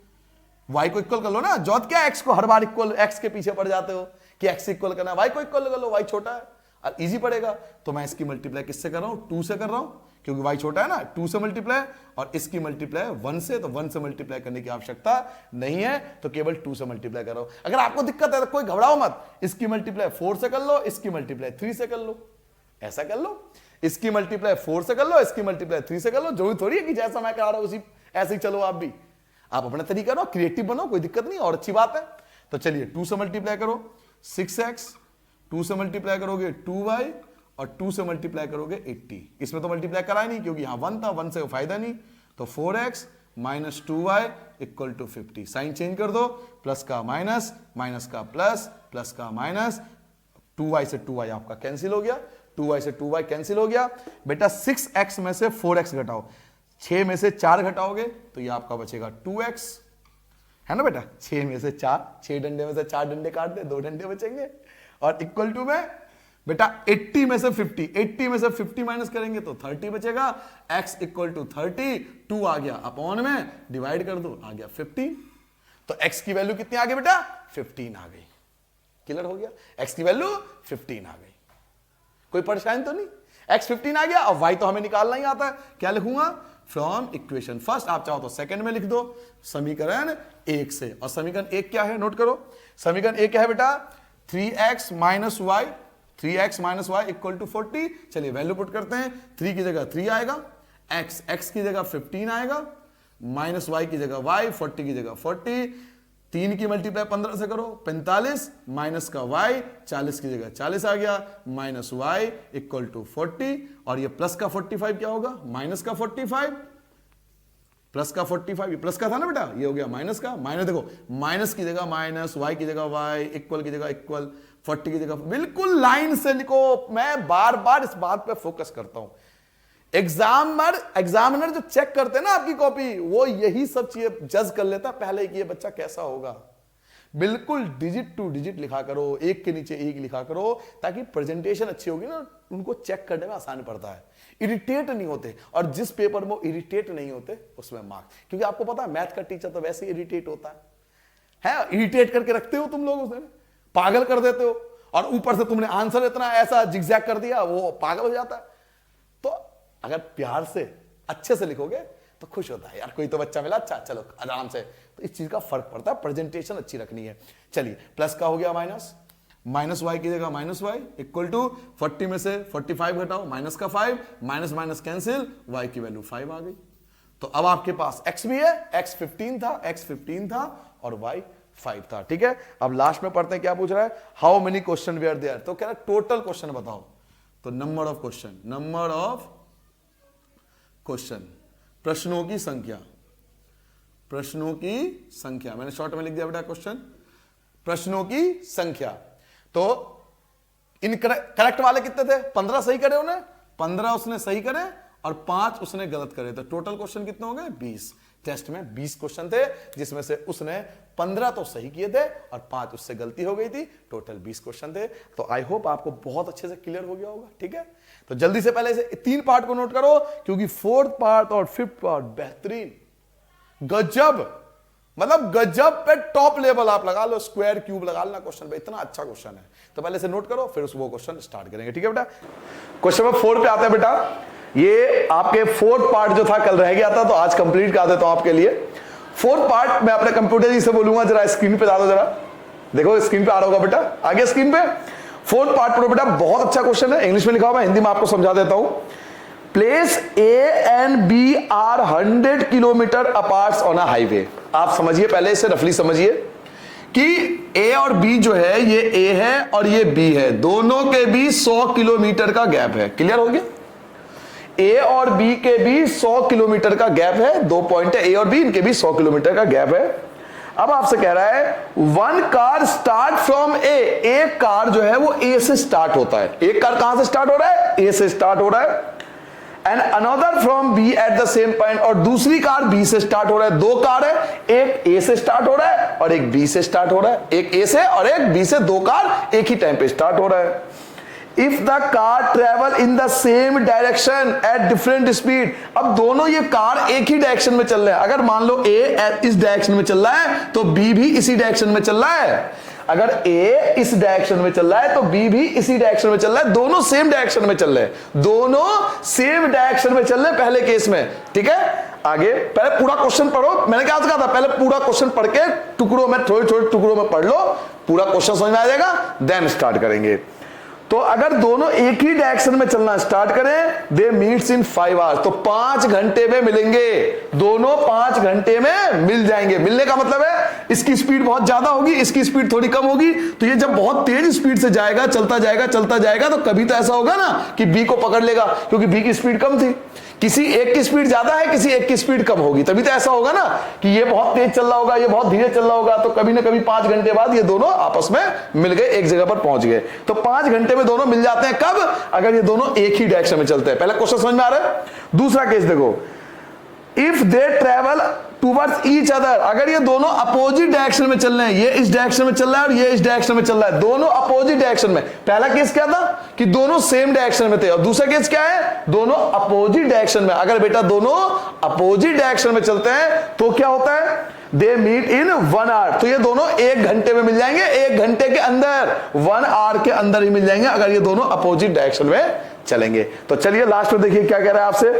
y को इक्वल कर लो ना, जॉत क्या x को हर बार इक्वल x के पीछे पड़ जाते हो कि x इक्वल करना है, y को इक्वल कर लो, y छोटा है और इजी पड़ेगा। तो मैं इसकी मल्टीप्लाई किससे कर रहा हूं? 2 से कर रहा हूं, क्योंकि y छोटा है ना। 2 से मल्टीप्लाई, और इसकी मल्टीप्लाई 1 से, तो 1 से मल्टीप्लाई करने की आवश्यकता नहीं है, तो केवल 2 से मल्टीप्लाई कर रहा हूं। अगर आपको दिक्कत है तो कोई घबराओ मत, इसकी मल्टीप्लाई 4 से कर लो, इसकी मल्टीप्लाई 3 से कर लो, ऐसा कर लो। इसकी मल्टीप्लाई 4 से कर लो, इसकी मल्टीप्लाई 3 से कर लो। जरूरी थोड़ी है कि जैसा मैं करा रहा हूं उसी ऐसे ही चलो, आप भी आप अपना तरीका करो, क्रिएटिव बनो, कोई दिक्कत नहीं और अच्छी बात है। तो चलिए 2 से मल्टीप्लाई करो 6x, 2 से मल्टीप्लाई करोगे 2y, और 2 से मल्टीप्लाई करोगे 80। इसमें तो मल्टीप्लाई करा ही नहीं क्योंकि यहां 1 था, 1 से फायदा नहीं, तो 4x minus 2y equal to 50। Sign change कर दो, प्लस का माइनस, माइनस का प्लस, प्लस का माइनस, 2y से 2y आपका कैंसिल हो गया, 2y से 2y कैंसिल हो गया। बेटा 6x में से 4x घटाओ, 6 में से 4 घटाओगे तो ये आपका बचेगा 2x, है ना बेटा। 6 में से 4, 6 डंडे में से 4 डंडे काट दे, 2 डंडे बचेंगे, और इक्वल टू में बेटा 80 में से 50, 80 में से 50 माइनस करेंगे तो 30 बचेगा। x इक्वल टू 30, 2 आ गया, अपॉन में डिवाइड कर दो, आ गया 15। तो x की वैल्यू कितनी आ गई बेटा? 15 आ गई। क्लियर हो गया? x की वैल्यू 15 आ गई, कोई परेशानी तो नहीं। x 15 आ गया, और y तो हमें निकालना ही आता है। क्या लिखूंगा? फ्रॉम इक्वेशन फर्स्ट, आप चाहो तो सेकंड में लिख दो, समीकरण 1 से। और समीकरण 1 क्या है? नोट करो, समीकरण 1 क्या है बेटा? 3x minus y, 3x minus y equal to 40। चलिए वैल्यू पुट करते हैं, 3 की जगह 3 आएगा, x की जगह 15 आएगा, माइनस y की जगह y, 40 की जगह 40, 3 की मल्टीप्लाई 15 से करो 45, माइनस का y 40 की जगह 40 आ गया, माइनस y इक्वल टू 40, और ये प्लस का 45 क्या होगा? माइनस का 45, प्लस का 45, ये प्लस का था ना बेटा, ये हो गया माइनस का। माइनस देखो, माइनस की जगह माइनस, y की जगह y, इक्वल की जगह इक्वल, 40 की जगह, बिल्कुल लाइन से लिखो। मैं बार बार इस बात पे फोकस करता हूं। एग्जामिनर जो चेक करते हैं ना आपकी कॉपी, वो यही सब चीजें जज कर लेता पहले कि ये बच्चा कैसा होगा। बिल्कुल डिजिट टू डिजिट लिखा करो, एक के नीचे एक लिखा करो, ताकि प्रेजेंटेशन अच्छी होगी ना, उनको चेक करने में आसान पड़ता है, इरिटेट नहीं होते। और जिस पेपर में इरिटेट नहीं होते उसमें मार्क्स, क्योंकि आपको पता है मैथ का टीचर तो वैसे ही इरिटेट होता है, इरिटेट करके रखते हो तुम लोग, उसे पागल कर देते हो, और ऊपर से तुमने आंसर इतना ऐसा जिगजैग कर दिया, वो पागल हो जाता है। तो अगर प्यार से अच्छे से लिखोगे तो खुश होता है, यार कोई तो बच्चा मिला, अच्छा चलो आराम से। तो इस चीज का फर्क पड़ता है, प्रेजेंटेशन अच्छी रखनी है। चलिए प्लस का हो गया माइनस, माइनस वाई की जगह माइनस वाई इक्वल टू 40 में से 45 घटाओ, माइनस का 5, माइनस माइनस कैंसिल, वाई की वैल्यू 5 आ गई। तो अब आपके पास x भी है, x 15 था और y 5 था। ठीक है, अब लास्ट में पढ़ते हैं क्या पूछ रहा है, how many question were there. तो कह रहा है टोटल क्वेश्चन बताओ, तो नंबर ऑफ क्वेश्चन, प्रश्नों की संख्या, मैंने शॉर्ट में लिख दिया बेटा क्वेश्चन, प्रश्नों की संख्या। तो इन करेक्ट वाले कितने थे, 15 सही करे उन्हें, 15 उसने सही करे और 5 उसने गलत करे, तो टोटल क्वेश्चन कितने हो गए 20। टेस्ट में 20 क्वेश्चन थे, जिसमें से उसने 15 तो सही किए थे और 5 उससे गलती हो गई थी, टोटल 20 क्वेश्चन थे। तो आई होप आपको बहुत अच्छे से क्लियर हो गया होगा। ठीक है, तो जल्दी से पहले इसे 3 पार्ट को नोट करो, क्योंकि 4th पार्ट और 5th पार्ट बेहतरीन, गजब, मतलब गजब पे टॉप लेवल आप लगा लो, स्क्वायर क्यूब लगा लेना क्वेश्चन पे, इतना अच्छा क्वेश्चन है। तो पहले से नोट करो, फिर वो क्वेश्चन स्टार्ट करेंगे। ठीक है बेटा, क्वेश्चन नंबर 4 पे आते हैं बेटा। ये आपके 4th पार्ट जो था कल रह गया था, तो आज कंप्लीट कर देता हूं आपके लिए। 4th पार्ट मैं अपने कंप्यूटर जी से बोलूंगा, जरा स्क्रीन पे डालो, जरा देखो स्क्रीन पे आ रहा होगा बेटा, आगे स्क्रीन पे 4th पार्ट पढ़ो बेटा, बहुत अच्छा क्वेश्चन है, इंग्लिश में लिखा हुआ है, हिंदी में आपको समझा देता हूं। Place a and b are 100 kilometre apart on a highway. आप समझिए, पहले इसे रफली समझिए कि ए और बी जो है, ये ए है और ये बी है, दोनों के बीच 100 किलोमीटर का गैप है। क्लियर हो गया, ए और बी के बीच 100 किलोमीटर का गैप है, 2 पॉइंट है ए और बी, इनके बीच 100 किलोमीटर का गैप है। अब आपसे कह रहा है 1 कार स्टार्ट फ्रॉम ए, एक कार जो है वो ए से स्टार्ट होता है, एक कार कहां से स्टार्ट हो रहा है, ए से स्टार्ट हो रहा है, and another from b at the same point, और दूसरी कार बी से स्टार्ट हो रहा है। 2 कार है, एक ए से स्टार्ट हो रहा है और एक बी से स्टार्ट हो रहा है, एक ए से और एक बी से, 2 कार एक ही टाइम पे स्टार्ट हो रहा है। If the car travel in the same direction at different speed, अब दोनों ये कार एक ही डायरेक्शन में चल रहे हैं, अगर मान लो ए इस डायरेक्शन में चल रहा है तो बी भी इसी डायरेक्शन में चल रहा है, अगर ए इस डायरेक्शन में चल रहा है तो बी भी इसी डायरेक्शन में चल रहा है, दोनों सेम डायरेक्शन में चल रहे हैं, दोनों सेम डायरेक्शन में चल रहे हैं पहले केस में। ठीक है, आगे पहले पूरा क्वेश्चन पढ़ो, मैंने क्या कहा था, पहले पूरा क्वेश्चन पढ़ के टुकड़ों में, थोड़े छोटे टुकड़ों में पढ़ लो, पूरा क्वेश्चन समझ में आ जाएगा, देन स्टार्ट करेंगे। तो अगर दोनों एक ही डायरेक्शन में चलना स्टार्ट करें, दे मीट्स इन 5 आवर्स, तो 5 घंटे में मिलेंगे, दोनों 5 घंटे में मिल जाएंगे। मिलने का मतलब है इसकी स्पीड बहुत ज्यादा होगी, इसकी स्पीड थोड़ी कम होगी, तो ये जब बहुत तेज स्पीड से जाएगा, चलता जाएगा, तो कभी तो ऐसा होगा ना कि बी को पकड़ लेगा, क्योंकि बी की स्पीड कम थी, किसी एक की स्पीड ज्यादा है, किसी एक की स्पीड कम होगी, तभी तो ऐसा होगा ना कि ये बहुत तेज चल रहा होगा, ये बहुत धीरे चल रहा होगा, तो कभी ना कभी 5 घंटे बाद ये दोनों आपस में मिल गए, एक जगह पर पहुंच गए। तो 5 घंटे में दोनों मिल जाते हैं, कब, अगर ये दोनों एक ही डायरेक्शन में चलते हैं। पहला क्वेश्चन समझ में आ रहा है। दूसरा केस देखो, if they travel towards each other, अगर ये दोनों अपोजिट डायरेक्शन में चल रहे हैं, ये इस डायरेक्शन में चल रहा है और ये इस डायरेक्शन में चल रहा है, दोनों अपोजिट डायरेक्शन में। पहला केस क्या था कि दोनों सेम डायरेक्शन में थे, और दूसरा केस क्या है, दोनों अपोजिट डायरेक्शन में। अगर बेटा दोनों अपोजिट डायरेक्शन में चलते हैं तो क्या होता है, दे मीट इन 1 आवर, तो ये दोनों 1 घंटे में मिल जाएंगे, 1 घंटे के अंदर, 1 आवर के अंदर ही मिल जाएंगे, अगर ये दोनों अपोजिट डायरेक्शन में चलेंगे। तो चलिए लास्ट में देखिए क्या कह रहा है आपसे,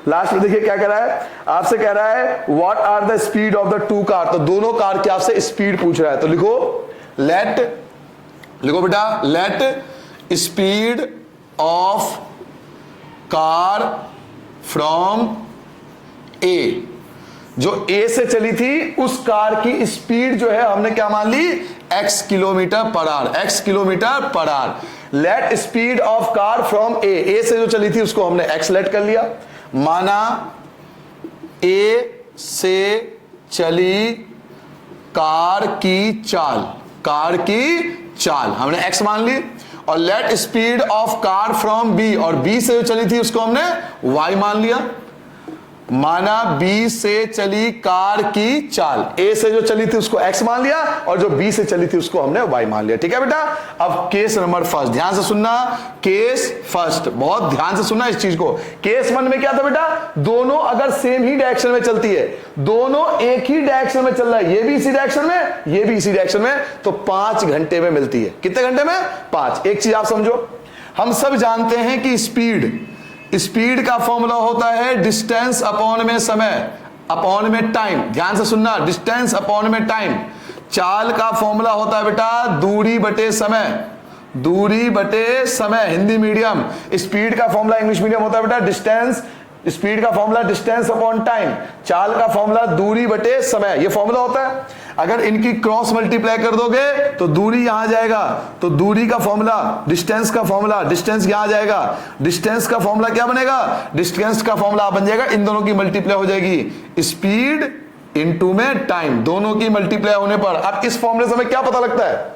लास्ट में देखिए क्या कह रहा है, आपसे कह रहा है what are the speed of the 2 car, तो दोनों कार की आपसे स्पीड पूछ रहा है। तो लिखो लिखो बेटा, let speed of car from A, जो ए से चली थी उस कार की स्पीड जो है हमने क्या मान ली, x kilometre per hour, x kilometre per hour. Let speed of car from A से जो चली थी उसको हमने x लेट कर लिया, माना ए से चली कार की चाल हमने x मान ली, और let speed of car from b, और बी से जो चली थी उसको हमने y मान लिया। माना बी से चली कार की चाल, ए से जो चली थी उसको एक्स मान लिया और जो बी से चली थी उसको हमने वाई मान लिया। ठीक है बेटा, अब केस नंबर फर्स्ट, ध्यान से सुनना, केस फर्स्ट, बहुत ध्यान से सुनना इस चीज को। केस वन में क्या था बेटा, दोनों अगर सेम ही डायरेक्शन में चलती है, दोनों एक ही डायरेक्शन में चल रहा है, ये भी इसी डायरेक्शन में, ये भी इसी डायरेक्शन में, तो 5 घंटे में मिलती है। कितने घंटे में? 5। एक चीज आप समझो, हम सब जानते हैं कि स्पीड का फॉर्मूला होता है डिस्टेंस अपॉन में समय, अपॉन में टाइम। ध्यान से सुनना, डिस्टेंस अपॉन में टाइम। चाल का फॉर्मूला होता है बेटा दूरी बटे समय, दूरी बटे समय, हिंदी मीडियम। स्पीड का फॉर्मूला इंग्लिश मीडियम होता है बेटा डिस्टेंस, स्पीड का फॉर्मूला डिस्टेंस अपॉन टाइम, चाल का फॉर्मूला दूरी बटे समय, ये फॉर्मूला होता है। अगर इनकी क्रॉस मल्टीप्लाई कर दोगे तो दूरी यहां जाएगा, तो दूरी का फॉर्मूला, डिस्टेंस का फॉर्मूला, डिस्टेंस यहां जाएगा, डिस्टेंस का फॉर्मूला क्या बनेगा, डिस्टेंस का फॉर्मूला बन जाएगा, इन दोनों की मल्टीप्लाई हो जाएगी स्पीड इनटू में टाइम, दोनों की मल्टीप्लाई होने पर। अब इस फॉर्मूले से हमें क्या पता लगता है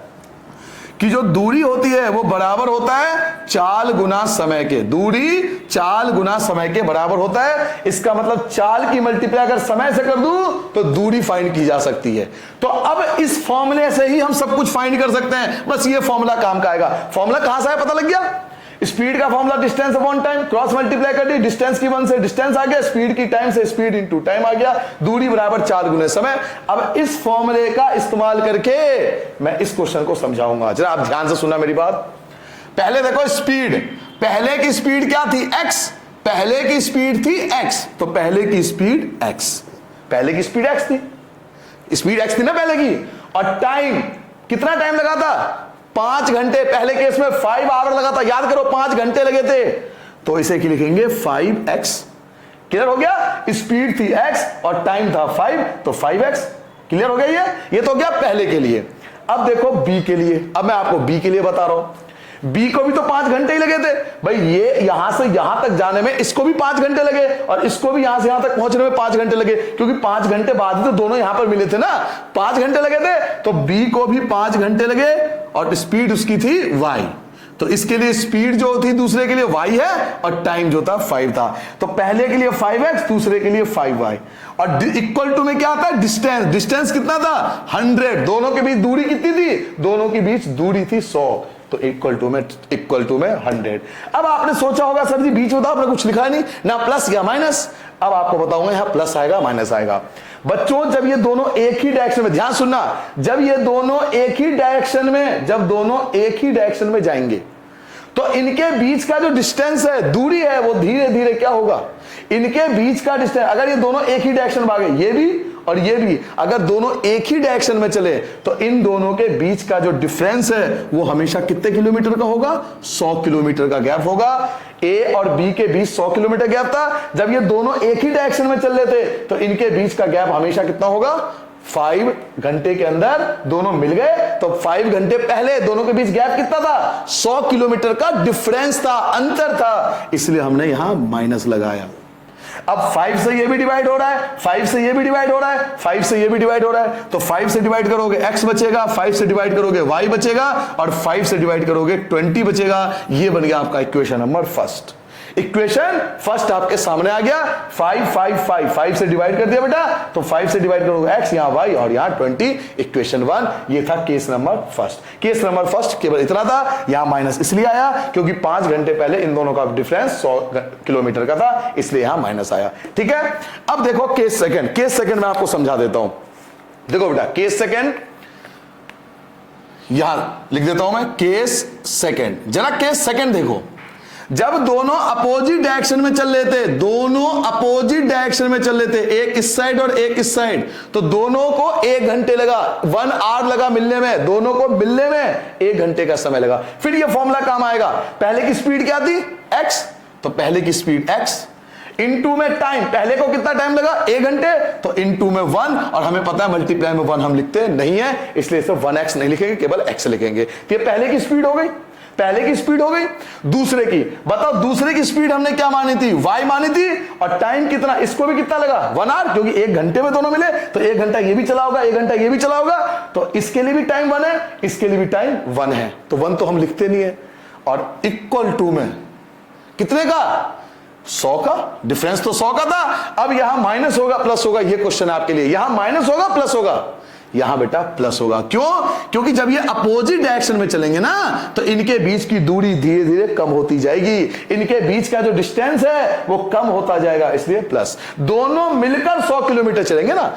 कि जो दूरी होती है वो बराबर होता है चाल गुना समय के, दूरी चाल गुना समय के बराबर होता है। इसका मतलब चाल की मल्टीप्लाई अगर समय से कर दूं तो दूरी फाइंड की जा सकती है। तो अब इस फॉर्मूले से ही हम सब कुछ फाइंड कर सकते हैं, बस ये फॉर्मूला काम का आएगा। फॉर्मूला कहां से आया पता लग गया, स्पीड का formula distance upon time, cross multiply कर दी, डिस्टेंस की 1 से डिस्टेंस आ गया, स्पीड की टाइम से स्पीड इनटू टाइम आ गया, दूरी बराबर 4 गुने समय। अब इस फॉर्मूले का इस्तेमाल करके मैं इस क्वेश्चन को समझाऊंगा, जरा आप ध्यान से सुनना मेरी बात। पहले देखो स्पीड, पहले की स्पीड क्या थी, x, पहले की स्पीड थी x, तो पहले की स्पीड x, पहले की स्पीड x थी, स्पीड x थी ना पहले की, और टाइम कितना टाइम लगा था, 5 घंटे। पहले केस में 5 आवर लगा था, याद करो 5 घंटे लगे थे, तो इसे की लिखेंगे 5x। क्लियर हो गया, स्पीड थी x और टाइम था 5, तो 5x। क्लियर हो गया, ये तो गया पहले के लिए। अब देखो b के लिए, अब मैं आपको b के लिए बता रहा हूं। b को भी तो 5 घंटे ही लगे थे भाई, ये यहां से यहां तक जाने में इसको भी 5 घंटे लगे और इसको भी यहां से यहां तक पहुंचने में 5 घंटे लगे, क्योंकि 5 घंटे बाद ही तो दोनों यहां पर मिले थे ना, 5 घंटे लगे थे, तो b को भी 5 घंटे लगे और स्पीड उसकी थी y। तो इसके लिए स्पीड जो थी दूसरे के लिए y है और टाइम जो था 5 था, तो पहले के लिए 5x, दूसरे के लिए 5y। और इक्वल टू में क्या आता है, डिस्टेंस, डिस्टेंस कितना था 100, दोनों के बीच दूरी कितनी थी, दोनों के बीच दूरी थी 100, तो इक्वल टू में 100। अब आपने सोचा होगा सर जी बीच में तो आपने कुछ लिखा नहीं ना, प्लस या माइनस। अब आपको बताऊंगा यहां प्लस आएगा माइनस आएगा। बच्चों जब ये दोनों एक ही डायरेक्शन में, ध्यान सुनना, जब ये दोनों एक ही डायरेक्शन में, जब दोनों एक ही डायरेक्शन में जाएंगे तो इनके बीच का जो डिस्टेंस है, दूरी है, वो धीरे धीरे क्या होगा, इनके बीच का डिस्टेंस, अगर ये दोनों एक ही डायरेक्शन में भागे, ये भी और ये भी, अगर दोनों एक ही डायरेक्शन में चले तो इन दोनों के बीच का जो डिफरेंस है वो हमेशा कितने किलोमीटर का होगा, 100 किलोमीटर का गैप होगा। ए और बी के बीच 100 किलोमीटर गैप था, जब ये दोनों एक ही डायरेक्शन में चल रहे थे तो इनके बीच का गैप हमेशा कितना होगा, 5 घंटे के अंदर दोनों मिल गए, तो 5 घंटे पहले दोनों के बीच गैप कितना था, 100 किलोमीटर का डिफरेंस था, अंतर था, इसलिए हमने यहां माइनस लगाया। अब 5 से ये भी डिवाइड हो रहा है, 5 से ये भी डिवाइड हो रहा है, 5 से ये भी डिवाइड हो रहा है, तो 5 से डिवाइड करोगे x बचेगा, 5 से डिवाइड करोगे y बचेगा, और 5 से डिवाइड करोगे 20 बचेगा। ये बन गया आपका equation number first. Equation first आपके सामने आ गया, 5 से डिवाइड कर दिया बेटा, तो 5 से डिवाइड करोगे x, यहां y और यहां 20, इक्वेशन 1। ये था case number first. Case number first केवल इतना था, यहां माइनस इसलिए आया क्योंकि 5 घंटे पहले इन दोनों का डिफरेंस 100 किलोमीटर का था, इसलिए यहां माइनस आया। ठीक है, अब देखो केस सेकंड। केस सेकंड मैं आपको समझा देता हूं। देखो बेटा केस सेकंड यहां लिख देता हूं मैं, केस सेकंड। जरा केस सेकंड देखो, जब दोनों अपोजिट डायरेक्शन में चल रहे थे, दोनों अपोजिट डायरेक्शन में चल रहे थे, एक इस साइड और एक इस साइड, तो दोनों को 1 घंटे लगा, 1 आवर लगा मिलने में, दोनों को मिलने में 1 घंटे का समय लगा। फिर ये फॉर्मूला काम आएगा, पहले की स्पीड क्या थी x, तो पहले की स्पीड x इनटू में टाइम, पहले को कितना टाइम लगा 1 घंटे, तो इनटू में 1, और हमें पता है मल्टीप्लाई में 1 हम लिखते नहीं है, इसलिए इसे 1x नहीं लिखेंगे, केवल x लिखेंगे। तो ये पहले की स्पीड हो गई, पहले की स्पीड हो गई। दूसरे की बताओ, दूसरे की स्पीड हमने क्या मानी थी, y मानी थी, और टाइम कितना, इसको भी कितना लगा 1 आवर, क्योंकि 1 घंटे में दोनों मिले, तो 1 घंटा ये भी चला होगा, 1 घंटा ये भी चला होगा, तो इसके लिए भी टाइम 1 है, इसके लिए भी टाइम 1 है, तो 1 तो हम लिखते नहीं है। और इक्वल टू में कितने का, 100 का डिफरेंस तो 100 का था, अब यहां माइनस होगा प्लस होगा, ये क्वेश्चन है आपके लिए। यहां माइनस होगा प्लस होगा, यहां बेटा प्लस होगा। क्यों? क्योंकि जब ये अपोजिट डायरेक्शन में चलेंगे ना तो इनके बीच की दूरी धीरे धीरे कम होती जाएगी, इनके बीच का जो डिस्टेंस है वो कम होता जाएगा, इसलिए प्लस। दोनों मिलकर 100 किलोमीटर चलेंगे ना।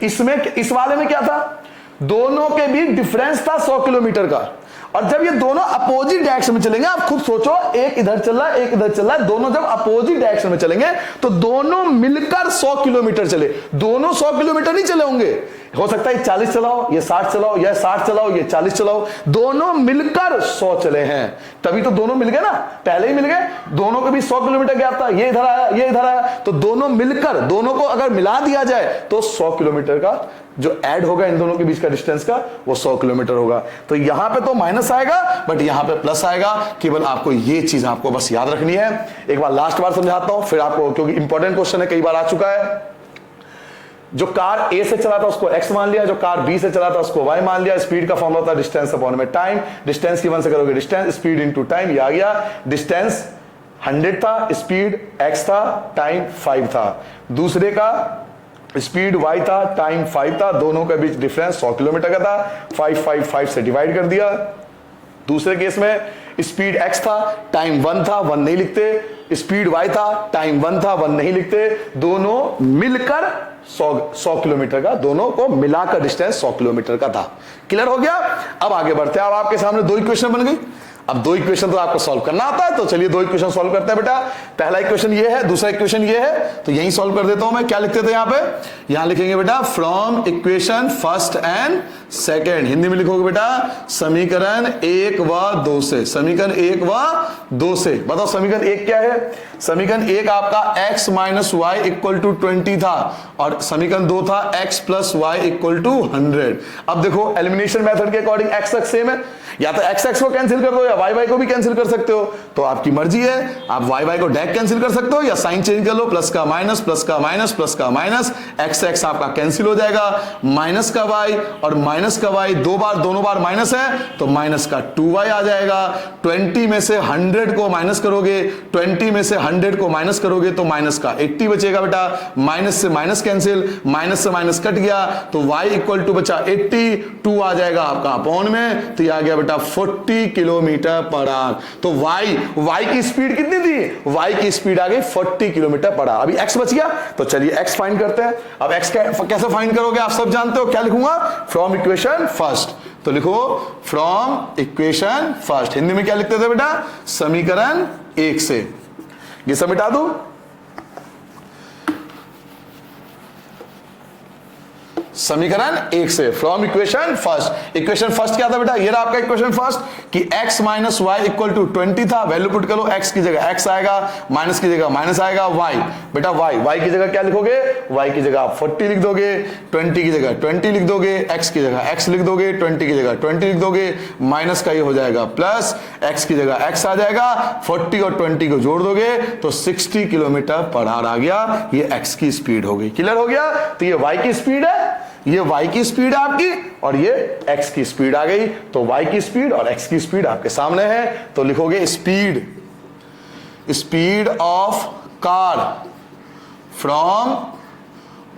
इसमें, इस वाले में क्या था, दोनों के बीच डिफरेंस था 100 किलोमीटर का, और जब ये दोनों अपोजिट डायरेक्शन में चलेंगे, आप खुद सोचो, एक इधर चल रहा है एक इधर चल रहा है, दोनों जब अपोजिट डायरेक्शन में चलेंगे तो दोनों मिलकर 100 किलोमीटर चले। दोनों 100 किलोमीटर नहीं चले होंगे, हो सकता है 40 चलाओ, ये 60 चलाओ, या 60 चलाओ, ये 40 चलाओ, दोनों मिलकर 100 चले हैं, तभी तो दोनों मिल गए ना, पहले ही मिल गए, दोनों के बीच 100 किलोमीटर गैप था, ये इधर आया ये इधर आया, तो दोनों मिलकर, दोनों को अगर मिला दिया जाए तो 100 किलोमीटर का जो ऐड होगा इन दोनों के बीच का डिस्टेंस का, वो 100 किलोमीटर होगा। तो यहां पे तो माइनस आएगा बट यहां पे प्लस आएगा। केवल आपको ये चीज आपको बस याद रखनी है। एक बार लास्ट बार समझाता हूं फिर आपको, क्योंकि इंपॉर्टेंट क्वेश्चन है, कई बार आ चुका है। जो कार ए से चला था उसको x मान लिया, जो कार बी से चला था उसको y मान लिया। स्पीड का फॉर्मूला था डिस्टेंस अपॉन में टाइम, डिस्टेंस की 1 से करोगे डिस्टेंस, स्पीड इनटू टाइम, ये आ गया। डिस्टेंस 100 था, स्पीड x था, टाइम 5 था। दूसरे का स्पीड y था, टाइम 5 था, दोनों के बीच डिफरेंस 100 किलोमीटर का था, 5 से डिवाइड कर दिया। दूसरे केस में स्पीड x था, टाइम 1 था, 1 नहीं लिखते, स्पीड y था, टाइम 1 था, 1 नहीं लिखते, दोनों मिलकर 100 किलोमीटर का, दोनों को मिलाकर डिस्टेंस 100 किलोमीटर का था। क्लियर हो गया? अब आगे बढ़ते हैं। अब आपके सामने दो इक्वेशन बन गई। अब दो इक्वेशन तो आपको सॉल्व करना आता है, तो चलिए दो इक्वेशन सॉल्व करते हैं बेटा। पहला इक्वेशन ये है, दूसरा इक्वेशन ये है, तो यही सॉल्व कर देता हूं मैं। क्या लिखते थे यहां पे? यहां लिखेंगे बेटा from equation first and second. Hindi में लिखोगे बेटा समीकरण 1 व 2 से। समीकरण 1 व 2 से। बताओ समीकरण 1 क्या है? समीकरण 1 आपका x minus y equal to 20 था, और समीकरण 2 था x plus y equal to 100। अब देखो एलिमिनेशन मेथड के अकॉर्डिंग x तक सेम है, या तो x को कैंसिल कर दो या y को भी कैंसिल कर सकते हो, तो आपकी मर्जी है। आप y को डायरेक्ट कैंसिल कर सकते हो या साइन चेंज कर लो, प्लस का माइनस, प्लस का माइनस, प्लस का माइनस, x आपका कैंसिल हो जाएगा, माइनस का y और माइनस का y दोनों बार माइनस है तो माइनस का 2y आ जाएगा। 20 में से 100 को माइनस करोगे, 20 में से 100 को माइनस करोगे तो माइनस का 80 बचेगा बेटा। माइनस से माइनस कैंसिल, माइनस से माइनस कट गया, तो y इक्वल टू बचा 80, 2 आ जाएगा आपका अपॉन में, तो ये आ गया बेटा 40 किलोमीटर पर आवर। तो y की स्पीड कितनी थी? y की स्पीड आ गई 40 किलोमीटर पर आवर। अभी x बच गया, तो चलिए x फाइंड करते हैं। अब x कैसे फाइंड करोगे आप सब जानते हो। क्या लिखूंगा? From equation first. तो लिखो फ्रॉम इक्वेशन फर्स्ट। हिंदी में क्या लिखते थे बेटा? समीकरण 1 से। ये सब मिटा दो। समीकरण 1 से, from equation first. Equation first क्या था बेटा? ये रहा आपका इक्वेशन फर्स्ट कि x minus y equal to 20 था। वैल्यू पुट करो, x की जगह x आएगा, माइनस की जगह माइनस आएगा, y बेटा y की जगह क्या लिखोगे? y की जगह आप 40 लिख दोगे, 20 की जगह 20 लिख दोगे, x की जगह x लिख दोगे, 20 की जगह 20 लिख दोगे, माइनस का ये हो जाएगा प्लस, x की जगह x आ जाएगा, 40 और 20 को जोड़ दोगे तो 60 किलोमीटर पर आवर आ गया। ये x की स्पीड हो गई। क्लियर हो गया? तो ये y की स्पीड है, ये y की स्पीड है आपकी, और ये x की स्पीड आ गई। तो y की स्पीड और x की स्पीड आपके सामने है, तो लिखोगे speed of car from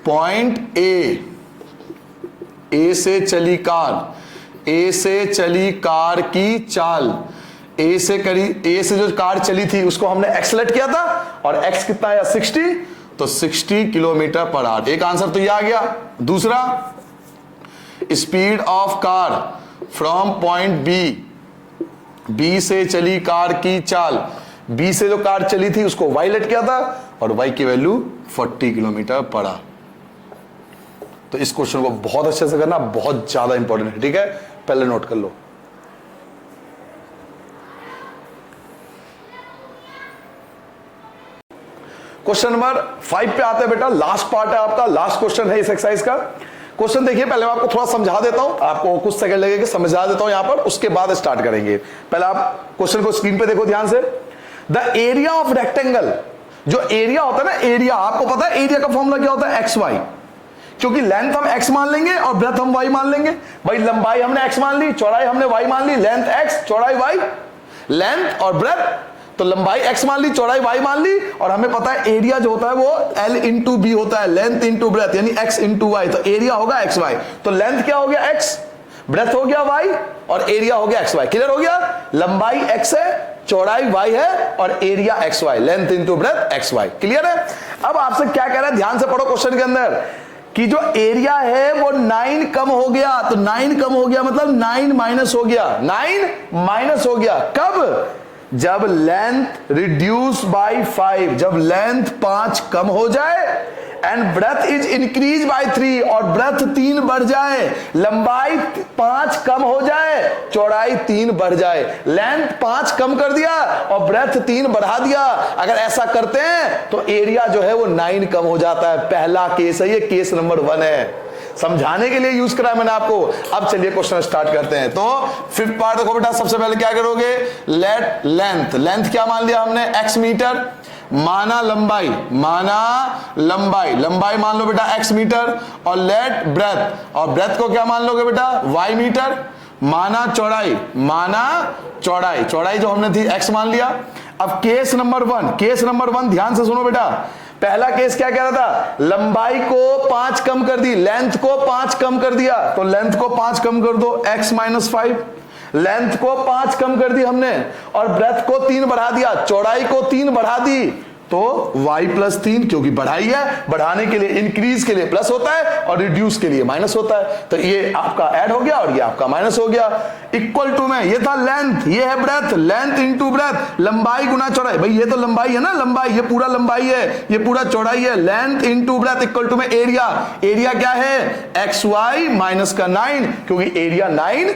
point A से चली कार की चाल, ए से जो कार चली थी उसको हमने एक्सलेट किया था, और x कितना आया? 60, तो 60 किलोमीटर पर आवर। एक आंसर तो ये आ गया। दूसरा, speed of car from point b से चली कार की चाल, बी से जो कार चली थी उसको y लेट किया था, और y की वैल्यू 40 किलोमीटर पर आवर। तो इस क्वेश्चन को बहुत अच्छे से करना, बहुत ज्यादा इंपॉर्टेंट है, ठीक है? पहले नोट कर लो। क्वेश्चन नंबर 5 पे आते हैं बेटा। लास्ट पार्ट है आपका, लास्ट क्वेश्चन है इस एक्सरसाइज का। क्वेश्चन देखिए, पहले मैं आपको थोड़ा समझा देता हूं, आपको कुछ सेकंड लगेगा, समझा देता हूं यहां पर, उसके बाद स्टार्ट करेंगे। पहले आप क्वेश्चन को स्क्रीन पे देखो ध्यान से। द एरिया ऑफ रेक्टेंगल, जो एरिया होता है ना, एरिया, आपको पता है एरिया का फॉर्मूला क्या होता है? XY, क्योंकि लेंथ हम x मान लेंगे और ब्रेथ हम y मान लेंगे। भाई लंबाई हमने x मान ली, चौड़ाई हमने y मान ली, लेंथ x, चौड़ाई y, लेंथ और ब्रेथ। तो लंबाई x मान ली, चौड़ाई y मान ली, और हमें पता है एरिया जो होता है वो L इंटू बी होता है, लेंथ इंटू ब्रेथ, यानी x इंटू वाई। तो एरिया होगा एक्स वाई। तो लेंथ क्या हो गया x, ब्रेथ हो गया y, और एरिया हो गया एक्स वाई। क्लियर हो गया? लंबाई x है, चौड़ाई y है, और area x y, length into breadth x y. Clear है? अब आपसे क्या कह रहा है, ध्यान से पढ़ो क्वेश्चन के अंदर, कि जो एरिया है वो 9 कम हो गया। तो 9 कम हो गया मतलब 9 माइनस हो गया, 9 माइनस हो गया। कब? जब लेंथ रिड्यूस बाय 5, जब लेंथ 5 कम हो जाए, and breadth is increase by 3, और ब्रेथ 3 बढ़ जाए, लंबाई 5 कम हो जाए, चौड़ाई 3 बढ़ जाए, लेंथ 5 कम कर दिया और ब्रेथ 3 बढ़ा दिया। अगर ऐसा करते हैं तो एरिया जो है वो 9 कम हो जाता है। पहला केस है ये, केस नंबर 1 है, समझाने के लिए यूज करा मैंने आपको। अब चलिए क्वेश्चन स्टार्ट करते हैं। तो फिफ्थ पार्ट देखो बेटा, सबसे पहले क्या करोगे, लेट लेंथ, लेंथ क्या मान लिया हमने, x मीटर, माना लंबाई, लंबाई मान लो बेटा x मीटर, और लेट ब्रेथ, और ब्रेथ को क्या मान लोगे बेटा, y मीटर, माना चौड़ाई, चौड़ाई जो हमने थी x मान लिया। अब केस नंबर 1, ध्यान से सुनो बेटा। पहला केस क्या कह रहा था, लंबाई को 5 कम कर दी, लेंथ को 5 कम कर दिया। तो लेंथ को 5 कम कर दो, x माइनस 5, लेंथ को 5 कम कर दी हमने, और ब्रेथ को 3 बढ़ा दिया, चौड़ाई को 3 बढ़ा दी, तो y प्लस 3, क्योंकि बढ़ाई है, बढ़ाने के लिए इंक्रीज के लिए प्लस होता है और रिड्यूस के लिए माइनस होता है। तो ये आपका ऐड हो गया और ये आपका माइनस हो गया। इक्वल टू में ये था लेंथ, ये है ब्रेथ, लेंथ इंटू ब्रेथ, लंबाई गुना चौड़ाई। भाई ये तो लंबाई है ना, लंबाई, ये पूरा लंबाई है, ये पूरा चौड़ाई है, length into breadth equal to में एरिया। एरिया क्या है, एक्स वाई माइनस का 9, क्योंकि एरिया 9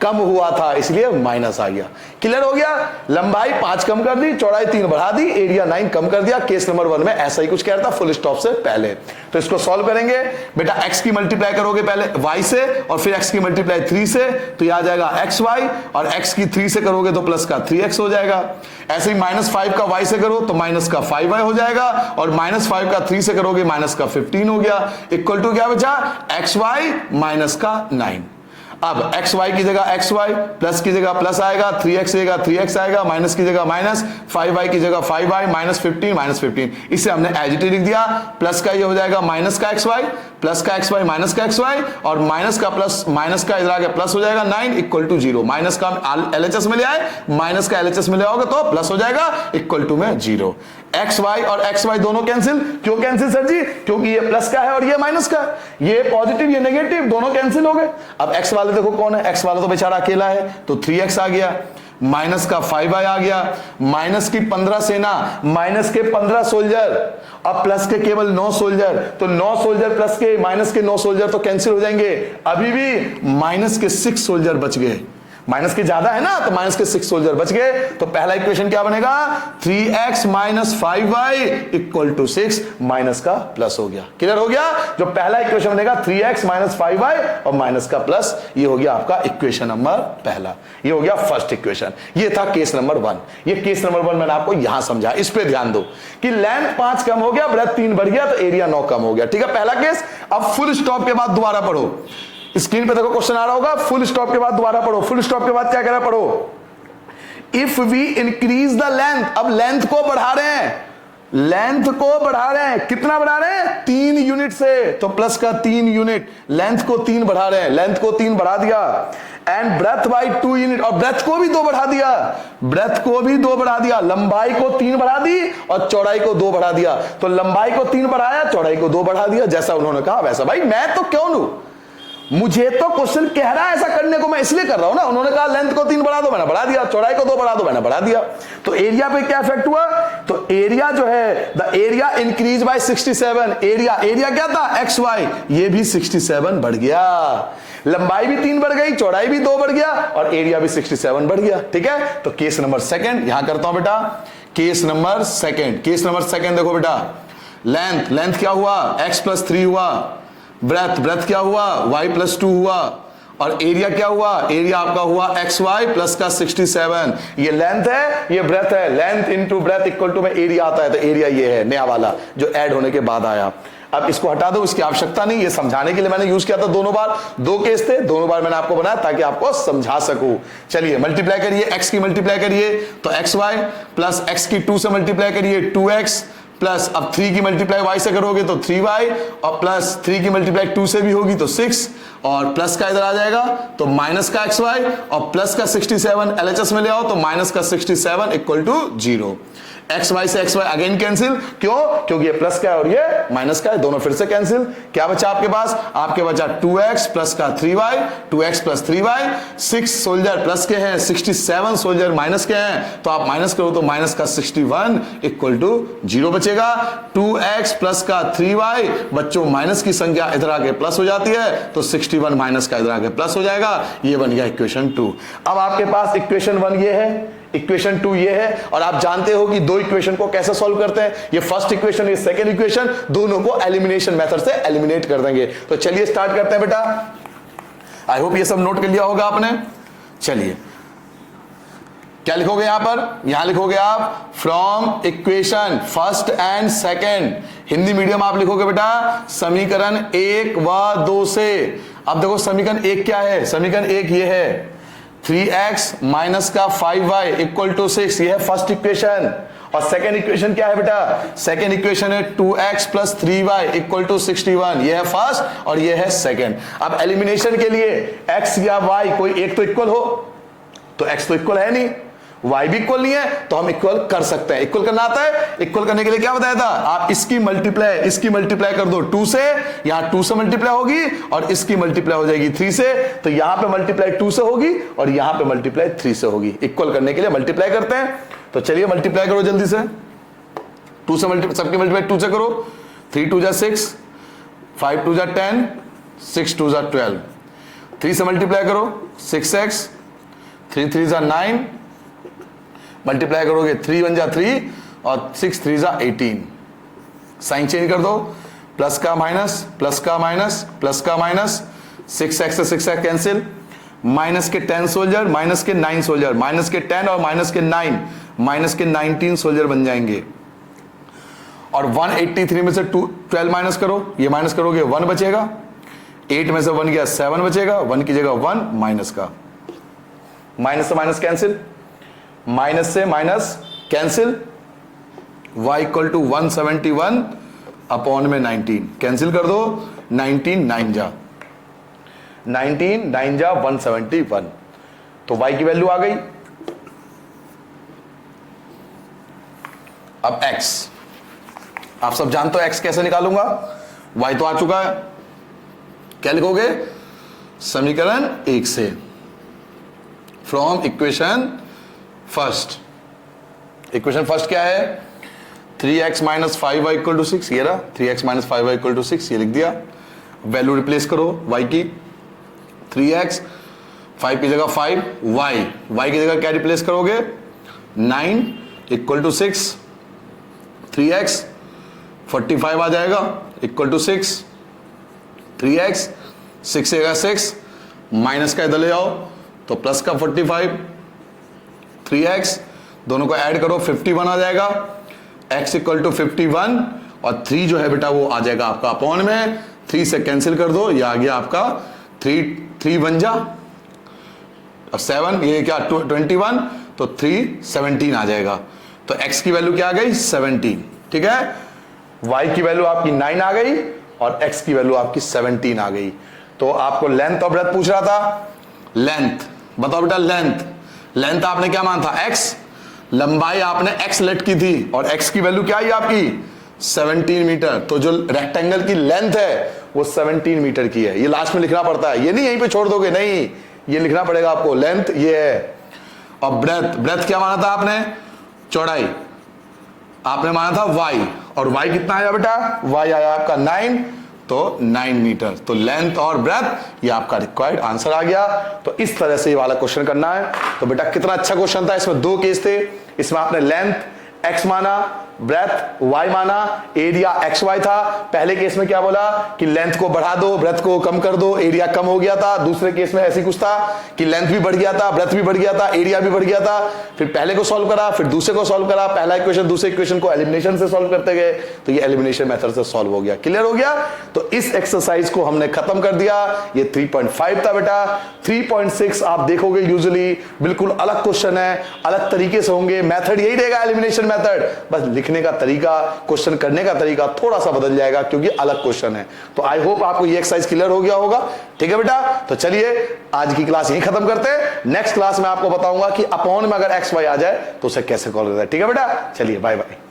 कम हुआ था इसलिए माइनस आ गया। क्लियर हो गया? लंबाई 5 कम कर दी, चौड़ाई 3 बढ़ा दी, एरिया 9 कम कर दिया। केस नंबर 1 में ऐसा ही कुछ कह रहा था, फुल स्टॉप से पहले। तो इसको सॉल्व करेंगे बेटा, x की मल्टीप्लाई करोगे पहले y से, और फिर x की मल्टीप्लाई 3 से, तो यह आ जाएगा xy, और x की 3 से करोगे तो प्लस का 3x हो जाएगा। ऐसे ही -5 का y से करो तो माइनस का 5y हो जाएगा, और -5 का 3 से करोगे माइनस का 15 हो गया। इक्वल टू क्या बचा, xy माइनस का 9। अब xy की जगह xy, प्लस की जगह प्लस आएगा, 3x की जगह 3x आएगा, माइनस की जगह माइनस, 5y की जगह 5y, -15 इसे हमने एज इट इज लिख दिया। प्लस का ये हो जाएगा माइनस का xy, प्लस का xy माइनस का xy, और माइनस का प्लस, माइनस का इधर आगे प्लस हो जाएगा 9 इक्वल टू 0। माइनस का LHS में ले आए, माइनस का LHS में ले आओगे तो प्लस हो जाएगा इक्वल टू में 0। xy और xy दोनों कैंसिल। क्यों कैंसिल सर जी? क्योंकि ये प्लस का है और ये माइनस का है, ये पॉजिटिव ये नेगेटिव, दोनों कैंसिल हो गए। अब x वाले देखो कौन है, x वाला तो बेचारा अकेला है, तो 3x आ गया, माइनस का 5y आ गया, माइनस की 15 सेना, माइनस के 15 सोल्जर, अब प्लस के केवल 9 सोल्जर, तो 9 सोल्जर प्लस के माइनस के 9 सोल्जर तो कैंसिल हो जाएंगे। अभी भी माइनस के 6 सोल्जर बच गए, माइनस के ज्यादा है ना, तो माइनस के 6 सोल्जर बच गए। तो पहला इक्वेशन क्या बनेगा, 3x minus 5y equal to 6, minus का प्लस हो गया। क्लियर हो गया? जो पहला इक्वेशन बनेगा 3x माइनस 5y और माइनस का प्लस, ये हो गया आपका इक्वेशन नंबर पहला, ये हो गया फर्स्ट इक्वेशन। ये था केस नंबर 1। ये केस नंबर 1 मैंने आपको यहां समझा, इस पे ध्यान दो कि लेंथ 5 कम हो गया, ब्रेथ 3 बढ़ गया, तो एरिया 9 कम हो गया। ठीक है, पहला केस। अब फुल स्टॉप के बाद दोबारा पढ़ो, स्क्रीन पे देखो क्वेश्चन आ रहा होगा, फुल स्टॉप के बाद दोबारा पढ़ो। फुल स्टॉप के बाद क्या कह रहा है, पढ़ो, if we increase the length. अब लेंथ को बढ़ा रहे हैं, लेंथ को बढ़ा रहे हैं, कितना बढ़ा रहे हैं, 3 यूनिट से, तो प्लस का 3 यूनिट, लेंथ को 3 बढ़ा रहे हैं, लेंथ को 3 बढ़ा दिया, एंड ब्रेथ बाई 2 यूनिट, और ब्रेथ को भी 2 बढ़ा दिया, ब्रेथ को भी 2 बढ़ा दिया, लंबाई को 3 बढ़ा दी और चौड़ाई को 2 बढ़ा दिया। तो लंबाई को 3 बढ़ाया, चौड़ाई को 2 बढ़ा दिया, जैसा उन्होंने कहा वैसा। भाई मैं तो क्यों लूं, मुझे तो क्वेश्चन कह रहा है ऐसा करने को, मैं इसलिए कर रहा हूं ना। उन्होंने कहा लेंथ को 3 बढ़ा दो, मैंने बढ़ा दिया, चौड़ाई को 2 बढ़ा दो, मैंने बढ़ा दिया। तो एरिया पे क्या इफेक्ट हुआ, तो एरिया जो है, the area increase by 67। Area क्या था, xy, ये भी 67 बढ़ गया, लंबाई भी 3 बढ़ गई, चौड़ाई भी 2 बढ़ गया, और एरिया भी 67 बढ़ गया। ठीक है, तो केस नंबर सेकंड यहां करता हूं बेटा, केस नंबर सेकंड देखो बेटा, लेंथ क्या हुआ, x प्लस 3 हुआ, ब्रेथ क्या हुआ, y प्लस 2 हुआ, और एरिया क्या हुआ, एरिया आपका हुआ xy प्लस का 67। ये लेंथ है, ये ब्रेथ है, length into breadth equal to में एरिया आता है, तो एरिया ये है नया वाला जो ऐड होने के बाद आया। अब इसको हटा दो, इसकी आवश्यकता नहीं, ये समझाने के लिए मैंने यूज किया था दोनों बार, दो केस थे, दोनों बार मैंने आपको बनाया ताकि आपको समझा सकूं। चलिए मल्टीप्लाई करिए, x की मल्टीप्लाई करिए तो xy प्लस x की 2 से मल्टीप्लाई करिए 2x प्लस अब 3 की मल्टीप्लाई y से करोगे तो 3y और प्लस 3 की मल्टीप्लाई 2 से भी होगी तो 6 और प्लस का इधर आ जाएगा तो माइनस का xy और प्लस का 67 LHS में ले आओ तो माइनस का 67 इक्वल टू 0। xy से xy अगेन कैंसिल, क्यों? क्योंकि ये प्लस का है और ये माइनस का है, दोनों फिर से कैंसिल। क्या बचा आपके पास? आपके बचा 2x प्लस का 3y, 2x plus 3y, 6 soldier plus के हैं, 67 सोल्जर माइनस के हैं, तो आप माइनस करो तो माइनस का 61 इक्वल टू 0 बचेगा। 2x प्लस का 3y, बच्चों माइनस की संख्या इधर आके प्लस हो जाती है तो 61 माइनस का इधर आके प्लस हो जाएगा, ये बन गया इक्वेशन 2। अब आपके पास इक्वेशन 1 ये है, इक्वेशन 2 ये है, और आप जानते हो कि दो इक्वेशन को कैसे सॉल्व करते हैं, ये फर्स्ट इक्वेशन ये सेकंड इक्वेशन, दोनों को एलिमिनेशन मेथड से एलिमिनेट कर देंगे। तो चलिए स्टार्ट करते हैं बेटा, आई होप ये सब नोट कर लिया होगा आपने। चलिए क्या लिखोगे यहां पर? यहां लिखोगे आप from equation first and second, Hindi medium आप लिखोगे बेटा समीकरण 1 व 2 से। अब देखो समीकरण 1 क्या है? समीकरण 1 ये है 3x माइनस का 5y इक्वल टू 6, ये है फर्स्ट इक्वेशन। और सेकेंड इक्वेशन क्या है बेटा? सेकेंड इक्वेशन है 2x plus 3y equal to 61, ये है फर्स्ट और ये है सेकेंड। अब एलिमिनेशन के लिए x या y कोई एक तो इक्वल हो, तो x तो इक्वल है नहीं, y भी इक्वल नहीं है, तो हम इक्वल कर सकते हैं। इक्वल करना आता है? इक्वल करने के लिए क्या बताया था? आप इसकी मल्टीप्लाई कर दो 2 से, यहां 2 से मल्टीप्लाई होगी और इसकी मल्टीप्लाई हो जाएगी 3 से, तो यहां पे मल्टीप्लाई 2 से होगी और यहां पे मल्टीप्लाई 3 से होगी। इक्वल करने के लिए मल्टीप्लाई करते हैं, तो चलिए मल्टीप्लाई करो जल्दी से। 2 से मल्टीप्लाई, सबकी मल्टीप्लाई 2 से करो, 3 2 जा 6, 5 2 जा 10, 6 2 जा 12। 3 से मल्टीप्लाई करो 6x, 3 3 जा 9, मल्टीप्लाई करोगे 3 1 जा 3 और 6 3 जा 18। साइन चेंज कर दो, प्लस का माइनस, प्लस का माइनस, प्लस का माइनस, 6x से 6x कैंसिल, माइनस के 10 सोल्जर, माइनस के 9 सोल्जर, माइनस के 10 और माइनस के 9, माइनस के 19 सोल्जर बन जाएंगे। और 183 में से 12 माइनस करो, ये माइनस करोगे 1 बचेगा, 8 में से 1 गया 7 बचेगा, 1 की जगह 1 माइनस का, माइनस से माइनस कैंसिल, माइनस से minus cancel, y equal to 171 upon में 19 कैंसिल कर दो, 19 9 जा 171, तो y की वैल्यू आ गई। अब x, आप सब जानते हो x कैसे निकालूंगा, y तो आ चुका है, क्या लिखोगे? समीकरण 1 से from equation first. Equation first क्या है? 3x minus 5y equal to 6, ये रहा 3x minus 5y equal to 6, ये लिख दिया। वैल्यू रिप्लेस करो y की, 3x 5 की जगह 5, y की जगह क्या रिप्लेस करोगे? 9 इक्वल टू 6, 3x 45 आ जाएगा इक्वल टू 6, 3x 6 से 6 माइनस का इधर ले आओ तो प्लस का 45, 3x दोनों को ऐड करो 51 आ जाएगा, x इक्वल टू 51 और 3 जो है बेटा वो आ जाएगा आपका अपॉन में, 3 से कैंसिल कर दो, ये आ गया आपका 3 1 जा और 7, ये क्या 21, तो 3 17 आ जाएगा। तो x की वैल्यू क्या आ गई? 17, ठीक है। y की वैल्यू आपकी 9 आ गई और x की वैल्यू आपकी 17 आ गई। तो आपको लेंथ और ब्रेथ पूछ रहा था, लेंथ बताओ बेटा, लेंथ आपने क्या माना था? x, लंबाई आपने x लेट की थी और x की वैल्यू क्या आई आपकी? 17 मीटर। तो जो रेक्टेंगल की लेंथ है वो 17 मीटर की है। ये लास्ट में लिखना पड़ता है, ये नहीं यहीं पे छोड़ दोगे, नहीं ये लिखना पड़ेगा आपको, लेंथ ये है। और ब्रेथ क्या माना था आपने? चौड़ाई आपने माना था y, और y कितना आया बेटा? y आया आपका 9, तो 9 मीटर। तो लेंथ और ब्रेथ ये आपका रिक्वायर्ड आंसर आ गया। तो इस तरह से ये वाला क्वेश्चन करना है। तो बेटा कितना अच्छा क्वेश्चन था, इसमें 2 केस थे, इसमें आपने लेंथ x माना, ब्रेथ y माना, एरिया xy था। पहले केस में क्या बोला कि लेंथ को बढ़ा दो, ब्रेथ को कम कर दो, एरिया कम हो गया था। दूसरे केस में ऐसी कुछ था कि लेंथ भी बढ़ गया था, ब्रेथ भी बढ़ गया था, एरिया भी बढ़ गया था। फिर पहले को सॉल्व करा, फिर दूसरे को सॉल्व करा, पहला इक्वेशन दूसरे इक्वेशन को एलिमिनेशन से सॉल्व करते गए, तो ये एलिमिनेशन मेथड से सॉल्व हो गया। क्लियर हो गया? तो इस एक्सरसाइज को हमने खत्म कर दिया। ये 3.5 था बेटा। 3.6 आप देखोगे यूजुअली बिल्कुल अलग क्वेश्चन है, अलग तरीके से होंगे। मेथड यही रहेगा एलिमिनेशन मेथड, बस लिखने का तरीका, क्वेश्चन करने का तरीका थोड़ा सा बदल जाएगा क्योंकि अलग क्वेश्चन है। तो आई होप आपको ये एक्सरसाइज क्लियर हो गया होगा। ठीक है बेटा, तो चलिए आज की क्लास यहीं खत्म करते हैं। नेक्स्ट क्लास में आपको बताऊंगा कि अपॉन में अगर एक्स वाई आ जाए तो उसे कैसे कॉल करता है। ठीक है बेटा, चलिए बाय बाय।